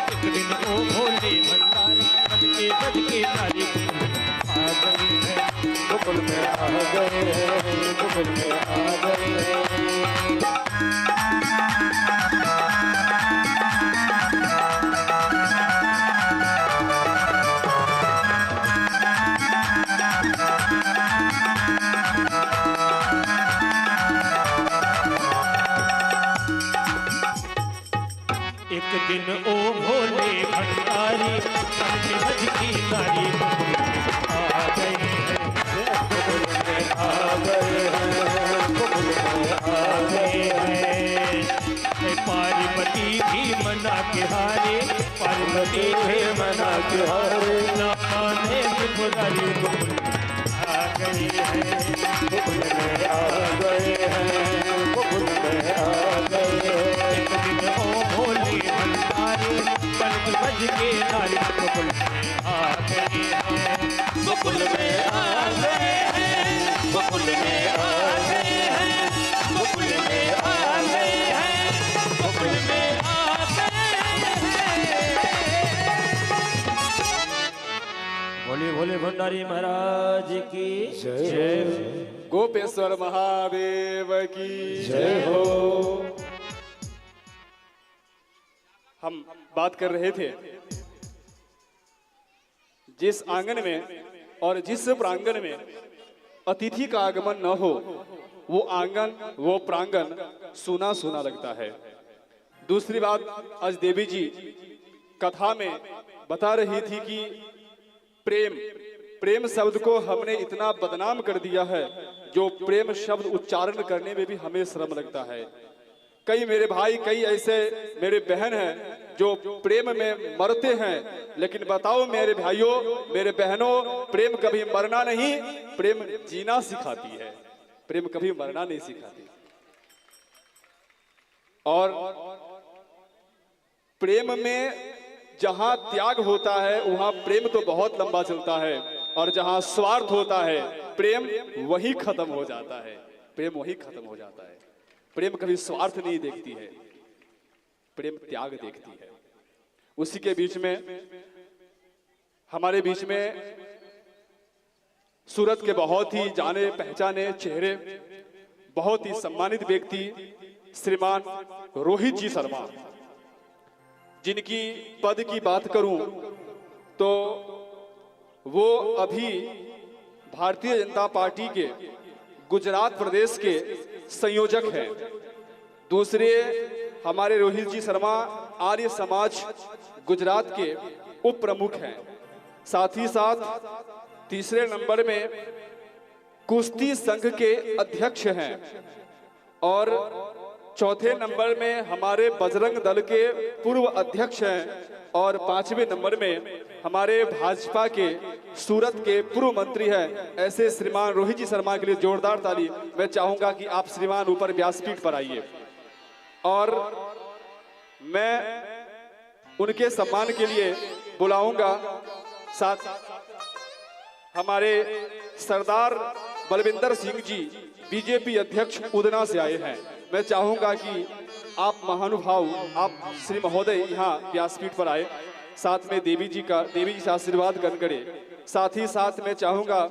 एक दिन ओ भोले भंडारी बन के बज के नारी गोकुल में आ गई है, गोकुल में आ गए हैं, गोकुल में आ गए हैं। एक दिन ओ भोले भंडारी बन के बज की नारी गोकुल में आ गए हैं, गोकुल में आ गए हैं, गोकुल में आ गए हैं। पार्वती भी मना के हारे, पार्वती भी मना के हारे, ना माने त्रिपुरारी गोकुल में आ गई है, गोकुल में आ गए हैं, गोकुल में आ गए हैं। एक दिन ओ भोले भंडारी बन के बज के नारी गोकुल में आ गए हैं, गोकुल में आ गए हैं, गोकुल में आ गए हैं, गोकुल में आ गए हैं, गोकुल में आ गए हैं। भोले भोले भंडारी महाराज की जय गोपेश्वर महादेव की जय हो। हम बात कर रहे थे जिस आंगन में और जिस प्रांगण में अतिथि का आगमन न हो, वो आंगन वो प्रांगण सूना सूना लगता है। दूसरी बात, आज देवी जी कथा में बता रही थी कि प्रेम शब्द को हमने इतना बदनाम कर दिया है, जो प्रेम शब्द उच्चारण करने में भी हमें शर्म लगता है। कई मेरे भाई, कई ऐसे मेरे बहन हैं जो प्रेम में मरते हैं, लेकिन बताओ मेरे भाइयों, मेरे बहनों, प्रेम कभी मरना नहीं, प्रेम जीना सिखाती है, प्रेम कभी मरना नहीं सिखाती। और प्रेम में जहां त्याग होता है वहां प्रेम तो बहुत लंबा चलता है, और जहां स्वार्थ होता है प्रेम वही खत्म हो जाता है, प्रेम वही खत्म हो जाता है। प्रेम कभी स्वार्थ नहीं देखती है, प्रेम त्याग देखती है। उसी के बीच में, हमारे बीच में सूरत के बहुत ही जाने पहचाने चेहरे, बहुत ही सम्मानित व्यक्ति श्रीमान रोहित जी शर्मा, जिनकी पद की बात करूं तो वो अभी भारतीय जनता पार्टी के गुजरात प्रदेश के संयोजक हैं। दूसरे हमारे रोहित जी शर्मा आर्य समाज गुजरात के उप प्रमुख हैं। साथ ही साथ तीसरे नंबर में कुश्ती संघ के अध्यक्ष हैं, और चौथे नंबर में हमारे बजरंग दल के पूर्व अध्यक्ष हैं, और पांचवें नंबर में हमारे भाजपा के सूरत के पूर्व मंत्री हैं। ऐसे श्रीमान रोहित जी शर्मा के लिए जोरदार ताली। मैं चाहूंगा कि आप श्रीमान ऊपर व्यासपीठ पर आइए, और मैं उनके सम्मान के लिए बुलाऊंगा साथ हमारे सरदार बलविंदर सिंह जी, बीजेपी अध्यक्ष उदना से आए हैं। मैं चाहूंगा कि आप महानुभाव, आप श्री महोदय यहाँ व्यासपीठ पर आए, साथ में देवी जी से आशीर्वाद ग्रहण करें। साथ ही साथ मैं चाहूंगा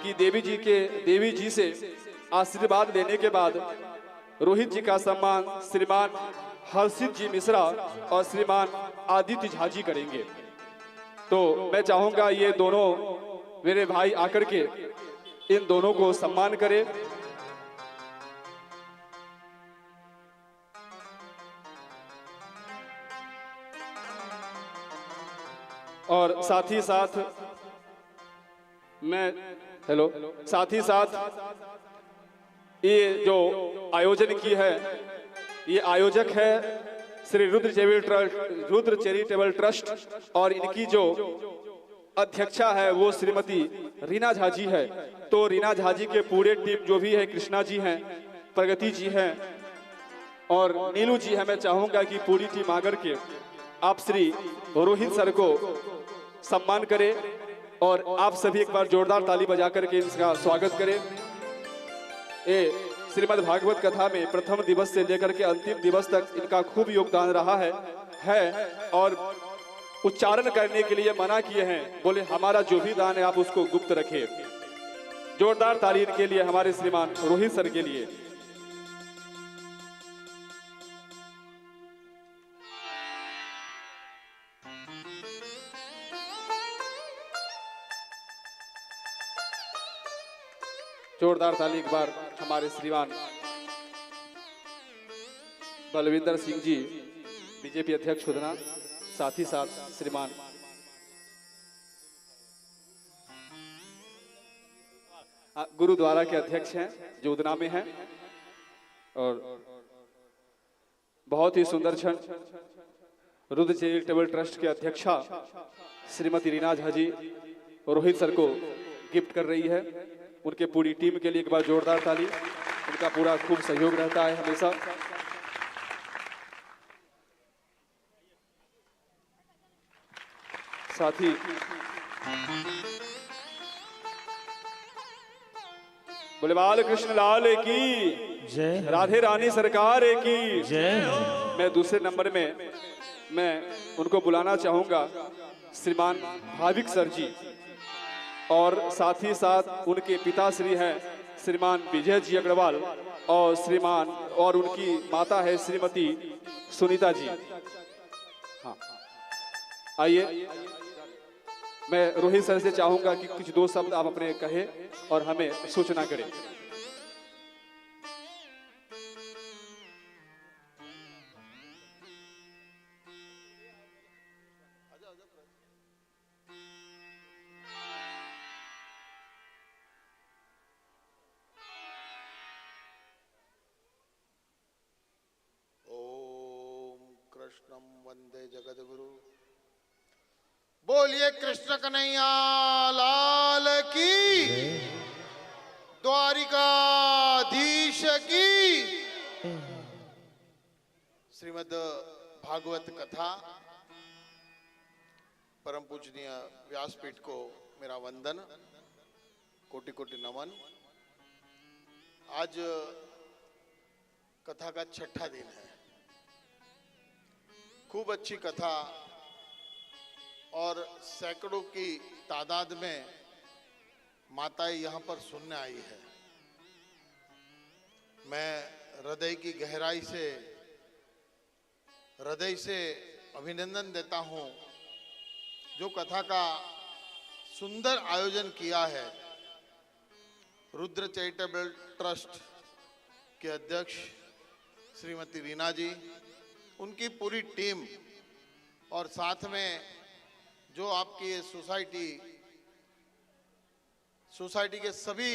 कि देवी जी से आशीर्वाद लेने के बाद रोहित जी का सम्मान श्रीमान हर्षित जी मिश्रा और श्रीमान आदित्य झा जी करेंगे। तो मैं चाहूंगा ये दोनों मेरे भाई आकर के इन दोनों को सम्मान करें। और साथ ही साथ ये जो आयोजन की है, ये आयोजक है श्री रुद्र चैरिटेबल ट्रस्ट, और इनकी जो अध्यक्षा है वो श्रीमती रीना झा जी है। तो रीना झा जी के पूरे टीम जो भी है, कृष्णा जी हैं, प्रगति जी हैं और नीलू जी है, मैं चाहूंगा कि पूरी टीम आकर के आप श्री रोहित सर को सम्मान करें, और आप सभी एक बार जोरदार ताली बजा करके इनका स्वागत करें। ये श्रीमद् भागवत कथा में प्रथम दिवस से लेकर के अंतिम दिवस तक इनका खूब योगदान रहा है और उच्चारण करने के लिए मना किए हैं, बोले हमारा जो भी दान है आप उसको गुप्त रखें। जोरदार ताली इनके लिए, हमारे श्रीमान रोहित सर के लिए। जोरदार ताली एक बार हमारे श्रीमान बलविंदर सिंह जी, बीजेपी अध्यक्ष उदना, साथ ही साथ श्रीमान गुरुद्वारा के अध्यक्ष हैं जो उदना में हैं, और बहुत ही सुंदर क्षण रुद्र चैरिटेबल ट्रस्ट के अध्यक्षा श्रीमती रीना झा जी रोहित सर को गिफ्ट कर रही है। उनके पूरी टीम के लिए एक बार जोरदार ताली। उनका पूरा खूब सहयोग रहता है हमेशा। साथ ही बोले बाल कृष्ण लाल की जय, राधे रानी सरकार की जय। मैं दूसरे नंबर में मैं उनको बुलाना चाहूंगा श्रीमान भाविक सर जी, और साथ ही साथ उनके पिताश्री हैं श्रीमान विजय जी अग्रवाल, और उनकी माता है श्रीमती सुनीता जी। हाँ, आइए मैं रोहित सर से चाहूंगा कि कुछ दो शब्द आप अपने कहें और हमें सूचना करें। कृष्णम वंदे जगद्गुरु। बोलिए कृष्ण कन्हैया लाल की, द्वारिकाधीश की। श्रीमद् भागवत कथा परम पूजनीय व्यासपीठ को मेरा वंदन, कोटि कोटि नमन। आज कथा का छठा दिन है। खूब अच्छी कथा और सैकड़ों की तादाद में माताएं यहाँ पर सुनने आई है। मैं हृदय की गहराई से अभिनंदन देता हूँ जो कथा का सुंदर आयोजन किया है। रुद्र चैरिटेबल ट्रस्ट के अध्यक्ष श्रीमती रीना जी, उनकी पूरी टीम और साथ में जो आपकी ये सोसाइटी के सभी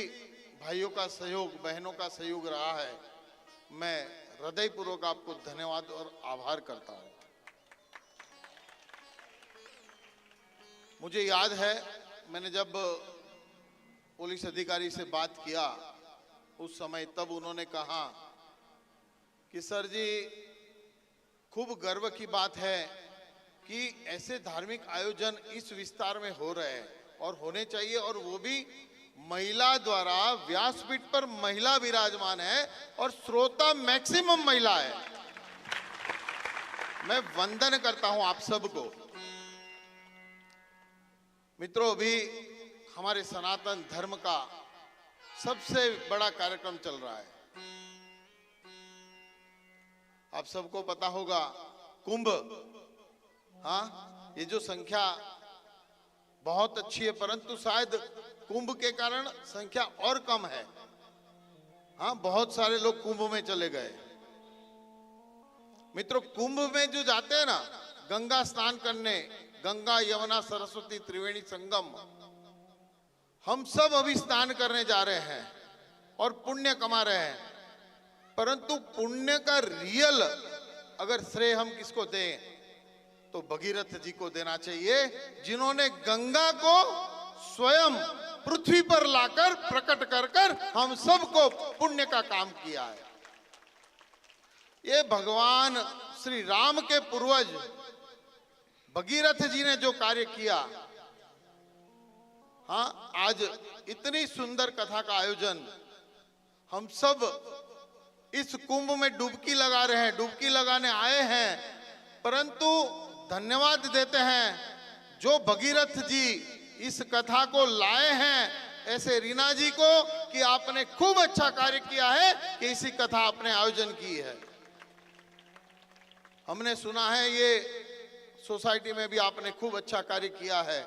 भाइयों का सहयोग, बहनों का सहयोग रहा है। मैं हृदयपूर्वक आपको धन्यवाद और आभार करता हूं। मुझे याद है मैंने जब पुलिस अधिकारी से बात किया उस समय, तब उन्होंने कहा कि सर जी खूब गर्व की बात है कि ऐसे धार्मिक आयोजन इस विस्तार में हो रहे हैं और होने चाहिए, और वो भी महिला द्वारा। व्यासपीठ पर महिला विराजमान है और श्रोता मैक्सिमम महिला है। मैं वंदन करता हूं आप सबको। मित्रों, अभी हमारे सनातन धर्म का सबसे बड़ा कार्यक्रम चल रहा है। आप सबको पता होगा कुंभ। हाँ, ये जो संख्या बहुत अच्छी है, परंतु शायद कुंभ के कारण संख्या और कम है। हाँ, बहुत सारे लोग कुंभ में चले गए। मित्रों, कुंभ में जो जाते हैं ना गंगा स्नान करने, गंगा यमुना सरस्वती त्रिवेणी संगम, हम सब अभी स्नान करने जा रहे हैं और पुण्य कमा रहे हैं। परंतु पुण्य का रियल अगर श्रेय हम किसको दें तो भगीरथ जी को देना चाहिए, जिन्होंने गंगा को स्वयं पृथ्वी पर लाकर प्रकट कर हम सबको पुण्य का काम किया है। ये भगवान श्री राम के पूर्वज भगीरथ जी ने जो कार्य किया। हाँ, आज इतनी सुंदर कथा का आयोजन हम सब इस कुंभ में डुबकी लगा रहे हैं, डुबकी लगाने आए हैं। परंतु धन्यवाद देते हैं जो भगीरथ जी इस कथा को लाए हैं, ऐसे रीना जी को, कि आपने खूब अच्छा कार्य किया है कि इसी कथा आपने आयोजन की है। हमने सुना है ये सोसाइटी में भी आपने खूब अच्छा कार्य किया है।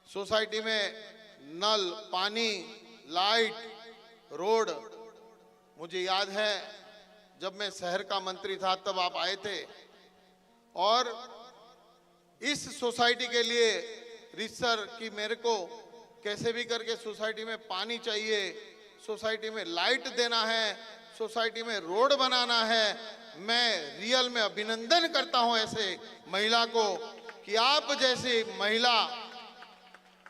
सोसाइटी में नल, पानी, लाइट, रोड। मुझे याद है जब मैं शहर का मंत्री था तब आप आए थे और इस सोसाइटी के लिए रिसर की मेरे को कैसे भी करके सोसाइटी में पानी चाहिए, सोसाइटी में लाइट देना है, सोसाइटी में रोड बनाना है। मैं रियल में अभिनंदन करता हूं ऐसे महिला को कि आप जैसी महिला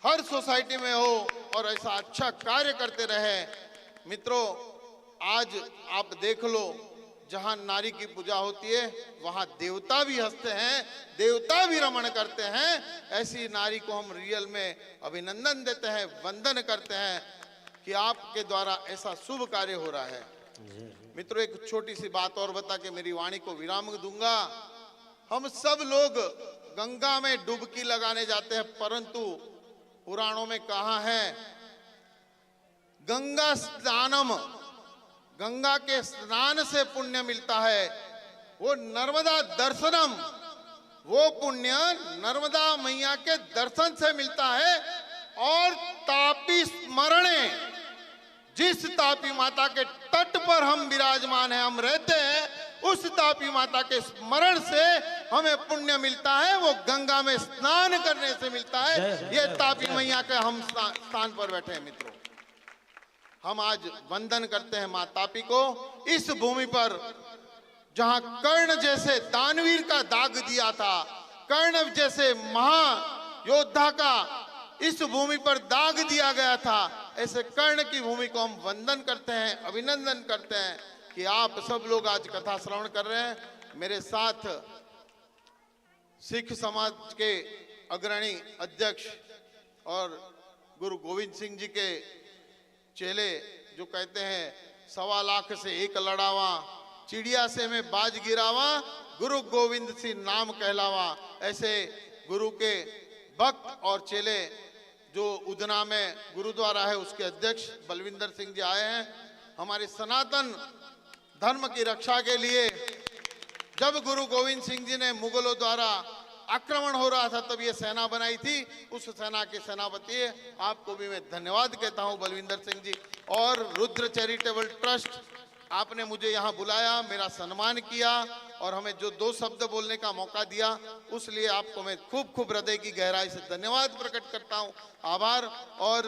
हर सोसाइटी में हो और ऐसा अच्छा कार्य करते रहे। मित्रों, आज आप देख लो, जहां नारी की पूजा होती है वहां देवता भी हंसते हैं, देवता भी रमण करते हैं। ऐसी नारी को हम रियल में अभिनंदन देते हैं, वंदन करते हैं कि आपके द्वारा ऐसा शुभ कार्य हो रहा है। मित्रों, एक छोटी सी बात और बता के मेरी वाणी को विराम दूंगा। हम सब लोग गंगा में डुबकी लगाने जाते हैं, परंतु पुराणों में कहा है गंगा स्नानम, गंगा के स्नान से पुण्य मिलता है। वो नर्मदा दर्शनम, वो पुण्य नर्मदा मैया के दर्शन से मिलता है। और तापी स्मरणे, जिस तापी माता के तट पर हम विराजमान हैं, हम रहते हैं, उस तापी माता के स्मरण से हमें पुण्य मिलता है। वो गंगा में स्नान करने से मिलता है। ये तापी मैया के हम स्थान पर बैठे हैं मित्रों। हम आज वंदन करते हैं मां तापी को। इस भूमि पर जहां कर्ण जैसे दानवीर का दाग दिया था, कर्ण जैसे महायोद्धा का इस भूमि पर दाग दिया गया था, ऐसे कर्ण की भूमि को हम वंदन करते हैं, अभिनंदन करते हैं कि आप सब लोग आज कथा श्रवण कर रहे हैं। मेरे साथ सिख समाज के अग्रणी अध्यक्ष और गुरु गोविंद सिंह जी के चेले जो कहते हैं 1.25 लाख से एक लड़ावा, चिड़िया से मैं बाज गिरावा, गुरु गोविंद सिंह नाम कहलावा। ऐसे गुरु के भक्त और चेले जो उधना में गुरुद्वारा है उसके अध्यक्ष बलविंदर सिंह जी आए हैं। हमारे सनातन धर्म की रक्षा के लिए जब गुरु गोविंद सिंह जी ने मुगलों द्वारा आक्रमण हो रहा था तब ये सेना बनाई थी, उस सेना के सेनापति है। आपको भी मैं धन्यवाद कहता हूं बलविंदर सिंह जी। और रुद्र चैरिटेबल ट्रस्ट, आपने मुझे यहाँ बुलाया, मेरा सम्मान किया और हमें जो 2 शब्द बोलने का मौका दिया, उस लिए आपको मैं खूब खूब हृदय की गहराई से धन्यवाद प्रकट करता हूँ, आभार। और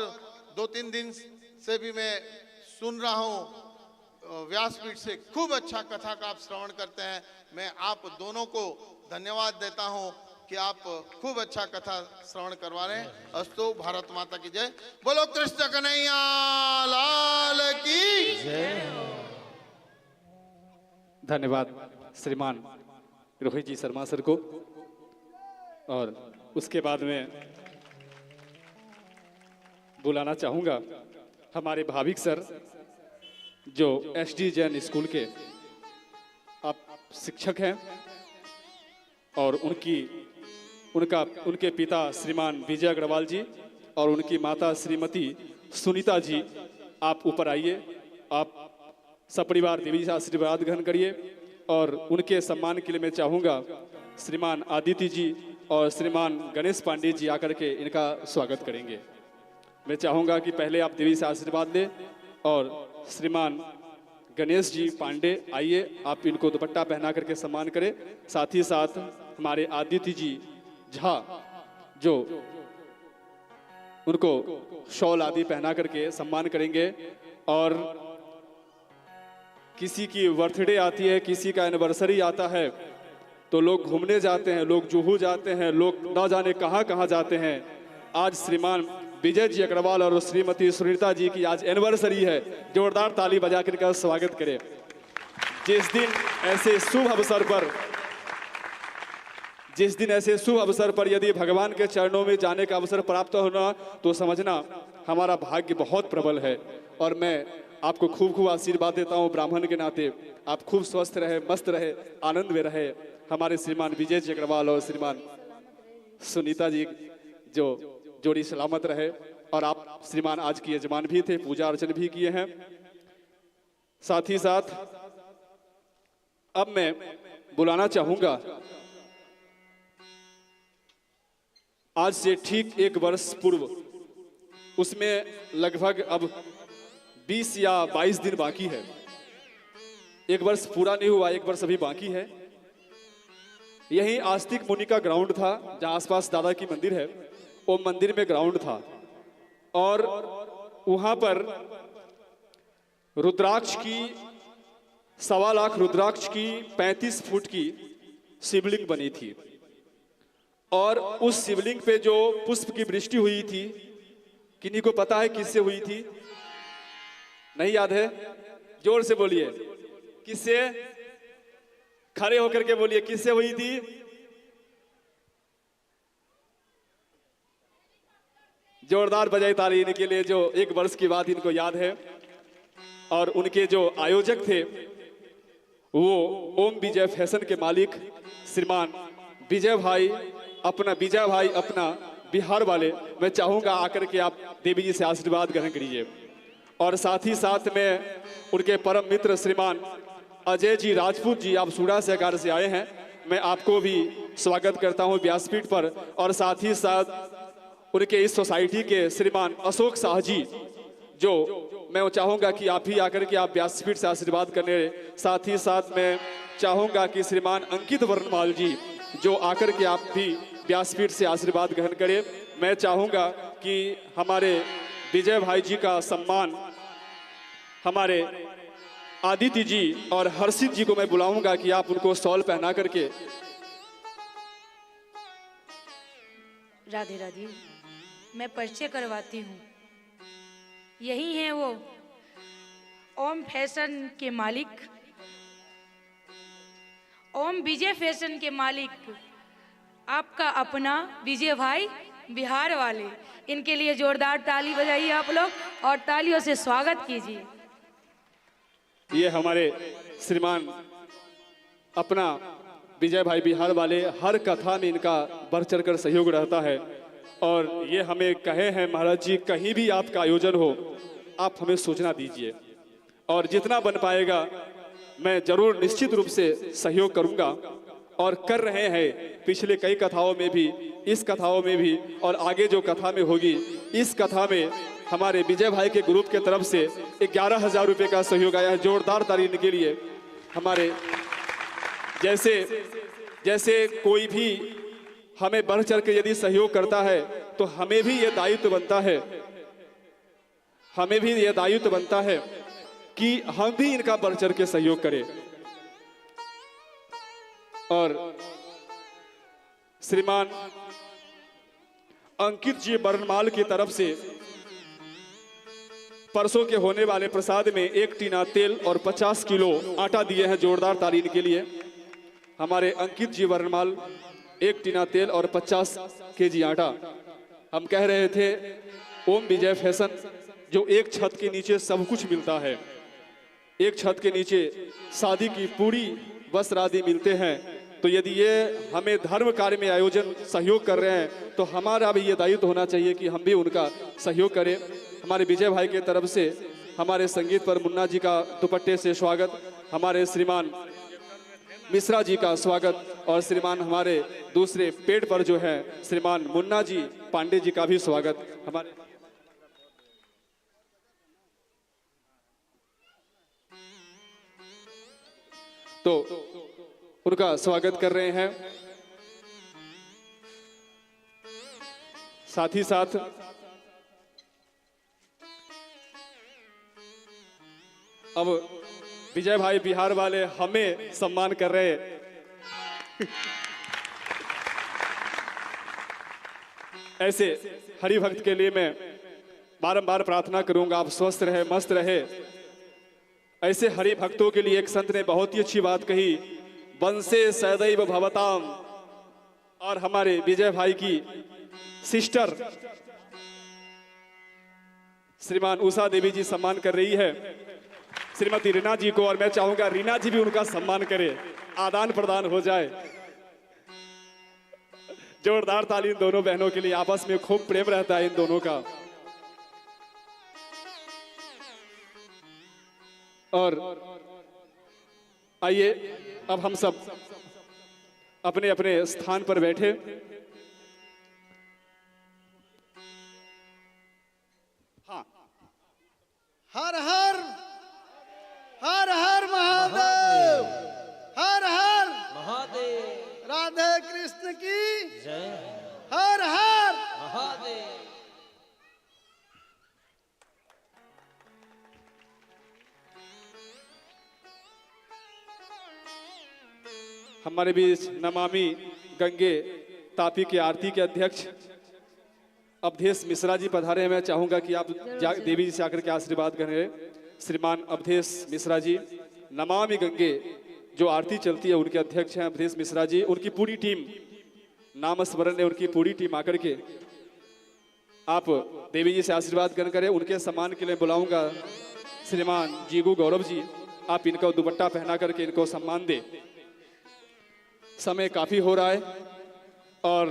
2-3 दिन से भी मैं सुन रहा हूँ व्यासपीठ से, खूब अच्छा कथा का आप श्रवण करते हैं। मैं आप दोनों को धन्यवाद देता हूँ कि आप खूब अच्छा कथा श्रवण करवा रहे हैं। अस्तु, भारत माता की जय। बोलो कृष्ण कन्हैया लाल की जय। धन्यवाद श्रीमान रोहित जी शर्मा सर को। और उसके बाद में बुलाना चाहूंगा हमारे भाविक सर जो एसडी जैन स्कूल के आप शिक्षक हैं और उनके पिता श्रीमान विजय अग्रवाल जी और उनकी माता श्रीमती सुनीता जी, आप ऊपर आइए। आप सपरिवार देवी से आशीर्वाद ग्रहण करिए। और उनके सम्मान के लिए मैं चाहूँगा श्रीमान आदित्य जी और श्रीमान गणेश पांडे जी आकर के इनका स्वागत करेंगे। मैं चाहूँगा कि पहले आप देवी से आशीर्वाद लें और श्रीमान गणेश जी पांडे आइए, आप इनको दुपट्टा पहना करके सम्मान करें। साथ ही साथ हमारे आदित्य जी झा जो उनको शॉल आदि पहना करके सम्मान करेंगे। और किसी की बर्थडे आती है, किसी का एनिवर्सरी आता है तो लोग घूमने जाते हैं, लोग जुहू जाते हैं, लोग ना जाने कहाँ कहाँ जाते हैं। आज श्रीमान विजय जी अग्रवाल और श्रीमती सुनीता जी की आज एनिवर्सरी है। जोरदार ताली बजा कर इनका स्वागत करें। जिस दिन ऐसे शुभ अवसर पर यदि भगवान के चरणों में जाने का अवसर प्राप्त होना तो समझना हमारा भाग्य बहुत प्रबल है। और मैं आपको खूब खूब आशीर्वाद देता हूँ ब्राह्मण के नाते। आप खूब स्वस्थ रहे, मस्त रहे, आनंद में रहे। हमारे श्रीमान विजय जी अग्रवाल और श्रीमान सुनीता जी जो जोड़ी सलामत रहे। और आप श्रीमान आज की यजमान भी थे, पूजा अर्चन भी किए हैं। साथ ही साथ अब मैं बुलाना चाहूंगा आज से ठीक 1 वर्ष पूर्व, उसमें लगभग अब 20 या 22 दिन बाकी है। 1 वर्ष पूरा नहीं हुआ, 1 वर्ष अभी बाकी है। यही आस्तिक मुनि का ग्राउंड था जहां आसपास दादा की मंदिर है, वो मंदिर में ग्राउंड था। और वहां पर रुद्राक्ष की 1.25 लाख रुद्राक्ष की 35 फुट की शिवलिंग बनी थी। और उस शिवलिंग पे जो पुष्प की वृष्टि हुई थी, किन्हीं को पता है किससे हुई थी? नहीं याद है? जोर से बोलिए, किससे? खड़े होकर के बोलिए, किससे हुई थी? जोरदार बजाई ताली इनके लिए जो 1 वर्ष की बात इनको याद है। और उनके जो आयोजक थे वो ओम विजय फैशन के मालिक श्रीमान विजय भाई अपना बिहार वाले। मैं चाहूंगा आकर के आप देवी जी से आशीर्वाद ग्रहण करिए। और साथ ही साथ में उनके परम मित्र श्रीमान अजय जी राजपूत जी, आप सूड़ा सहकार से आए हैं। मैं आपको भी स्वागत करता हूं व्यासपीठ पर। और साथ ही साथ उनके इस सोसाइटी के श्रीमान अशोक शाह जी, जो मैं चाहूंगा कि आप भी आकर के आप व्यासपीठ से आशीर्वाद करने। साथ ही साथ मैं चाहूंगा कि श्रीमान अंकित वर्णमाल जी, जो आकर के आप भी व्यासपीठ से आशीर्वाद ग्रहण करें। मैं चाहूंगा कि हमारे विजय भाई जी का सम्मान हमारे आदित्य जी और हर्षित जी को मैं बुलाऊंगा कि आप उनको शॉल पहना करके। राधे राधे, मैं परिचय करवाती हूँ। यही हैं वो ओम फैशन के मालिक, ओम विजय फैशन के मालिक, आपका अपना विजय भाई बिहार वाले। इनके लिए जोरदार ताली बजाइए आप लोग और तालियों से स्वागत कीजिए। ये हमारे श्रीमान अपना विजय भाई बिहार वाले, हर कथा में इनका बढ़ चढ़कर सहयोग रहता है। और ये हमें कहे हैं महाराज जी, कहीं भी आपका आयोजन हो आप हमें सूचना दीजिए और जितना बन पाएगा मैं जरूर निश्चित रूप से सहयोग करूंगा। और कर रहे हैं पिछले कई कथाओं में भी, इस कथाओं में भी, और आगे जो कथा में होगी इस कथा में हमारे विजय भाई के ग्रुप के तरफ से 11,000 रुपये का सहयोग आया है। जोरदार ताली के लिए। हमारे जैसे कोई भी हमें बढ़ चढ़ के यदि सहयोग करता है तो हमें भी ये दायित्व बनता है कि हम भी इनका बढ़ चढ़ के सहयोग करें। और श्रीमान अंकित जी बरनमाल की तरफ से परसों के होने वाले प्रसाद में 1 टीना तेल और 50 किलो आटा दिए हैं। जोरदार ताली के लिए। हमारे अंकित जी बरनमाल 1 टीना तेल और 50 केजी आटा। हम कह रहे थे ओम विजय फैशन, जो एक छत के नीचे सब कुछ मिलता है, एक छत के नीचे शादी की पूरी वस्त्र आदि मिलते हैं। तो यदि ये हमें धर्म कार्य में आयोजन सहयोग कर रहे हैं तो हमारा भी ये दायित्व होना चाहिए कि हम भी उनका सहयोग करें। हमारे विजय भाई के तरफ से हमारे संगीत पर मुन्ना जी का दुपट्टे से स्वागत, हमारे श्रीमान मिश्रा जी का स्वागत, और श्रीमान हमारे दूसरे पेड़ पर जो है श्रीमान मुन्ना जी पांडे जी का भी स्वागत। हमारे तो उनका स्वागत कर रहे हैं। साथ ही साथ अब विजय भाई बिहार वाले हमें सम्मान कर रहे हैं। ऐसे हरि भक्त के लिए मैं बारंबार प्रार्थना करूंगा, आप स्वस्थ रहे, मस्त रहे। ऐसे हरि भक्तों के लिए एक संत ने बहुत ही अच्छी बात कही, वंशे सदैव भवताम। और हमारे विजय भाई की सिस्टर श्रीमान उषा देवी जी सम्मान कर रही है श्रीमती रीना जी को, और मैं चाहूंगा रीना जी भी उनका सम्मान करे, आदान प्रदान हो जाए। जोरदार ताली इन दोनों बहनों के लिए। आपस में खूब प्रेम रहता है इन दोनों का। और आइए अब हम सब अपने अपने स्थान पर बैठे। हाँ, हर हर हर हर महादेव, हर हर महादेव, राधे कृष्ण की जय हर हर महादेव। हमारे बीच नमामि गंगे तापी के आरती के अध्यक्ष अवधेश मिश्रा जी पधारे हैं। मैं चाहूंगा कि आप देवी जी से आकर के आशीर्वाद करें। श्रीमान अवधेश मिश्रा जी, नमामि गंगे जो आरती चलती है उनके अध्यक्ष हैं अवधेश मिश्रा जी। उनकी पूरी टीम, नाम स्मरण है, उनकी पूरी टीम आकर के आप देवी जी से आशीर्वाद ग्रहण करें। उनके सम्मान के लिए बुलाऊंगा श्रीमान जीगू गौरव जी, आप इनका दुपट्टा पहना करके इनको सम्मान दें। समय काफी हो रहा है और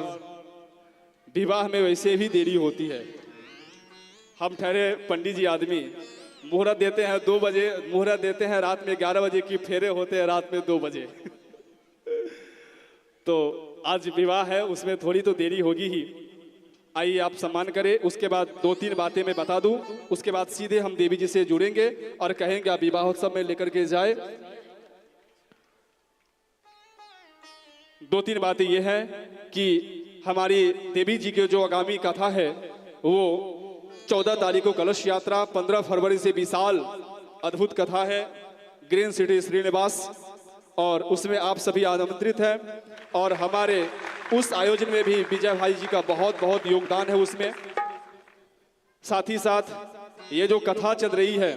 विवाह में वैसे भी देरी होती है। हम ठहरे पंडित जी आदमी, मुहूर्त देते हैं 2 बजे, मुहूर्त देते हैं रात में 11 बजे की, फेरे होते हैं रात में 2 बजे। तो आज विवाह है, उसमें थोड़ी तो देरी होगी ही। आइए आप सम्मान करें, उसके बाद 2-3 बातें मैं बता दूं, उसके बाद सीधे हम देवी जी से जुड़ेंगे और कहेंगे आप विवाहोत्सव में लेकर के जाए। 2-3 बातें ये है कि हमारी देवी जी की जो आगामी कथा है वो 14 तारीख को कलश यात्रा, 15 फरवरी से विशाल अद्भुत कथा है ग्रीन सिटी श्रीनिवास, और उसमें आप सभी आमंत्रित हैं। और हमारे उस आयोजन में भी विजय भाई जी का बहुत बहुत योगदान है उसमें। साथ ही साथ ये जो कथा चल रही है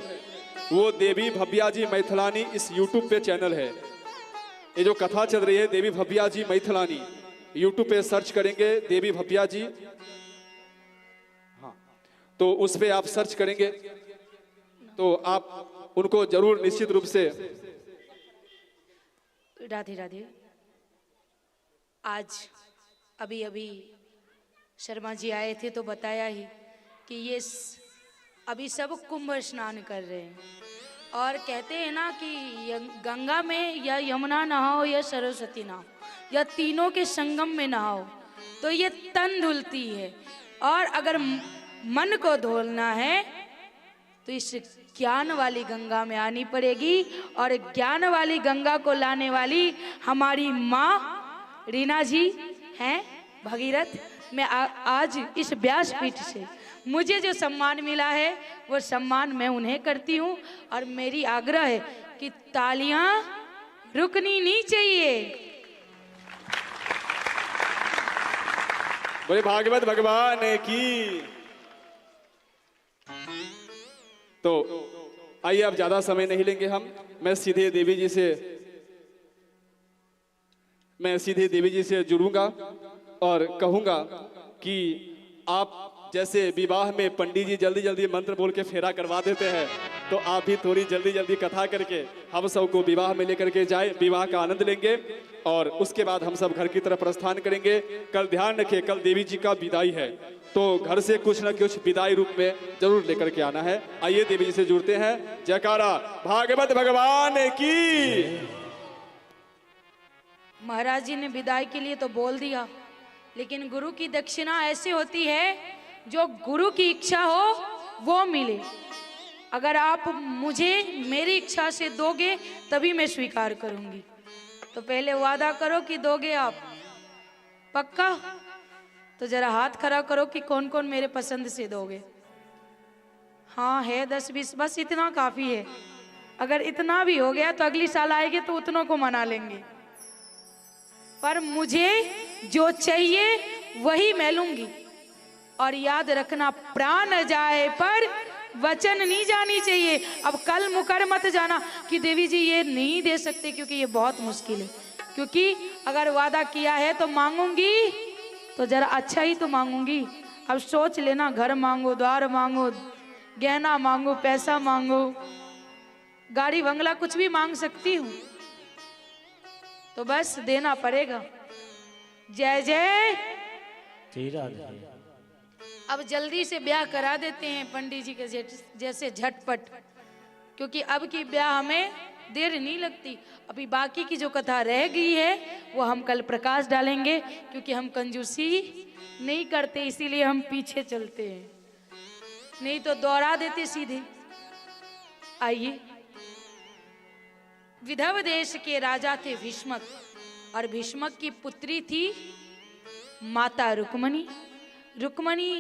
वो देवी भव्या जी मैथिलानी इस यूट्यूब पे चैनल है। ये जो कथा चल रही है देवी भव्या जी मैथिलानी, यूट्यूब पे सर्च करेंगे देवी भव्या जी, हाँ, तो उस पे आप सर्च करेंगे तो आप उनको जरूर निश्चित रूप से। राधे राधे। आज अभी अभी शर्मा जी आए थे तो बताया ही कि ये अभी सब कुंभ स्नान कर रहे हैं और कहते हैं ना कि गंगा में या यमुना नहाओ या सरस्वती नहाओ या तीनों के संगम में नहाओ तो ये तन धुलती है, और अगर मन को धोना है तो इस ज्ञान वाली गंगा में आनी पड़ेगी। और ज्ञान वाली गंगा को लाने वाली हमारी माँ रीना जी हैं भगीरथ। मैं आज इस व्यासपीठ से मुझे जो सम्मान मिला है वो सम्मान मैं उन्हें करती हूँ, और मेरी आग्रह है कि तालियां रुकनी नहीं चाहिए। बोले भागवत भगवान की। तो आइए अब ज्यादा समय नहीं लेंगे हम, मैं सीधे देवी जी से जुड़ूंगा और कहूंगा कि आप जैसे विवाह में पंडित जी जल्दी जल्दी मंत्र बोल के फेरा करवा देते हैं, तो आप भी थोड़ी जल्दी जल्दी कथा करके हम सबको विवाह में लेकर के जाए, विवाह का आनंद लेंगे और उसके बाद हम सब घर की तरफ प्रस्थान करेंगे। कल ध्यान रखिए, कल देवी जी का विदाई है, तो घर से कुछ न कुछ विदाई रूप में जरूर लेकर के आना है। आइए देवी जी से जुड़ते हैं। जयकारा भागवत भगवान की। महाराज जी ने विदाई के लिए तो बोल दिया, लेकिन गुरु की दक्षिणा ऐसी होती है जो गुरु की इच्छा हो वो मिले। अगर आप मुझे मेरी इच्छा से दोगे तभी मैं स्वीकार करूंगी, तो पहले वादा करो कि दोगे आप, पक्का? तो जरा हाथ खड़ा करो कि कौन कौन मेरे पसंद से दोगे। हाँ है 10-20, बस इतना काफी है। अगर इतना भी हो गया तो अगली साल आएंगे तो उतनों को मना लेंगे, पर मुझे जो चाहिए वही मैं लूंगी। और याद रखना, प्राण जाए पर वचन नहीं जानी चाहिए। अब कल मुकर मत जाना कि देवी जी ये नहीं दे सकते, क्योंकि ये बहुत मुश्किल है। क्योंकि अगर वादा किया है तो मांगूंगी तो जरा अच्छा ही तो मांगूंगी। अब सोच लेना, घर मांगो, द्वार मांगो, गहना मांगो, पैसा मांगो, गाड़ी बंगला कुछ भी मांग सकती हूँ, तो बस देना पड़ेगा। जय जय। अब जल्दी से ब्याह करा देते हैं पंडित जी के जैसे झटपट, क्योंकि अब की ब्याह हमें देर नहीं लगती। अभी बाकी की जो कथा रह गई है वो हम कल प्रकाश डालेंगे, क्योंकि हम कंजूसी नहीं करते, इसीलिए हम पीछे चलते हैं, नहीं तो दोहरा देते सीधे। आइए, विदर्भ देश के राजा थे भीष्मक, और भीष्मक की पुत्री थी माता रुक्मणी। रुक्मणी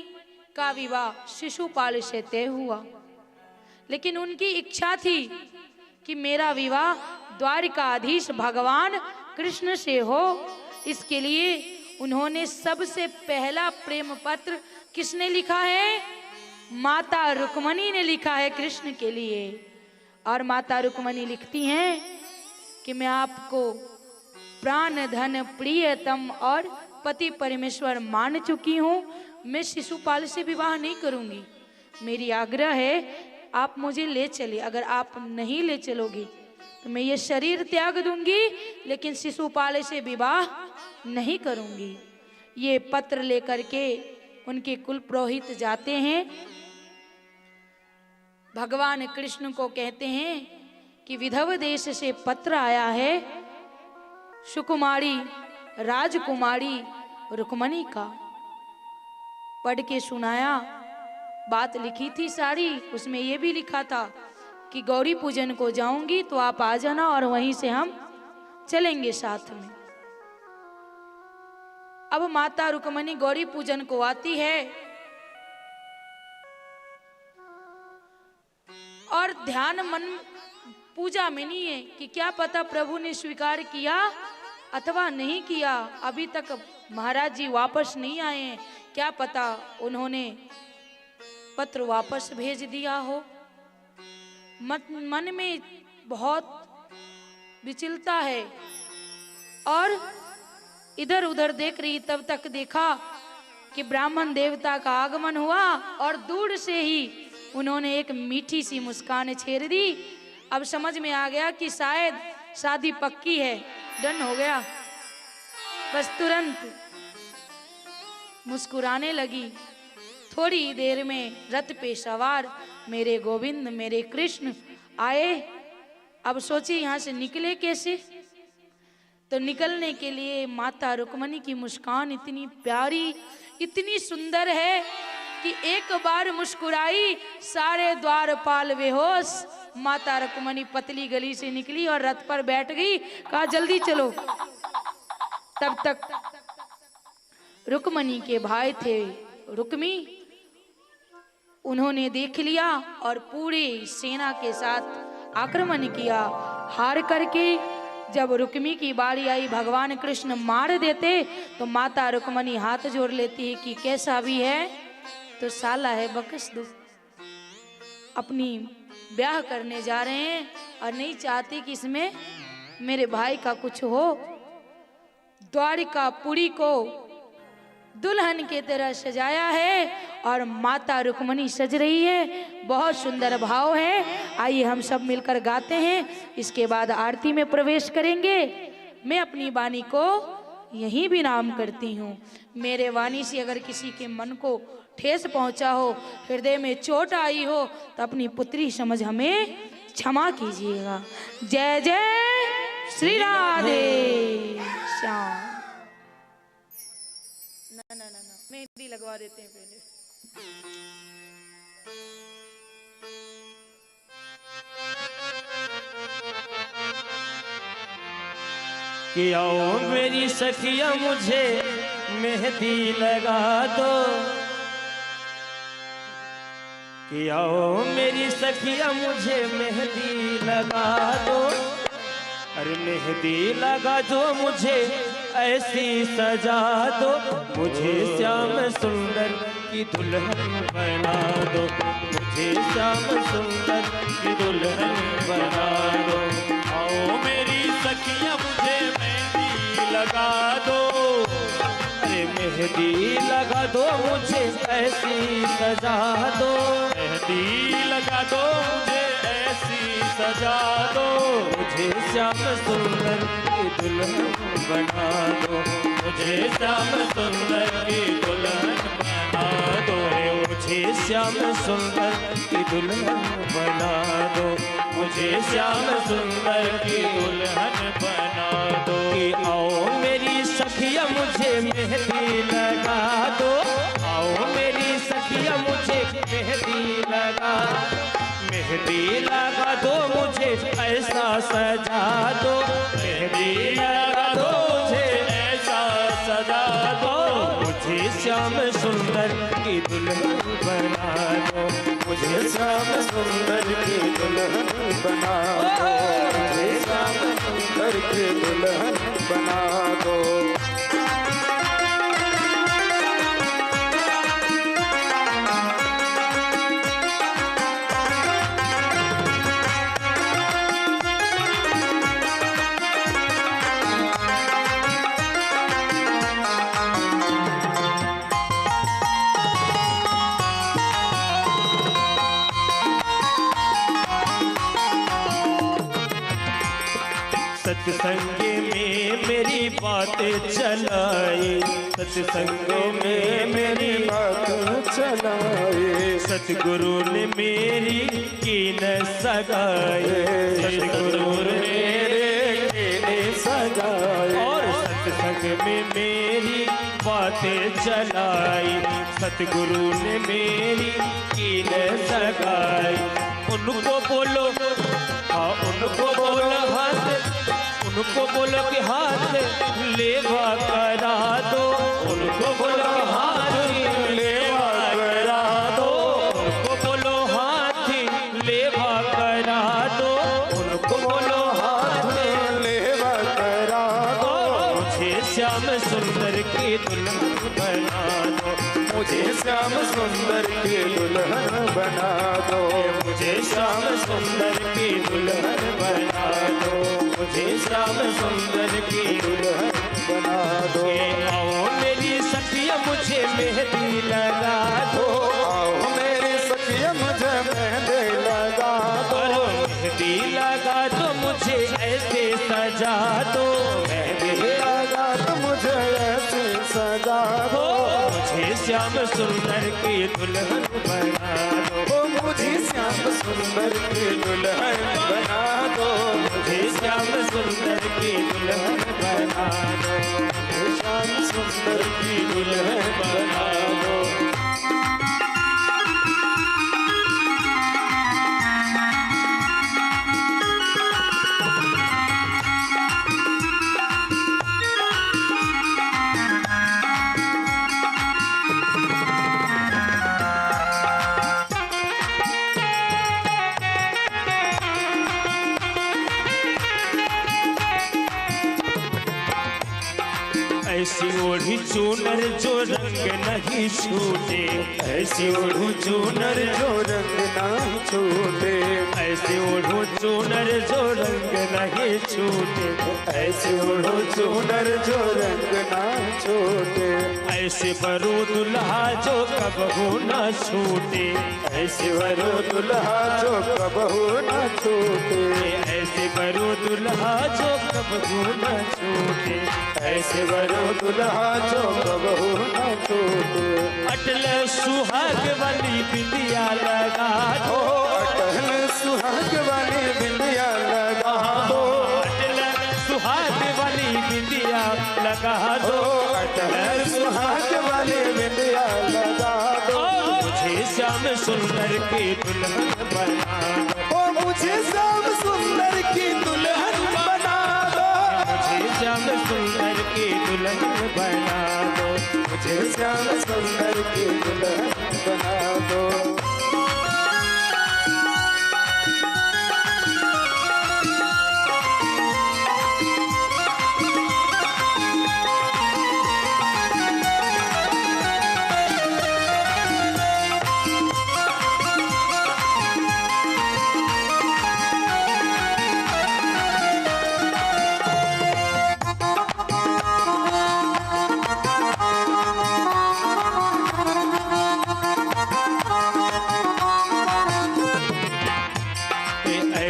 का विवाह शिशुपाल से तय हुआ, लेकिन उनकी इच्छा थी कि मेरा विवाह द्वारिकाधीश भगवान कृष्ण से हो। इसके लिए उन्होंने सबसे पहला प्रेम पत्र किसने लिखा है? माता रुक्मणी ने लिखा है कृष्ण के लिए। और माता रुक्मणी लिखती हैं कि मैं आपको प्राण धन प्रियतम और पति परमेश्वर मान चुकी हूँ, मैं शिशुपाल से विवाह नहीं करूँगी। मेरी आग्रह है आप मुझे ले चलिए, अगर आप नहीं ले चलोगी तो मैं ये शरीर त्याग दूंगी, लेकिन शिशुपाल से विवाह नहीं करूँगी। ये पत्र लेकर के उनके कुल पुरोहित जाते हैं, भगवान कृष्ण को कहते हैं कि विदर्भ देश से पत्र आया है, सुकुमारी राजकुमारी रुक्मणी का पढ़ के सुनाया। बात लिखी थी सारी, उसमें ये भी लिखा था कि गौरी पूजन को जाऊंगी तो आप आ जाना और वहीं से हम चलेंगे साथ में। अब माता रुक्मणी गौरी पूजन को आती है और ध्यान मन पूजा में नहीं है कि क्या पता प्रभु ने स्वीकार किया अथवा नहीं किया। अभी तक महाराज जी वापस नहीं आए हैं, क्या पता उन्होंने पत्र वापस भेज दिया हो। मन में बहुत विचलता है और इधर उधर देख रही, तब तक देखा कि ब्राह्मण देवता का आगमन हुआ और दूर से ही उन्होंने एक मीठी सी मुस्कान छेड़ दी। अब समझ में आ गया कि शायद शादी पक्की है, डन हो गया। बस तुरंत मुस्कुराने लगी। थोड़ी देर में रथ पे सवार मेरे गोविंद मेरे कृष्ण आए। अब सोची यहाँ से निकले कैसे, तो निकलने के लिए माता रुक्मणी की मुस्कान इतनी प्यारी इतनी सुंदर है कि एक बार मुस्कुराई, सारे द्वारपाल बेहोश। माता रुक्मणी पतली गली से निकली और रथ पर बैठ गई, कहा जल्दी चलो। तब तक रुक्मणी के भाई थे रुक्मी, उन्होंने देख लिया और पूरी सेना के साथ आक्रमण किया। हार करके जब रुक्मी की बारी आई, भगवान कृष्ण मार देते तो माता रुक्मणी हाथ जोड़ लेती है कि कैसा भी है तो साला है, बख्श दो। अपनी ब्याह करने जा रहे हैं और नहीं चाहती कि इसमें मेरे भाई का कुछ हो। द्वारिकापुरी को दुल्हन के तरह सजाया है और माता रुक्मणी सज रही है। बहुत सुंदर भाव है, आइए हम सब मिलकर गाते हैं। इसके बाद आरती में प्रवेश करेंगे। मैं अपनी वाणी को यहीं विराम करती हूँ। मेरे वाणी से अगर किसी के मन को ठेस पहुंचा हो, हृदय में चोट आई हो, तो अपनी पुत्री समझ हमें क्षमा कीजिएगा। जय जय श्री राधे श्याम। ना मेहंदी लगवा देते हैं पहले। कि आओ मेरी सखिया मुझे मेहंदी लगा दो, कि आओ मेरी सखिया मुझे मेहंदी लगा दो। अरे मेहंदी लगा दो मुझे ऐसी सजा दो, मुझे श्याम सुंदर की दुल्हन बना दो, मुझे श्याम सुंदर की दुल्हन बना दो। आओ मेरी सखिया मुझे मेहंदी लगा दो, अरे मेहंदी लगा दो मुझे ऐसी सजा दो, मेहंदी लगा दो मुझे ऐसी सजा दो, मुझे श्याम सुंदर की दुल्हन बना दो, मुझे श्याम सुंदर की दुल्हन बना दो, मुझे श्याम सुंदर की दुल्हन बना दो, मुझे श्याम सुंदर की दुल्हन बना दो। कि आओ मेरी सखिया मुझे मेहंदी लगा दो, आओ मेरी सखिया मुझे मेहंदी लगा, मेहंदी लगा दो मुझे ऐसा सजा दो, मेहंदी लगा दो मुझे ऐसा सजा दो, मुझे श्याम सुंदर की दुल्हन बना दो, मुझे श्याम सुंदर की दुल्हन बना दो, मुझे श्याम सुंदर की दुल्हन बना दो। सत्संग में मेरी बातें चलाई, सत्संग में मेरी बात चलाई, सतगुरु ने मेरी की न सगाई, सतगुरु ने मेरे की न सगाई, और सत्संग में बातें चलाई, सतगुरु ने मेरी कीन सगाई। उनको बोलो हाँ, उनको बोलो हाथ, उनको बोलो कि हाथ लेवा करा दो, उनको बोलो कि हाथ लेवा करा दो, उनको बोलो हाथ लेवा करा दो, उनको बोलो हाथ लेवा करा दो। मुझे श्याम सुंदर की दुल्हन बना दो, मुझे श्याम सुंदर की दुल्हन बना दो। मुझे श्याम सुंदर की दुल्हन बना दो, मुझे श्याम सुंदर की दुल्हन बना दो। आओ मेरी सखिया मुझे मेहंदी लगा दो, आओ मेरी सखिया मुझे मेहंदी लगा दो। मेहंदी लगा दो मुझे ऐसे सजा दो, मेहंदी लगा तो मुझे ऐसे सजा दो। मुझे श्याम सुंदर की दुल्हन बना दो, मुझे श्याम सुंदर की दुल्हन बना दो। मुझे श्याम सुंदर की दुल्हन बना दो, मुझे श्याम सुंदर की दुल्हन बना दो। ऐसी ओढ़ी चूनर जो रंग नहीं छूटे, ऐसी ओढ़ू चूनर जो रंग ना छूटे। ऐसी ओढ़ो चूनर जो रंग नहीं छूटे, ऐसी ओढ़ू चूनर जो रंग ना छूटे। ऐसे बरो दुल्हा जो कबहू न छूटे, ऐसी वरो दुल्हा जो कबहू न छूटे। ऐसे बरो दुल्हा जो कबहू न छूटे। ऐसे वरो दुल्हा जो कबहू न छूटे। अटल सुहाग वाली बिंदिया लगा दो, अटल सुहाग वाली बिंदिया लगा दो। अटल सुहाग वाली बिंदिया लगा दो, अटल सुहाग वाली बिंदिया लगा दो। मुझे श्याम सुंदर की दुल्हन बना दो, ओ मुझे श्याम सुंदर की दुल्हन बना दो। मुझे श्याम सुंदर की दुल्हन बना दो, मुझे श्याम सुंदर की दुल्हन बना दो।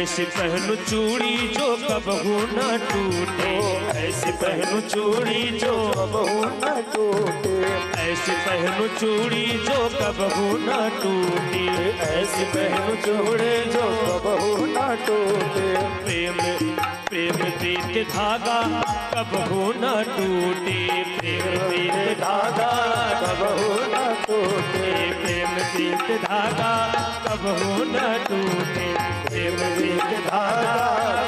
ऐसे पहनू चूड़ी जो कबहू न टूटे, ऐसी पहनू चूड़ी जो कबहू न टूटे। ऐसे पहनू चूड़ी जो कबहू न टूटे। ऐसी पहनू चूड़ी जो कबहू न टूटे। प्रेम प्रेम प्रीत धागा कबहू न टूटे, प्रेम प्रीत धागा कबहू न टूटे। प्रेम प्रीत धागा कबहू न टूटे, प्रेम प्रीत धागा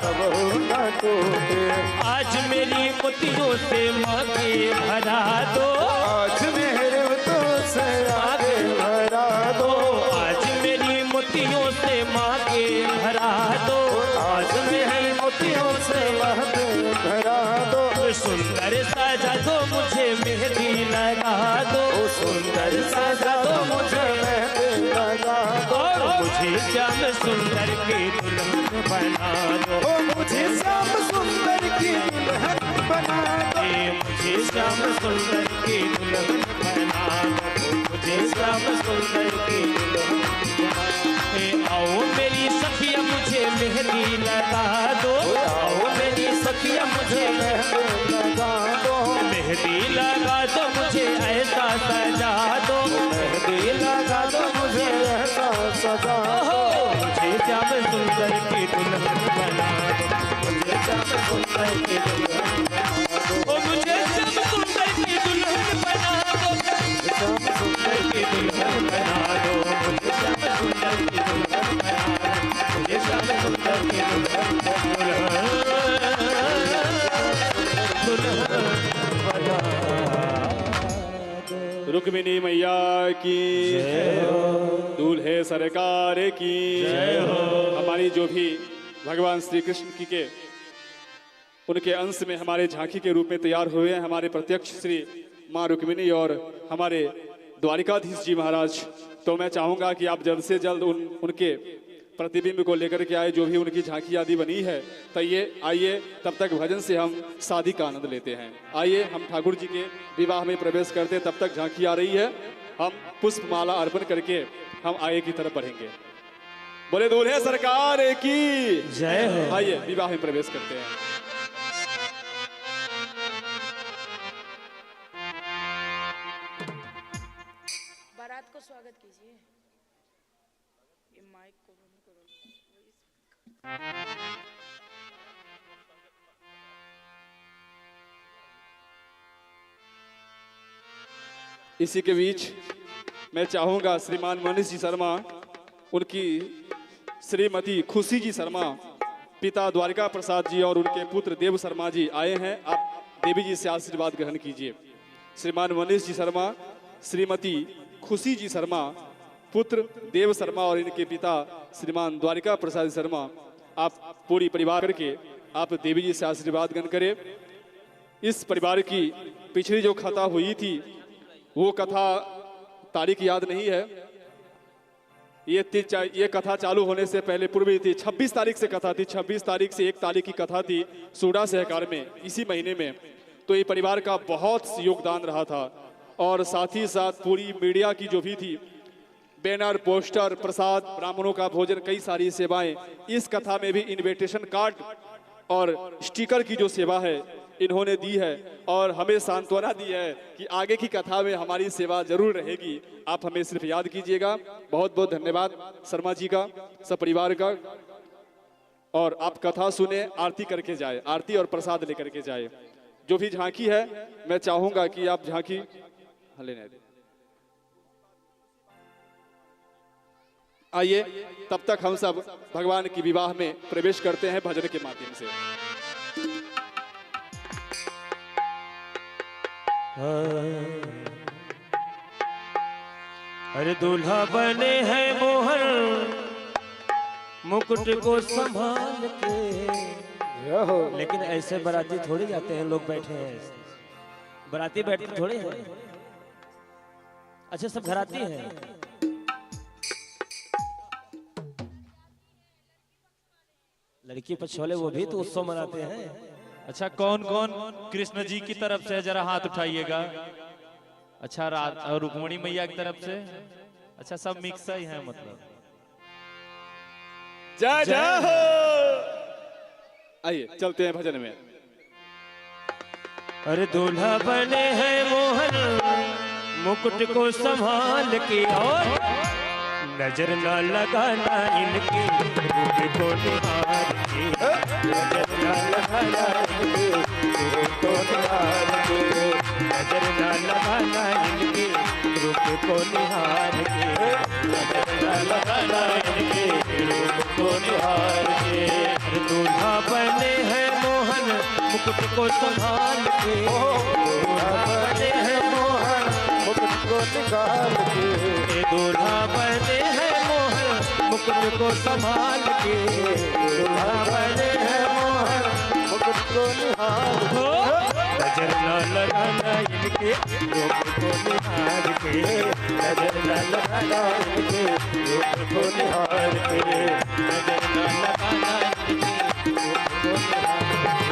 कबहू न टूटे। आज मेरी मोतियों से मांगे भरा दो, आज मेरे तो से आगे भरा दो। आज मेरी मोतियों से मांगे भरा दो, आज मेरे मोतियों से महक भरा दो। सुंदर सजा दो मुझे मेहंदी लगा दो, सुंदर सजा दो मुझे मेहंदी लगा दो। मुझे श्याम सुंदर की दुल्हन बना दो, ओ मुझे श्याम सुंदर की दुल्हन बना दो। मुझे श्याम सुंदर की दुल्हन बना दो, मुझे श्याम सुंदर की दुल्हन बना दो। आओ मेरी सखिया मुझे मेहंदी लगा दो, आओ मेरी सखिया मुझे मेहंदी लगा दो। मेहंदी लगा दो मुझे ऐसा सजा दो, मेहंदी लगा दो मुझे ऐसा सजा दो। मुझे श्याम सुंदर की दुल्हन बना दो, मुझे श्याम सुंदर की दुल्हन बना दो, ओ मुझे श्याम सुंदर की दुल्हन बना रुक्मिणी मैया की दूल्हे सरकार की हमारी जो भी भगवान श्री कृष्ण की के उनके अंश में हमारे झांकी के रूप में तैयार हुए हैं हमारे प्रत्यक्ष श्री माँ रुक्मिणी और हमारे द्वारिकाधीश जी महाराज। तो मैं चाहूंगा कि आप जल्द से जल्द उनके प्रतिबिंब को लेकर के आए, जो भी उनकी झांकी आदि बनी है। तो ये आइए, तब तक भजन से हम शादी का आनंद लेते हैं। आइए हम ठाकुर जी के विवाह में प्रवेश करते हैं, तब तक झांकी आ रही है। हम पुष्प माला अर्पण करके हम आगे की तरफ बढ़ेंगे। बोले दूल्हे सरकार की जय हो। आइए विवाह में प्रवेश करते हैं। बारात को स्वागत कीजिए। ये माइक को बंद करो। इसी के बीच मैं चाहूंगा श्रीमान मनीष जी शर्मा, उनकी श्रीमती खुशी जी शर्मा, पिता द्वारिका प्रसाद जी और उनके पुत्र देव शर्मा जी आए हैं। आप देवी जी से आशीर्वाद ग्रहण कीजिए। श्रीमान मनीष जी शर्मा, श्रीमती खुशी जी शर्मा, पुत्र देव शर्मा और इनके पिता श्रीमान द्वारिका प्रसाद शर्मा, आप पूरी परिवार करके आप देवी जी से आशीर्वाद ग्रहण करें। इस परिवार की पिछली जो कथा हुई थी वो कथा तारीख याद नहीं है। ये कथा चालू होने से पहले पूर्व थी 26 तारीख से कथा थी। 26 तारीख से 1 तारीख की कथा थी सूडा सहकार में इसी महीने में। तो ये परिवार का बहुत योगदान रहा था और साथ ही साथ पूरी मीडिया की जो भी थी, बैनर, पोस्टर, प्रसाद, ब्राह्मणों का भोजन, कई सारी सेवाएं। इस कथा में भी इनविटेशन कार्ड और स्टिकर की जो सेवा है इन्होंने दी है और हमें सांत्वना दी है कि आगे की कथा में हमारी सेवा जरूर रहेगी। आप हमें सिर्फ याद कीजिएगा। बहुत बहुत धन्यवाद शर्मा जी का, सब परिवार का। और आप कथा सुने, आरती करके जाए, आरती और प्रसाद लेकर के जाए। जो भी झांकी है मैं चाहूंगा कि आप झांकी लेने दें। आइए तब तक हम सब भगवान की विवाह में प्रवेश करते हैं भजन के माध्यम से। अरे दूल्हा बने हैं मोहन, मुकुट को संभाल के। लेकिन ऐसे बाराती थोड़ी जाते हैं, लोग बैठे हैं, बाराती बैठते थोड़े हैं। अच्छा सब घराती हैं। लड़की पक्ष वाले वो भी तो उत्सव मनाते हैं। अच्छा कौन कौन कृष्ण जी की तरफ से जरा हाथ उठाइएगा। अच्छा और रुक्मिणी मैया की तरफ से। अच्छा सब मिक्स ही है मतलब। जय जय हो। आइए चलते हैं भजन में। अरे दूल्हा बने हैं मोहन, मुकुट को संभाल के और नजर न लगाना इनकी रूप को निहार के। नजर न लगाना इनकी रूप को निहार के। नजर न लगाना इनकी रूप को निहार के। नजर न लगाना इनकी रूप को निहार के। दूल्हा बने हैं मोहन, मुकुट को संभाल के। दूल्हा बने हैं मोहन, मुकुट को निकाल के। दूल्हा बने हैं मोहन, मुकुट को संभाल के। दूल्हा बने हैं मोहन, मुकुट को निहार के। नजर न लगाना इनके रूप को निहार के। नजर न लगाना इनके रूप को निहार के। नजर न लगाना इनके रूप को निहार के।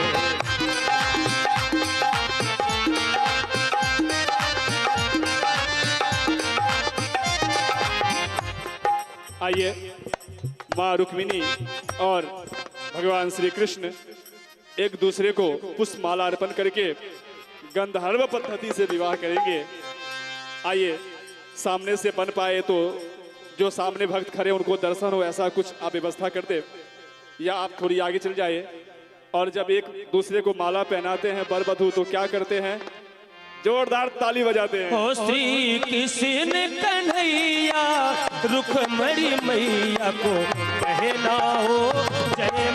आइए माँ रुक्मिणी और भगवान श्री कृष्ण एक दूसरे को पुष्प माला अर्पण करके गंधर्व पद्धति से विवाह करेंगे। आइए सामने से बन पाए तो जो सामने भक्त खड़े उनको दर्शन हो, ऐसा कुछ आप व्यवस्था कर दे, या आप थोड़ी आगे चल जाए। और जब एक दूसरे को माला पहनाते हैं वर वधू तो क्या करते हैं, जोरदार ताली बजाते हैं। ओ श्री कृष्ण कन्हैया रुक्मिणी मैया को कहना हो जय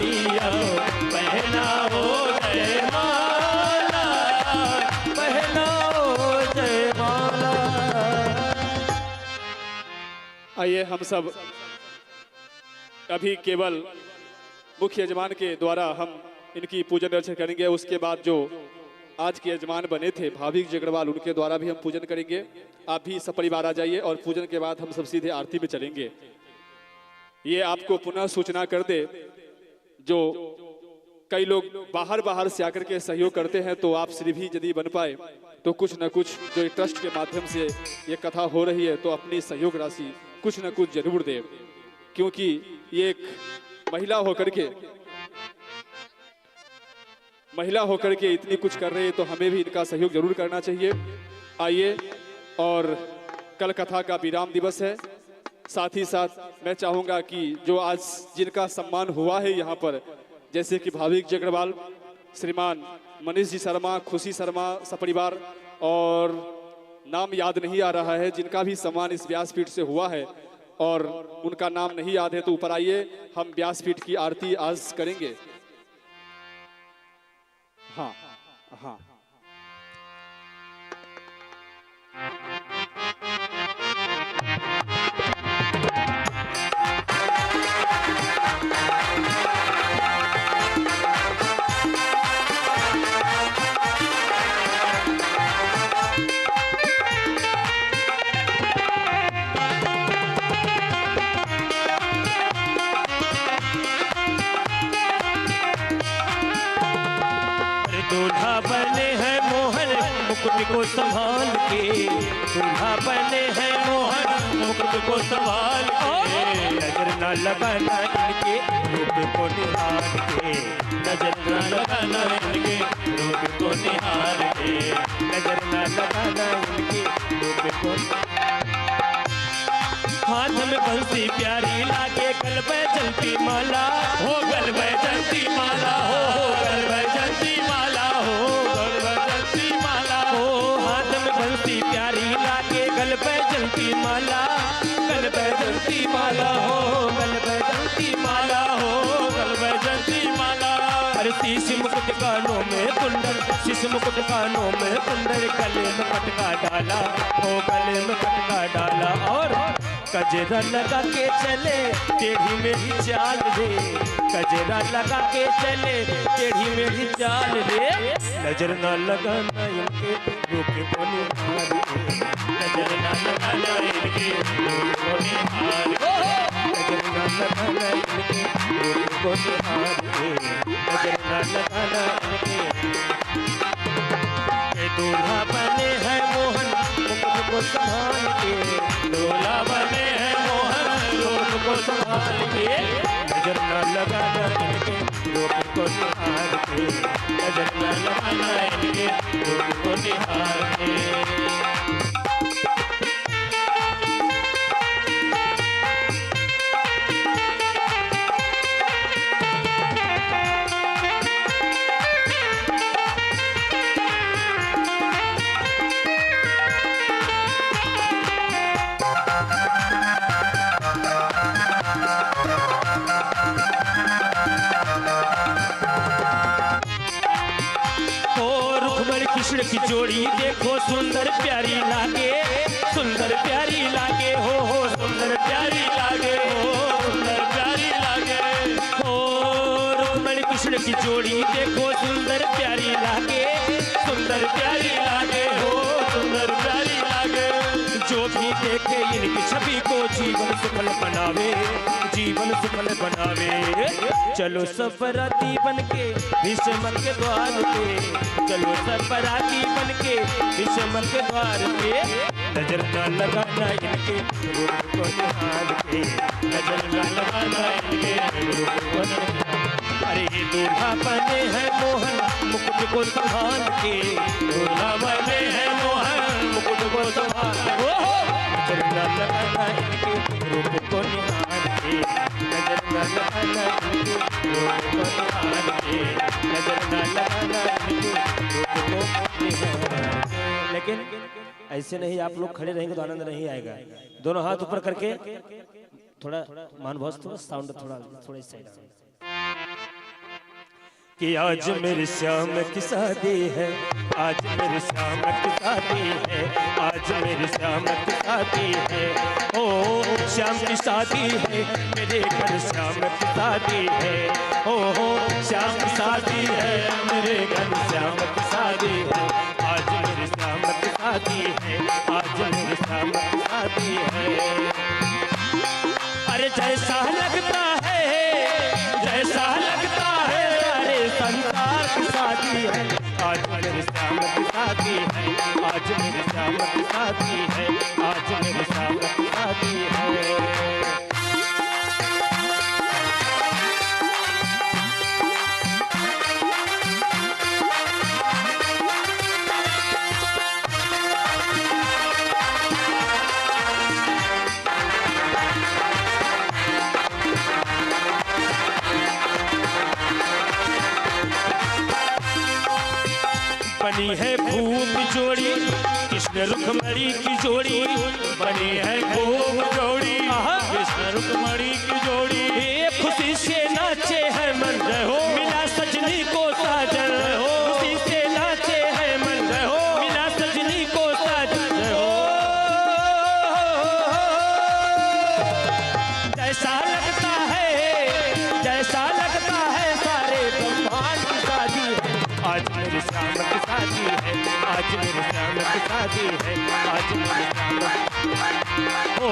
मैया को पहनाओ जयमाला, पहनाओ जयमाला। आइए हम सब अभी केवल मुख्य यजमान के द्वारा हम इनकी पूजन अर्चना करेंगे। उसके बाद जो आज के यजमान बने थे भाविक जी अग्रवाल, उनके द्वारा भी हम पूजन करेंगे। आप भी सपरिवार आ जाइए और पूजन के बाद हम सब सीधे आरती में चलेंगे। ये आपको पुनः सूचना कर दे, जो कई लोग बाहर से आकर के सहयोग करते हैं, तो आप श्री भी यदि बन पाए तो कुछ न कुछ जो ट्रस्ट के माध्यम से ये कथा हो रही है, तो अपनी सहयोग राशि कुछ न कुछ जरूर दे, क्योंकि ये एक महिला होकर के इतनी कुछ कर रही है, तो हमें भी इनका सहयोग जरूर करना चाहिए। आइए, और कल कथा का विराम दिवस है। साथ ही साथ मैं चाहूंगा कि जो आज जिनका सम्मान हुआ है यहाँ पर, जैसे कि भाविक जी अग्रवाल, श्रीमान मनीष जी शर्मा, खुशी शर्मा सपरिवार, और नाम याद नहीं आ रहा है, जिनका भी सम्मान इस व्यासपीठ से हुआ है और उनका नाम नहीं याद है, तो ऊपर आइए, हम व्यासपीठ की आरती आज करेंगे। हाँ हाँ, दूल्हा बने हैं मोहन मुकुट को संभाल के, दूल्हा बने हैं मोहन मुकुट को संभाल के, नजर न लगाना इनके रूप को निहार के, नजर न लगाना इनके रूप को निहार के, नजर न लगाना इनके रूप को। हाथ में बंसी प्यारी लागे, गल में जलती माला हो, गल में जलती माला हो, गल में जलती माला हो, गल में जलती माला हो। हाथ में बंसी प्यारी लागे, गल में जलती माला, गल में जलती माला हो, गल में जलती माला हो, गल में जलती माला। अरे शीश मुकुट कानों में कुंडल, शीश मुकुट कानों में कुंडल, गले में पटका डाला हो, गले में पटका डाला। और कजरा लगा के चले टेढ़ी मेरी चाल रे, कजरा लगा के चले टेढ़ी मेरी चाल रे, नजर न लगाना इनके रूप को निहार के, नजर न लगाना इनके रूप को निहार के, नजर न लगाना इनके रूप को निहार के, नजर न लगाना इनके। दूल्हा बने हैं मोहन मुकुट को संभाल के, दूल्हा बने हैं मोहन मुकुट को संभाल के, नजर न लगाना इनके रूप को निहार के, नजर न लगाना इनके रूप को निहार के। कृष्ण की जोड़ी देखो सुंदर प्यारी लागे, सुंदर प्यारी लागे हो, सुंदर प्यारी लागे हो, सुंदर प्यारी लागे हो। रुक्मणी कृष्ण की जोड़ी देखो सुंदर प्यारी लागे, सुंदर प्यारी लागे हो, सुंदर प्यारी लागे। जो भी देखे इनकी छवि को जीवन सुफल बनावे, जीवन सुफल बनावे। चलो सब बराती बनके भीष्म के द्वार पे, चलो सब बराती बनके भीष्म के द्वार पे, नजर न लगाना इनके रूप को निहार के, नजर न लगाना इनके रूप को निहार। अरे दूल्हा बने हैं मोहन मुकुट को संभाल के, दूल्हा बने हैं मोहन मुकुट को संभाल के, नजर न लगाना इनके रूप को निहार के, नजर न लगाना इनके रूप को निहार के, नजर न लगाना इनके रूप को निहार के। लेकिन ऐसे नहीं, आप लोग खड़े रहेंगे तो आनंद नहीं आएगा। दोनों हाथ ऊपर करके थोड़ा मान भाव, थोड़ा साउंड थोड़ा इस साइड। कि आज मेरे श्याम की शादी है, आज मेरे श्याम की शादी है, आज मेरे श्याम की शादी है। ओ श्याम की शादी है, मेरे घर श्याम की शादी है। ओ श्याम की शादी है, मेरे घर श्याम की शादी है। आज मेरे श्याम की शादी है, आज मेरे श्याम की शादी है। अरे जैसा लगता है, जैसा लगता है, सारे संसार की शादी है। आज मेरे श्याम की शादी है, आज मेरे श्याम की शादी है, आज मेरे श्याम की शादी है। बनी है भूप जोड़ी, कृष्ण रुक्मणी की जोड़ी, बनी है भूप जोड़ी, कृष्ण रुक्मणी की जोड़ी। एक खुशी से नाचे है मन, मिला सजनी को साजन। खुशी से नाचे है मन, मिला सजनी को साजन। जैसा लगता है, जैसा लगता है, सारे ब्रह्मांड की शादी है। आज मेरे श्याम की शादी है, आज मेरे श्याम की शादी है, आज मेरे श्याम। ओ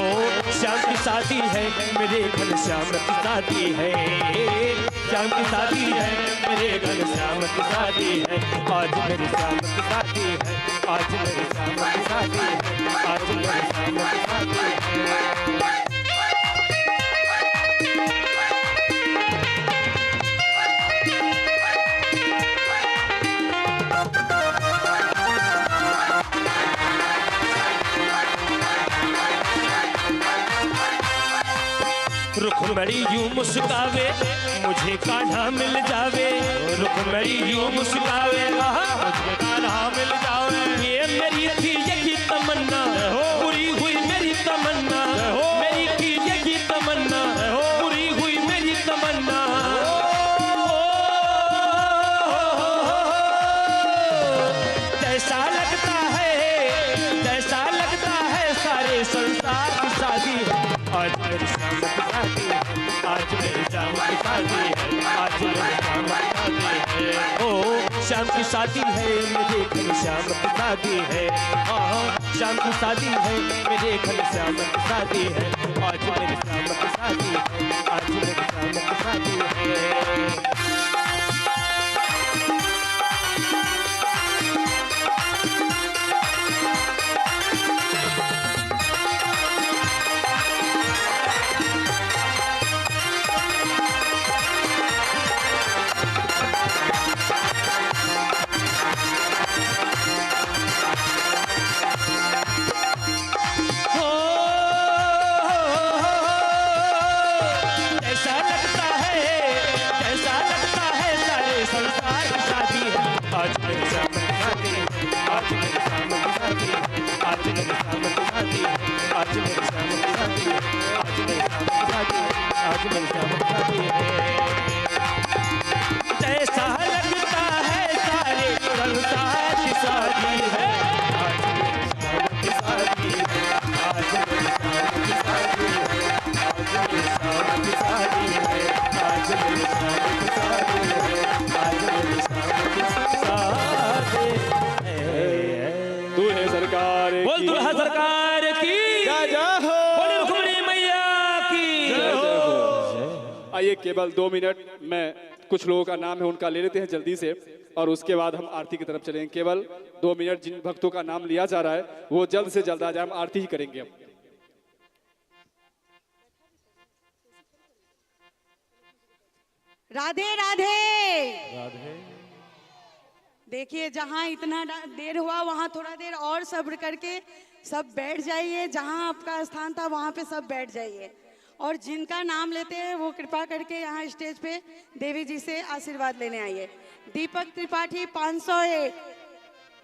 श्याम की शादी है, मेरे घर श्याम की शादी है। श्याम की शादी है, मेरे घर श्याम की शादी है। आज मेरे श्याम की शादी है, आज मेरे श्याम की शादी है, आज मेरे श्याम की शादी है। रुक्मणी यूं मुस्कावे, मुझे कान्हा मिल जावे। रुक्मणी यूं मुस्कावे, मुझे कान्हा मिल जावे। ये मेरी थी यही तमन्ना, पूरी हुई मेरी तमन्ना। मेरी थी यही तमन्ना, पूरी हुई मेरी तमन्ना। जैसा लगता है, जैसा लगता है, सारे संसार की शादी है। आज मेरे श्याम की शादी है, आज मेरे श्याम की शादी है, आज मेरे श्याम की शादी है। ओ श्याम की शादी है, मेरे घर श्याम की शादी है। श्याम की शादी है, मेरे घर श्याम की शादी है। आज मेरे श्याम की शादी है, आज मेरे श्याम की शादी है। जैसा लगता है, सारे संसार की शादी है। आज मेरे श्याम की शादी है, आज मेरे श्याम की शादी है, आज मेरे श्याम की शादी है, आज मेरे श्याम की शादी है, आज मेरे श्याम की शादी है। दूल्हे सरकार की, बोल दूल्हा सरकार की जय जय हो। बोल रुक्मणी मैया की जय जय हो। आइए केवल 2 मिनट में कुछ लोगों का नाम है उनका ले लेते हैं जल्दी से, और उसके बाद हम आरती की तरफ चलेंगे। केवल 2 मिनट जिन भक्तों का नाम लिया जा रहा है वो जल्द से जल्द आ जाए, हम आरती ही करेंगे। अब राधे राधे राधे। देखिए जहाँ इतना देर हुआ वहाँ थोड़ा देर और सब्र करके सब बैठ जाइए। जहाँ आपका स्थान था वहाँ पे सब बैठ जाइए, और जिनका नाम लेते हैं वो कृपा करके यहाँ स्टेज पे देवी जी से आशीर्वाद लेने आइए। दीपक त्रिपाठी 501,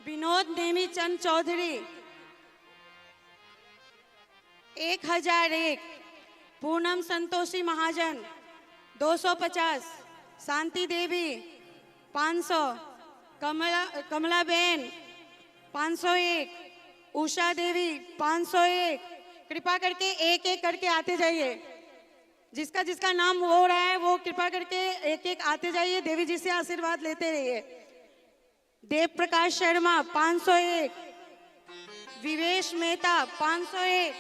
विनोद नेमी चंद चौधरी 1001, पूनम संतोषी महाजन 250, शांति देवी 500, कमला बेन 501, उषा देवी 501। कृपा करके एक एक करके आते जाइए। जिसका जिसका नाम हो रहा है वो कृपा करके एक एक आते जाइए, देवी जी से आशीर्वाद लेते रहिए। देव प्रकाश शर्मा 501, विवेश मेहता 501,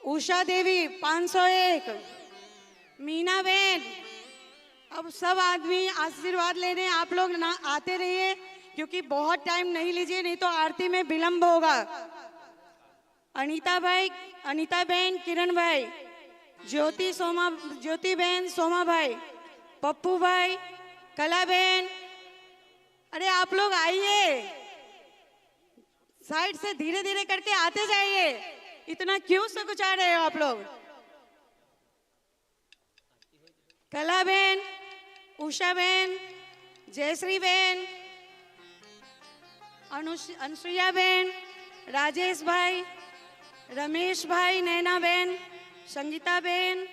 उषा देवी 501, मीना बेन। अब सब आदमी आशीर्वाद लेने आप लोग ना आते रहिए, क्योंकि बहुत टाइम नहीं लीजिए, नहीं तो आरती में विलंब होगा। अनीता बहन, किरण भाई, ज्योति बहन, सोमा भाई, पप्पू भाई, कला बहन। अरे आप लोग आइए, साइड से धीरे धीरे करके आते जाइए। इतना क्यों सकुचा रहे हो आप लोग? कला बहन, उषा बहन, जयश्री बहन, अनुसुईया बहन, राजेश भाई, रमेश भाई, नैना बहन, संगीता बहन,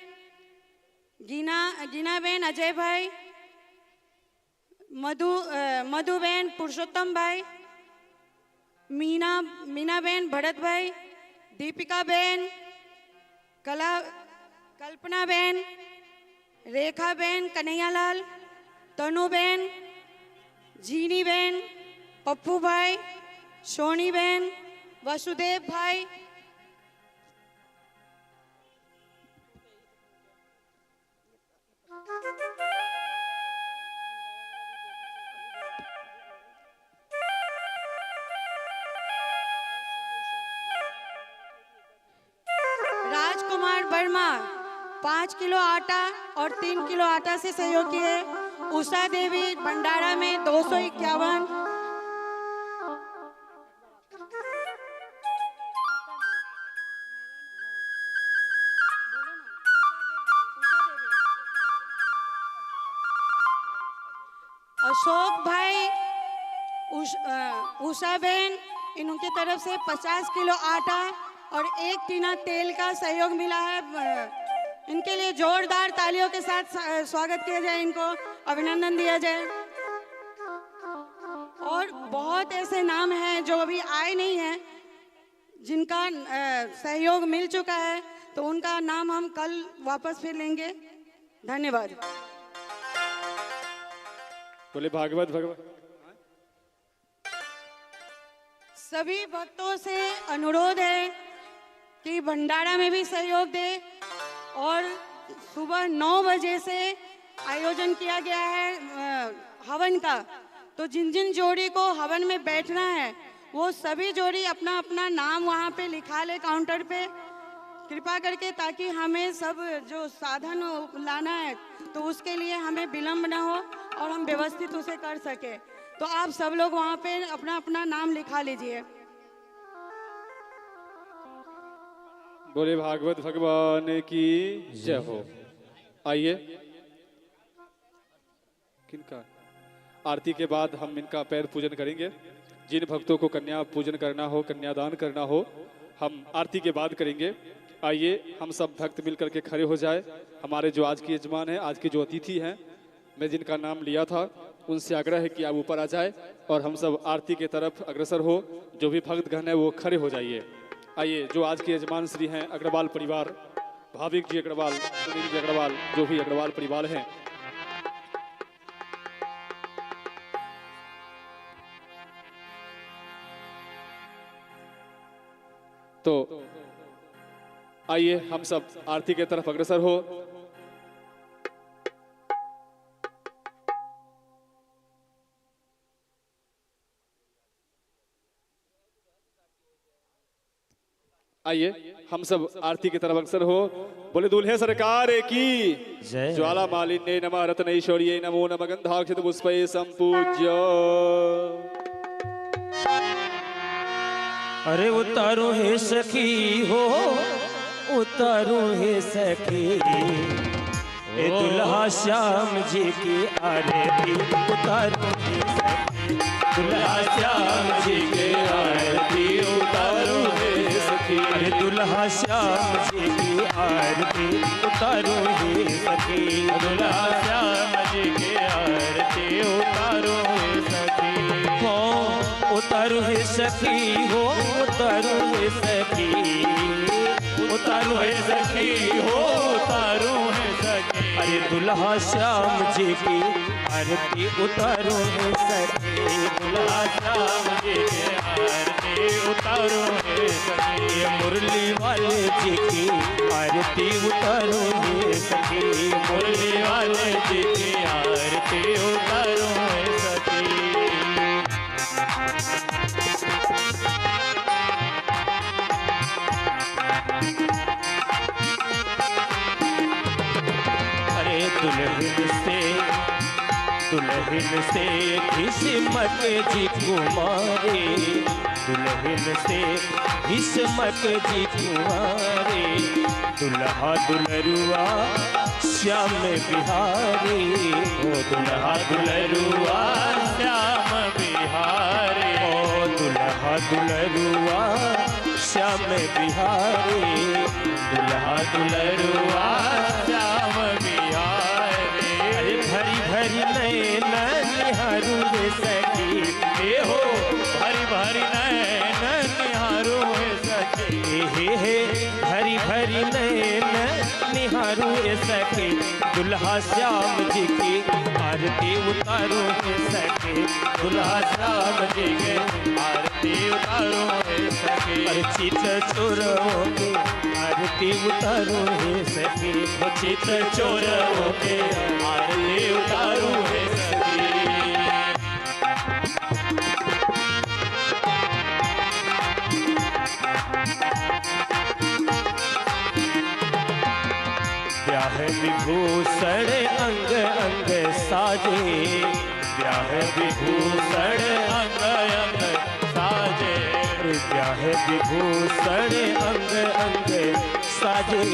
गीना बहन, अजय भाई, मधु बहन, पुरुषोत्तम भाई, मीना बहन, भरत भाई, दीपिका बहन, कल्पना बहन, रेखा बहन, कन्हैयालाल, तनु बहन, जीनी बहन, पप्पू भाई, सोनी बहन, वसुदेव भाई, राजकुमार वर्मा 5 किलो आटा और 3 किलो आटा से सहयोग किए। उषा देवी भंडारा में 251, अशोक भाई, उषा बहन, इनकी तरफ से 50 किलो आटा और 1 टीना तेल का सहयोग मिला है। इनके लिए जोरदार तालियों के साथ स्वागत किया जाए, इनको अभिनंदन दिया जाए। और बहुत ऐसे नाम हैं जो अभी आए नहीं हैं, जिनका सहयोग मिल चुका है, तो उनका नाम हम कल वापस फिर लेंगे। धन्यवाद। बोले भागवत भगवत। सभी भक्तों से अनुरोध है कि भंडारा में भी सहयोग दे। और सुबह 9 बजे से आयोजन किया गया है हवन का, तो जिन जिन जोड़ी को हवन में बैठना है वो सभी जोड़ी अपना अपना नाम वहाँ पे लिखा ले काउंटर पे, कृपा करके, ताकि हमें सब जो साधन लाना है तो उसके लिए हमें विलम्ब ना हो और हम व्यवस्थित उसे कर सके। तो आप सब लोग वहाँ पे अपना अपना नाम लिखा लीजिए। बोले भागवत भगवान की जय हो। आइए, किनका आरती के बाद हम इनका पैर पूजन करेंगे। जिन भक्तों को कन्या पूजन करना हो, कन्यादान करना हो, हम आरती के बाद करेंगे। आइए हम सब भक्त मिलकर के खड़े हो जाए। हमारे जो आज के यजमान हैं, आज के जो अतिथि हैं, मैं जिनका नाम लिया था, उनसे आग्रह है कि आप ऊपर आ जाए और हम सब आरती के तरफ अग्रसर हो। जो भी भक्तगण है वो खड़े हो जाइए। आइए, जो आज के यजमान श्री हैं अग्रवाल परिवार, भाविक जी अग्रवाल, सुनील जी अग्रवाल, जो भी अग्रवाल परिवार हैं, तो आइए हम सब आरती के तरफ अग्रसर हो। आइए हम सब आरती की तरफ अग्रसर हो। बोले दूल्हे सरकार की जय। ज्वाला मालिन्ये नमः, रत्नैश्वर्ये नमो नमः, गंधाक्षत पुष्पैः संपूज्य। अरे उतारू है सखी हो, उतारू है सखी, ए दुल्हा श्याम जी की आरती उतारू है सखी, दुल्हा श्याम जी की आरती उतारू है सखी। अरे दुल्हा श्याम जी की आरती उतारो हे सखी, दुल्हा श्याम जी की आरती उतारो हे सखी। हो उतारो हे सखी, हो उतारो हे सखी, उतारो हे सखी हो, उतारो हे सखी। अरे दुल्हा श्याम जी की आरती उतारो हे सखी, दुल्हा श्याम जी की आरती उतारो हे सखी। ये मुरली वाले जी की आरती उतारो हे सखी, मुरली वाले जी की आरती उतारो हे सखी। अरे दुल्हन से किस्मत जी कुमारे, दुल्हन से किस्मत जी कुमारे, दुल्हा दुल्हरुआ श्याम बिहारी, ओ दुल्हा दुल्हरुआ श्याम बिहारी, ओ दुल्हा दुल्हरुआ श्याम बिहारी, दुल्हा दुल्हरुआ श्याम बिहारी। अरे भरी भरी नैन निहारू रे सखी, हे हो हरि भरी नैन निहारो हे सखी। हे भरी भरी नैन निहारू रे सखी, दुल्हा श्याम जी की आरती उतारो हे सखी, दुल्हा श्याम जी के आरती उतारो हे सखी। अरे चित चोरों के आरती उतारो हे सखी, चित चोरों के आरती उतारो हे सखी। ब्याह विभूषण अंग अंग साजे, ब्याह विभूषण अंग अंग साजे, ब्याह विभूषण अंग अंग साजे,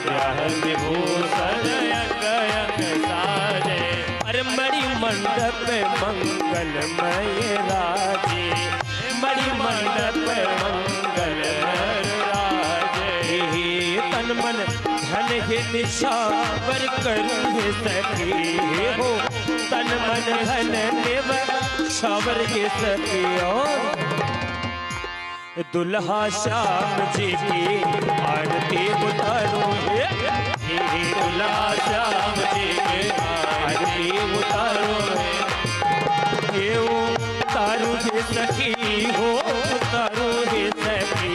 ब्याह विभूषण अंग अंग साजे। अरे मणि मंडप मंगलमय राजे, मणि मंडप मंगलमय राजे, तन मन धन हे निछावर करूँ हे सखी, हो तन मन धन निव छावर हे सखी। दुल्हा श्याम जी की आरती उतारो हे, दुल्हा श्याम जी के आरती उतारो हे, उतारो हे सखी, हो उतारो हे सखी,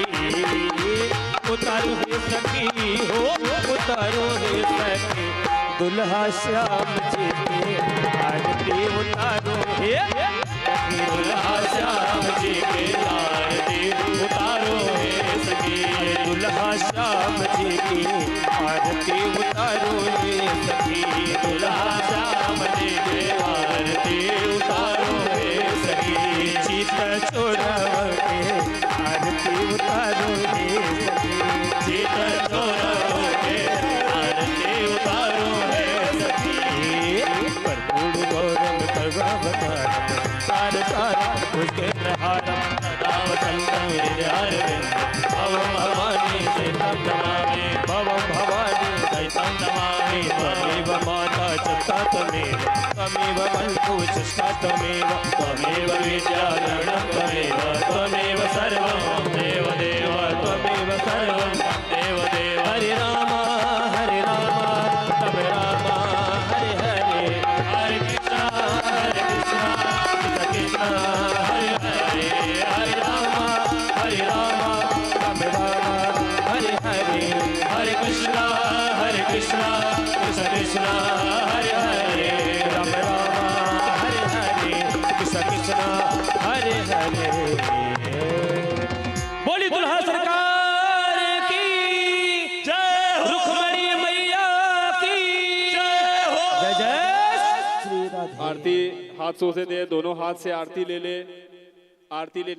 उतारो हे सखी, हो उतारो हे सखी, दुल्हा श्याम जी की आरती उतारो हे, दुल्हा श्याम जी के आरती उतारो हे सखी। दुल्हा श्याम जी की आरती उतारो हे सखी, दुल्हा श्याम जी के आरती उतारो हे सखी। चित चोरव के आरती उतारो हे सखी, चित चोरव के आरती उतारो हे सखी। कर्पूर गौरव सर्वावतारम, सार सार उसके प्रहारम, सदा वसंतं हृदयारविंद, भवं भवानी सहितं नमामि, भवं भवानी सहितं नमामि। त्वमेव माता च त्वमेव, त्वमेव मन्पुष्टा त्वमेव, त्वमेव विद्याधरणं त्वमेव, त्वमेव सर्वं मम देव देव, त्वमेव सर्वं मम देव देव। हरे राम राम हरे हरे, हरे कृष्णा कृष्ण कृष्ण हरे हरे, हरे राम राम हरे हरे, हरे कृष्णा कृष्ण कृष्ण हरे हरे, राम हरे हरे, कृष्ण कृष्ण हरे हरे। बोली दुल्हा सरकार की जय हो, रुक्मणी मैया की जय हो, जय जय श्री राधे। आरती हाथों से दे, दोनों हाथ से आरती ले ले। आरती लेने